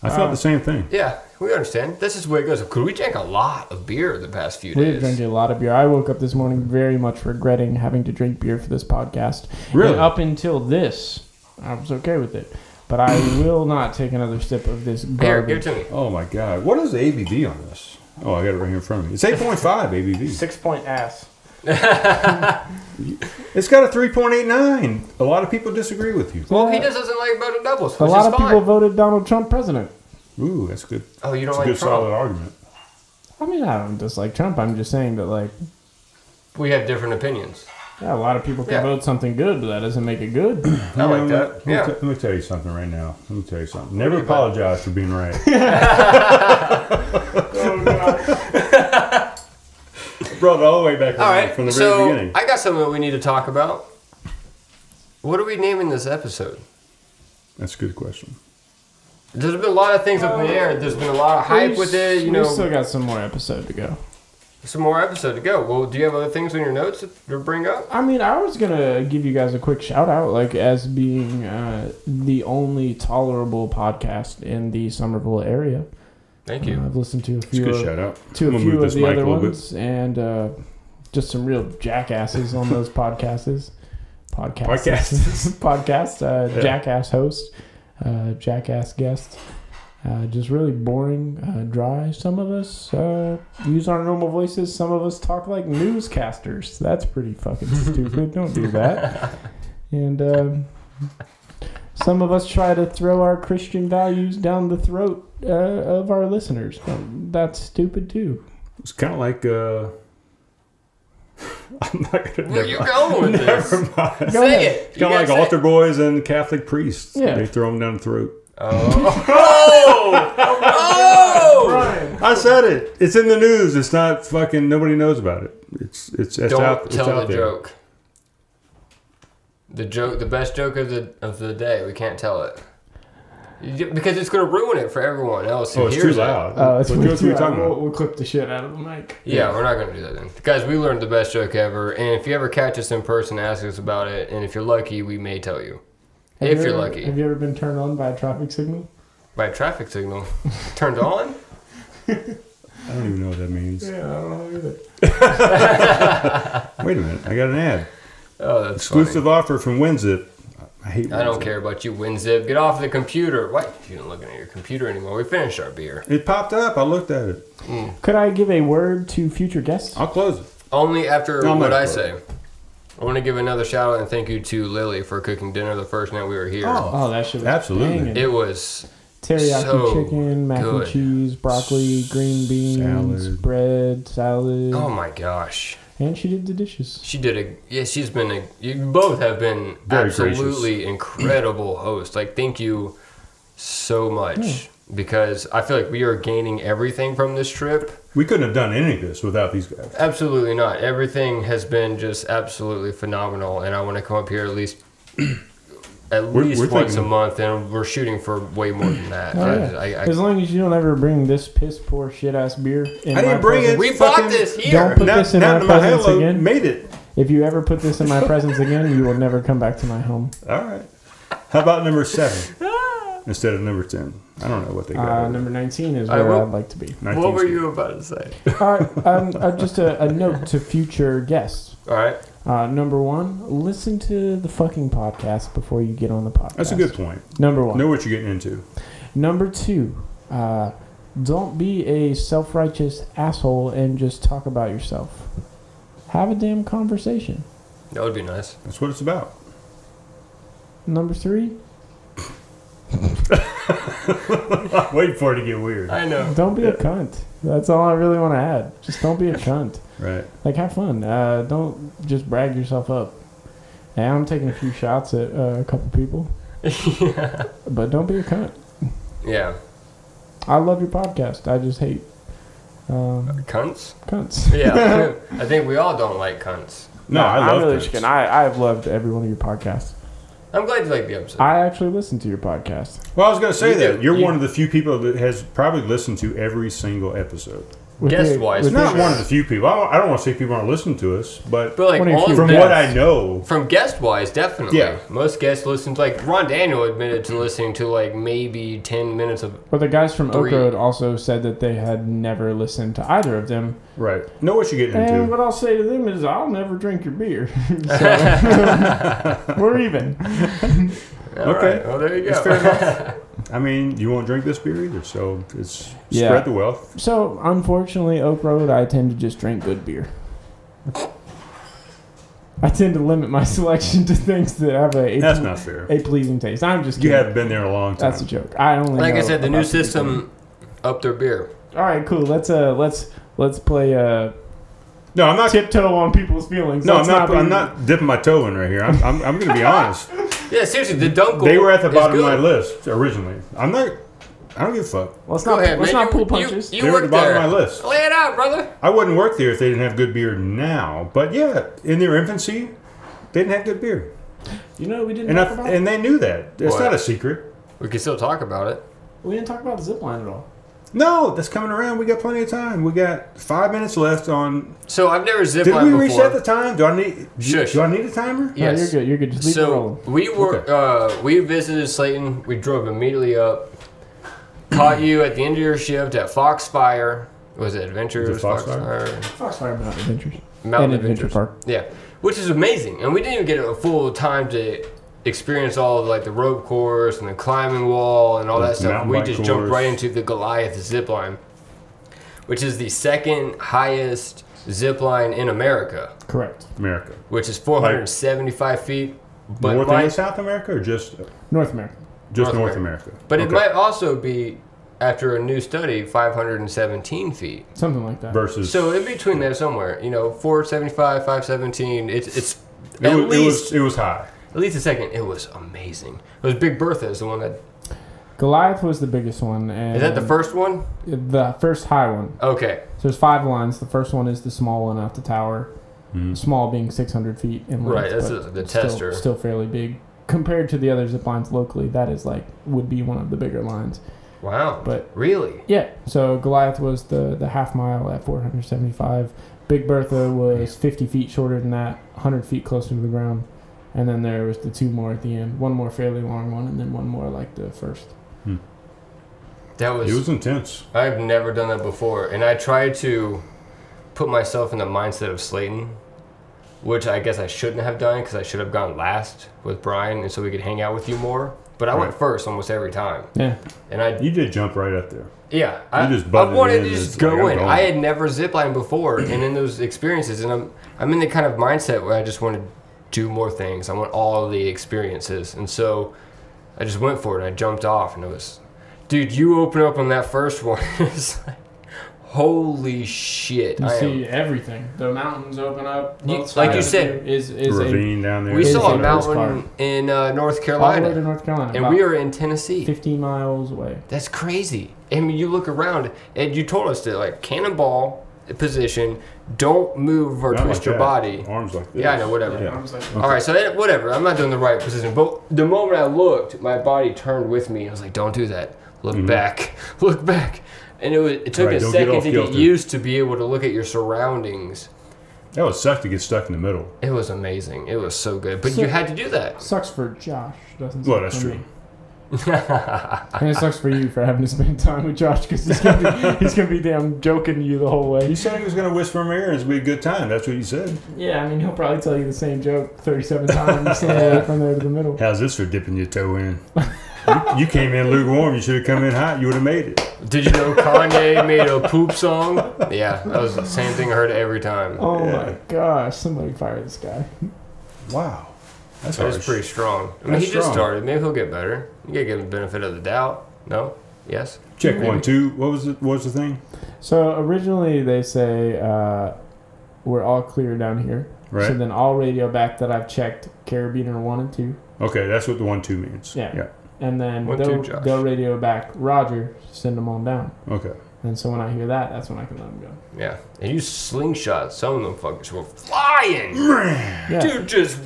I felt the same thing. Yeah, we understand. This is the way it goes. Because we drank a lot of beer the past few days. We've drank a lot of beer. I woke up this morning very much regretting having to drink beer for this podcast. Really? And up until this, I was okay with it. But I will not take another sip of this garbage. Here, give it to me. Oh my God. What is the ABV on this? Oh, I got it right here in front of me. It's 8.5 ABV. 6-point ass. It's got a 3.89. A lot of people disagree with you. Well, he just doesn't like Belgian doubles, which a lot is of fine. people voted Donald Trump president. Ooh, that's good. Oh, you don't that's like a good, Trump? solid argument. I mean, I don't dislike Trump. I'm just saying that, like... We have different opinions. Yeah, a lot of people can vote something good, but that doesn't make it good. I like that. Let me tell you something right now. Never apologize for being right. Oh, God. Brought it all the way back from the very beginning. I got something that we need to talk about. What are we naming this episode? That's a good question. There's been a lot of things up in the air. There's been a lot of hype with it. You know, we still got some more episode to go. Some more episode to go. Well, do you have other things on your notes to bring up? I mean, I was going to give you guys a quick shout out, like, as being the only tolerable podcast in the Somerville area. Thank you. I've listened to a It's a good shout out. To a few of the other ones, and just some real jackasses on those podcasts. Jackass host, jackass guest. Just really boring, dry. Some of us use our normal voices. Some of us talk like newscasters. That's pretty fucking stupid. Don't do that. And some of us try to throw our Christian values down the throat of our listeners. That's stupid too. It's kind of like... I'm not gonna. Where you going with this? Never mind. Say it. It's kind of like altar boys and Catholic priests. Yeah. They throw them down the throat. Oh! I said it. It's in the news. It's not fucking. Nobody knows about it. It's Don't out. It's tell out the there. joke. The best joke of the day. We can't tell it because it's going to ruin it for everyone else. Oh, it's too loud. It's what joke are you talking about? We'll clip the shit out of the mic. Yeah, we're not going to do that then. Guys, we learned the best joke ever, and if you ever catch us in person, ask us about it, and if you're lucky, we may tell you. If you're lucky. Have you ever been turned on by a traffic signal? By a traffic signal? Turned on? I don't even know what that means. Yeah, I don't know either. Wait a minute. I got an ad. Oh, that's Exclusive funny. offer from WinZip. I hate WinZip. I don't care about you, WinZip. Get off the computer. Why? You don't looking at your computer anymore. We finished our beer. It popped up. I looked at it. Could I give a word to future guests? I'll close it. Only after No, I'm what not I close. say. I want to give another shout out and thank you to Lily for cooking dinner the first night we were here. Oh, that shit was Absolutely. banging. It was Teriyaki so chicken, mac good. and cheese, broccoli, green beans, Salad. bread, salad. Oh my gosh. And she did the dishes. She did she's been you both have been Very absolutely incredible hosts. Like, thank you so much because I feel like we are gaining everything from this trip. We couldn't have done any of this without these guys. Absolutely not. Everything has been just absolutely phenomenal, and I want to come up here at least We're once thinking- a month, and we're shooting for way more than that. Oh, yeah. As long as you don't ever bring this piss poor shit ass beer in I didn't my bring it. presence. we fucking- bought this here. Don't put this in my presence Nantahala again. made it. If you ever put this in my presence again, you will never come back to my home. All right. How about number 7 instead of number 10? I don't know what they got. Number 19 is All right, where well- I'd like to be. 19 What were's you about to say? Just a note to future guests. All right. Number 1, listen to the fucking podcast before you get on the podcast. That's a good point. Number 1. Know what you're getting into. Number 2, don't be a self-righteous asshole and just talk about yourself. Have a damn conversation. That would be nice. That's what it's about. Number 3, I'm waiting for it to get weird. I know. don't be a cunt. That's all I really want to add. Just don't be a cunt. Right. Like, have fun. Don't just brag yourself up. And I'm taking a few shots at a couple people. Yeah. But don't be a cunt. Yeah. I love your podcast. I just hate Cunts? cunts. Yeah. I think we all don't like cunts. No, I love I'm really this. just kidding. I've loved every one of your podcasts. I'm glad you like the episode. I actually listen to your podcast. Well, I was going to say You that. do. You're You- one of the few people that has probably listened to every single episode. With Guest-wise, with It's not your- one of the few people. I don't want to say people aren't listening to us, but But like One of your all few from Yes. what I know, from guest wise, definitely. Yeah. Most guests listen to, like, Ron Daniel admitted to listening to like maybe 10 minutes of. But the guys from Oak 3. Road also said that they had never listened to either of them. right. Know what you're getting And into. what I'll say to them is, I'll never drink your beer. So, we're even. All Okay. right, well, there you That's go. fair enough. I mean, you won't drink this beer either, so it's Yeah. spread the wealth. So, unfortunately, Oak Road, I tend to just drink good beer. I tend to limit my selection to things that have That's not fair. a pleasing taste. I'm just You kidding. haven't been there in a long time. That's a joke. I only Like I know said, the new about system upped their beer. All right, cool. Let's play No, I'm not. tiptoe on people's feelings. No, Let's I'm be- not dipping my toe in right here. I'm going to be honest. Yeah, seriously, the Dunkel. They were at the is bottom of my good. list originally. I don't give a fuck. Let's Go not. ahead, let's man. not pull punches. You They were at worked the bottom there. of my list. Lay it out, brother. I wouldn't work there if they didn't have good beer now. But yeah, in their infancy, they didn't have good beer, You know, we didn't and talk about. and they knew that. It's What? not a secret. We can still talk about it. We didn't talk about the zip line at all. No, that's coming around. We got plenty of time. We got 5 minutes left on. So I've never zip Did lined we before. reset the time? Do I need? Shush. Do I need a timer? Yes. No, you're good. You're good. Just leave it So rolling. we were we visited Slayton. We drove immediately up. Caught you at the end of your shift at Foxfire. Was it Adventures? Was it Foxfire? Foxfire Mountain Adventures. Mountain and Adventure Adventures. Park. Yeah, which is amazing, and we didn't even get a full time to experience all of, like, the rope course and the climbing wall and all The that stuff. mountain We bike just jumped course. right into the Goliath zip line, which is the second highest zip line in America, Correct. America. which is 475 feet. But North might- and South America, or just North America. North North America? But it Okay. might also be, after a new study, 517 feet. Something like that. Versus. So in between there somewhere, 475, 517. It's it at was, least it was high. at least a second. It was amazing. It was Big Bertha is the one that Goliath was the biggest one. And is that the first one? The first high one. Okay. So there's 5 lines. The first one is the small one at the tower. Mhm. Small being 600 feet in length. Right, that's but the still- tester. Still fairly big. Compared to the other zip lines locally, that is would be one of the bigger lines. Wow. But Really? yeah, so Goliath was the half mile at 475. Big Bertha was 50 feet shorter than that, 100 feet closer to the ground. And then there was the 2 more at the end. One more fairly long one, and then one more like the first. It was intense. I've never done that before, and I tried to put myself in the mindset of Slayton, which I guess I shouldn't have done because I should have gone last with Brian, and so we could hang out with you more. But I went first almost every time. Yeah. And you did jump right up there. Yeah. I wanted to just go in. I had never ziplined before, and in those experiences, and I'm in the kind of mindset where I just want to do more things. I want all of the experiences, and so I just went for it. And I jumped off, and it was, dude, you open up on that first one. It's like, holy shit! You see everything. The mountains open up. Like you said, is ravine down there. We saw a mountain in North Carolina. All the way to North Carolina. And we are in Tennessee. 15 miles away. That's crazy. I mean, you look around, and you told us to, like, cannonball position, don't move or twist your body. Arms like this. Yeah, I know, whatever. Yeah. Arms like this. All right, so whatever. I'm not doing the right position. But the moment I looked, my body turned with me. I was like, don't do that. Look back. Look back. And it took a second to get used to be able to look at your surroundings. That would suck to get stuck in the middle. It was amazing. It was so good. But you had to do that. Sucks for Josh, doesn't it? Well, that's true. And it sucks for you for having to spend time with Josh because he's gonna be damn joking you the whole way. He said he was gonna whisper in my ear and it'd be a good time. That's what he said. Yeah, I mean he'll probably tell you the same joke 37 times from there to the middle. How's this for dipping your toe in? You came in lukewarm. You should have come in hot. You would have made it. Did you know Kanye made a poop song? Yeah, that was the same thing I heard every time. Oh my gosh! Somebody fire this guy. Wow. That was pretty strong. I mean, he just started. Maybe he'll get better. You gotta give him the benefit of the doubt. No? Yes? Check maybe. 1, 2. What was the thing? So originally they say we're all clear down here. Right. So then all radio back that I've checked, carabiner 1 and 2. Okay, that's what the 1, 2 means. Yeah. And then they'll radio back Roger, send them on down. Okay. And so when I hear that, that's when I can let them go. Yeah. And you slingshot. Some of them fuckers were flying. Yeah. Dude, just...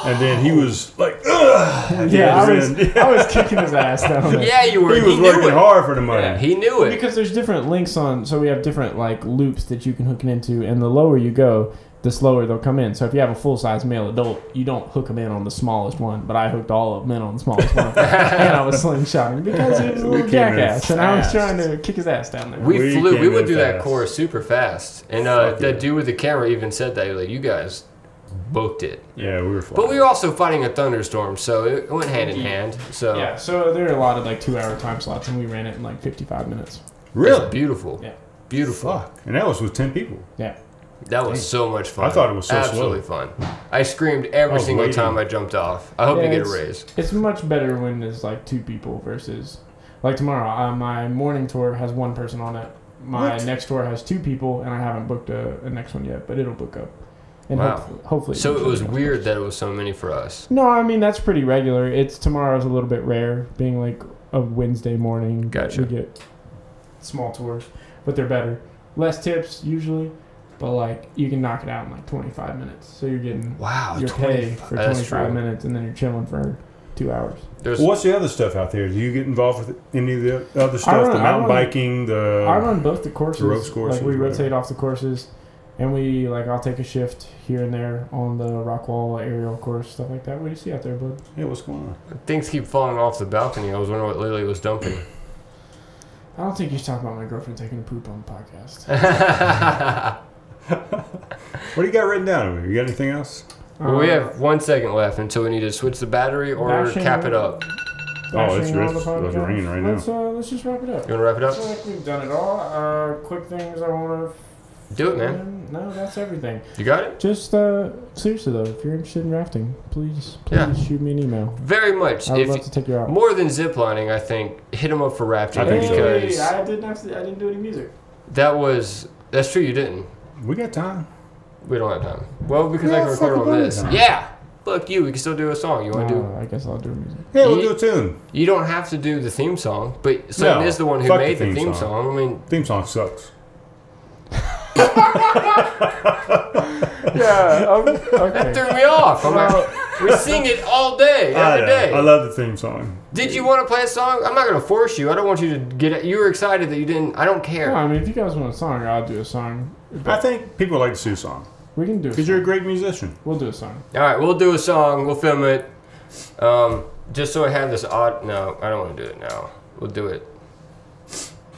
And then he was like, ugh. Yeah, I was kicking his ass down there. Yeah, you were. He was working hard for the money. Yeah, he knew it. Because there's different links on, so we have different like loops that you can hook it into, and the lower you go, the slower they'll come in. So if you have a full-size male adult, you don't hook them in on the smallest one, but I hooked all of them in on the smallest one. And I was slingshotting because he was a little jackass, and I was trying to kick his ass down there. We flew. We would do that course super fast. And that dude with the camera even said that. He was like, you guys booked it. Yeah, we were flying. But we were also fighting a thunderstorm, so it went hand in hand. So yeah, so there are a lot of like 2-hour time slots, and we ran it in like 55 minutes. Really? It's beautiful. Yeah. Beautiful. Fuck. And that was with 10 people. Yeah. That was so much fun. I thought it was so absolutely slow. fun. I screamed every single time I jumped off. I hope you get a raise. It's much better when there's like 2 people versus like tomorrow. My morning tour has 1 person on it. My next tour has 2 people, and I haven't booked a next one yet, but it'll book up. And wow. Hopefully. So it was weird that it was so many for us. No, I mean that's pretty regular. Tomorrow's a little bit rare, being like a Wednesday morning. Gotcha. We get small tours, but they're better. Less tips usually. But like you can knock it out in like 25 minutes, so you're getting your pay for 25 minutes, and then you're chilling for 2 hours. What's the other stuff out there? Do you get involved with any of the other stuff? The mountain biking, I run both the courses. The ropes courses. Like we rotate off the courses, and I'll take a shift here and there on the rock wall aerial course, stuff like that. What do you see out there, bud? Yeah, what's going on? Things keep falling off the balcony. I was wondering what Lily was dumping. I don't think you should talk about my girlfriend taking a poop on the podcast. What do you got written down over here? You got anything else? Well, we have 1 second left until we need to switch the battery or cap it up. It's ringing right now. Let's just wrap it up. You want to wrap it up? I feel like we've done it all. Quick things I want to... Do it, man. No, that's everything. You got it? Just, seriously though, if you're interested in rafting, please shoot me an email. Very much. I would love to take you out. More than ziplining, I think, hit them up for rafting because... I didn't do any music. That's true, you didn't. We got time. We don't have time. Well, because I can record on this. Time. Yeah! Fuck you, we can still do a song. You want to do... I guess I'll do music. Yeah, we'll do a tune. You don't have to do the theme song, but Slayton is the one who made the theme song. I mean... Theme song sucks. That threw me off. We sing it all day, every day. I love the theme song. Did you want to play a song? I'm not going to force you. I don't want you to get it. You were excited that you didn't. I don't care. No, I mean, if you guys want a song, I'll do a song. I think people like to see a song. We can do it. Because you're a great musician. We'll do a song. All right, we'll do a song. We'll film it. Just so I have this odd... No, I don't want to do it now. We'll do it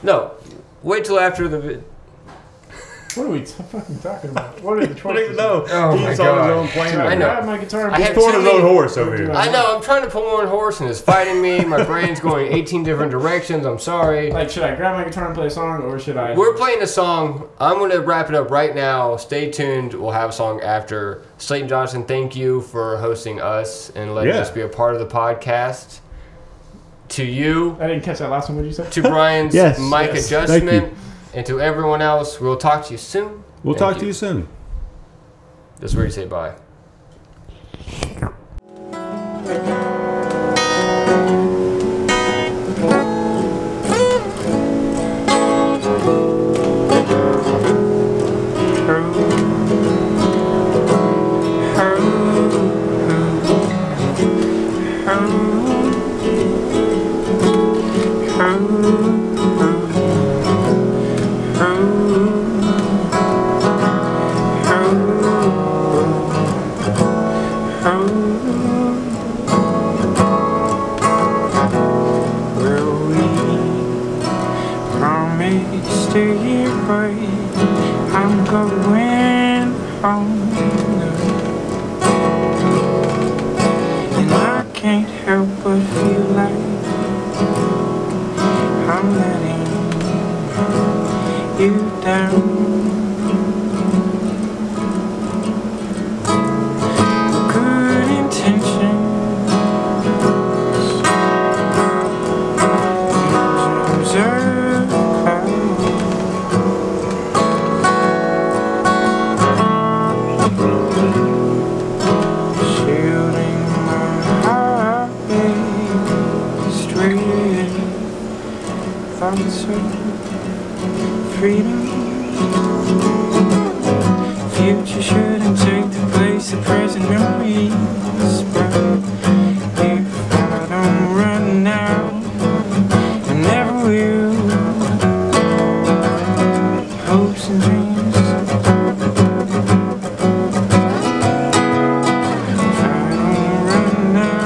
No, wait till after the. What are we fucking talking about? What are the I don't choices? even know. Oh He's my on God. his own plane. I know. Grab my guitar. I He's have pulling too his own many- horse over here. I know. I'm trying to pull one horse and it's fighting me. My brain's going 18 different directions. I'm sorry. Like, should I grab my guitar and play a song, or should I? We're playing a song. I'm going to wrap it up right now. Stay tuned. We'll have a song after. Slayton Johnson, thank you for hosting us and letting us be a part of the podcast. To you. I didn't catch that last one. What did you say? To Brian's mic Thank adjustment. you. And to everyone else, we'll talk to you soon. We'll Thank talk to you soon. That's where you say bye. I'm going home, and I can't help but feel like I'm letting you down. Good intentions, freedom. Future shouldn't take the place of present memories, but if I don't run now, I never will. Hopes and dreams, if I don't run now.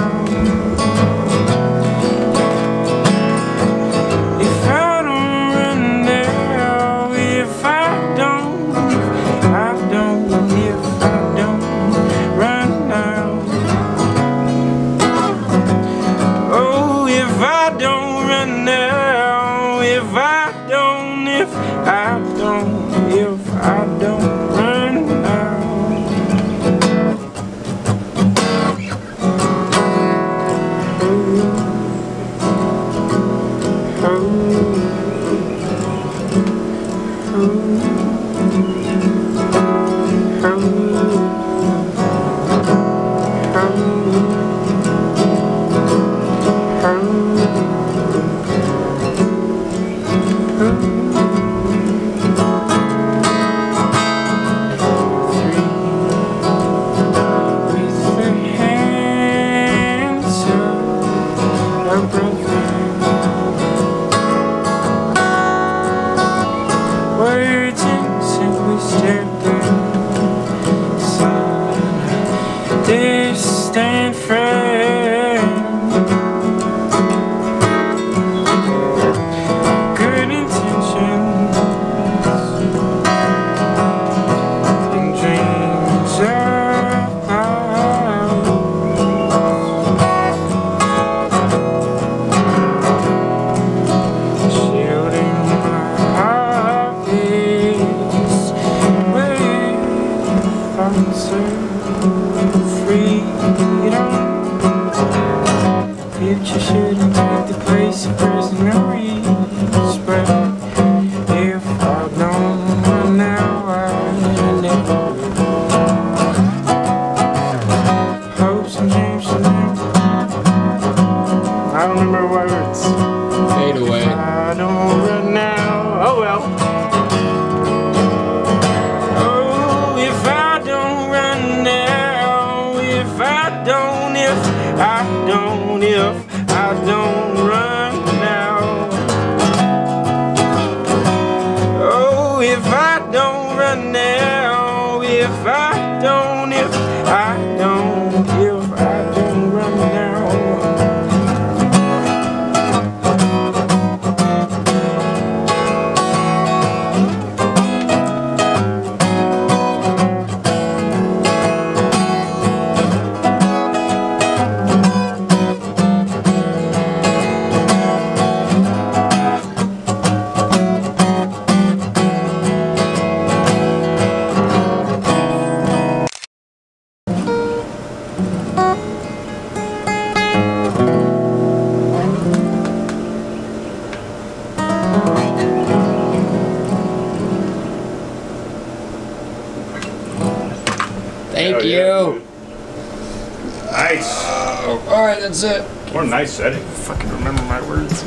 Future shouldn't take the place of present memories, but if I don't run now, I never will. Hopes and dreams and I don't remember words. Fade away. I don't run now. Oh well. Oh, if I don't run now, if I don't run now. Oh, if I don't run now, if I don't run now. Nice. All right, that's it. What a nice setting. Fucking remember my words.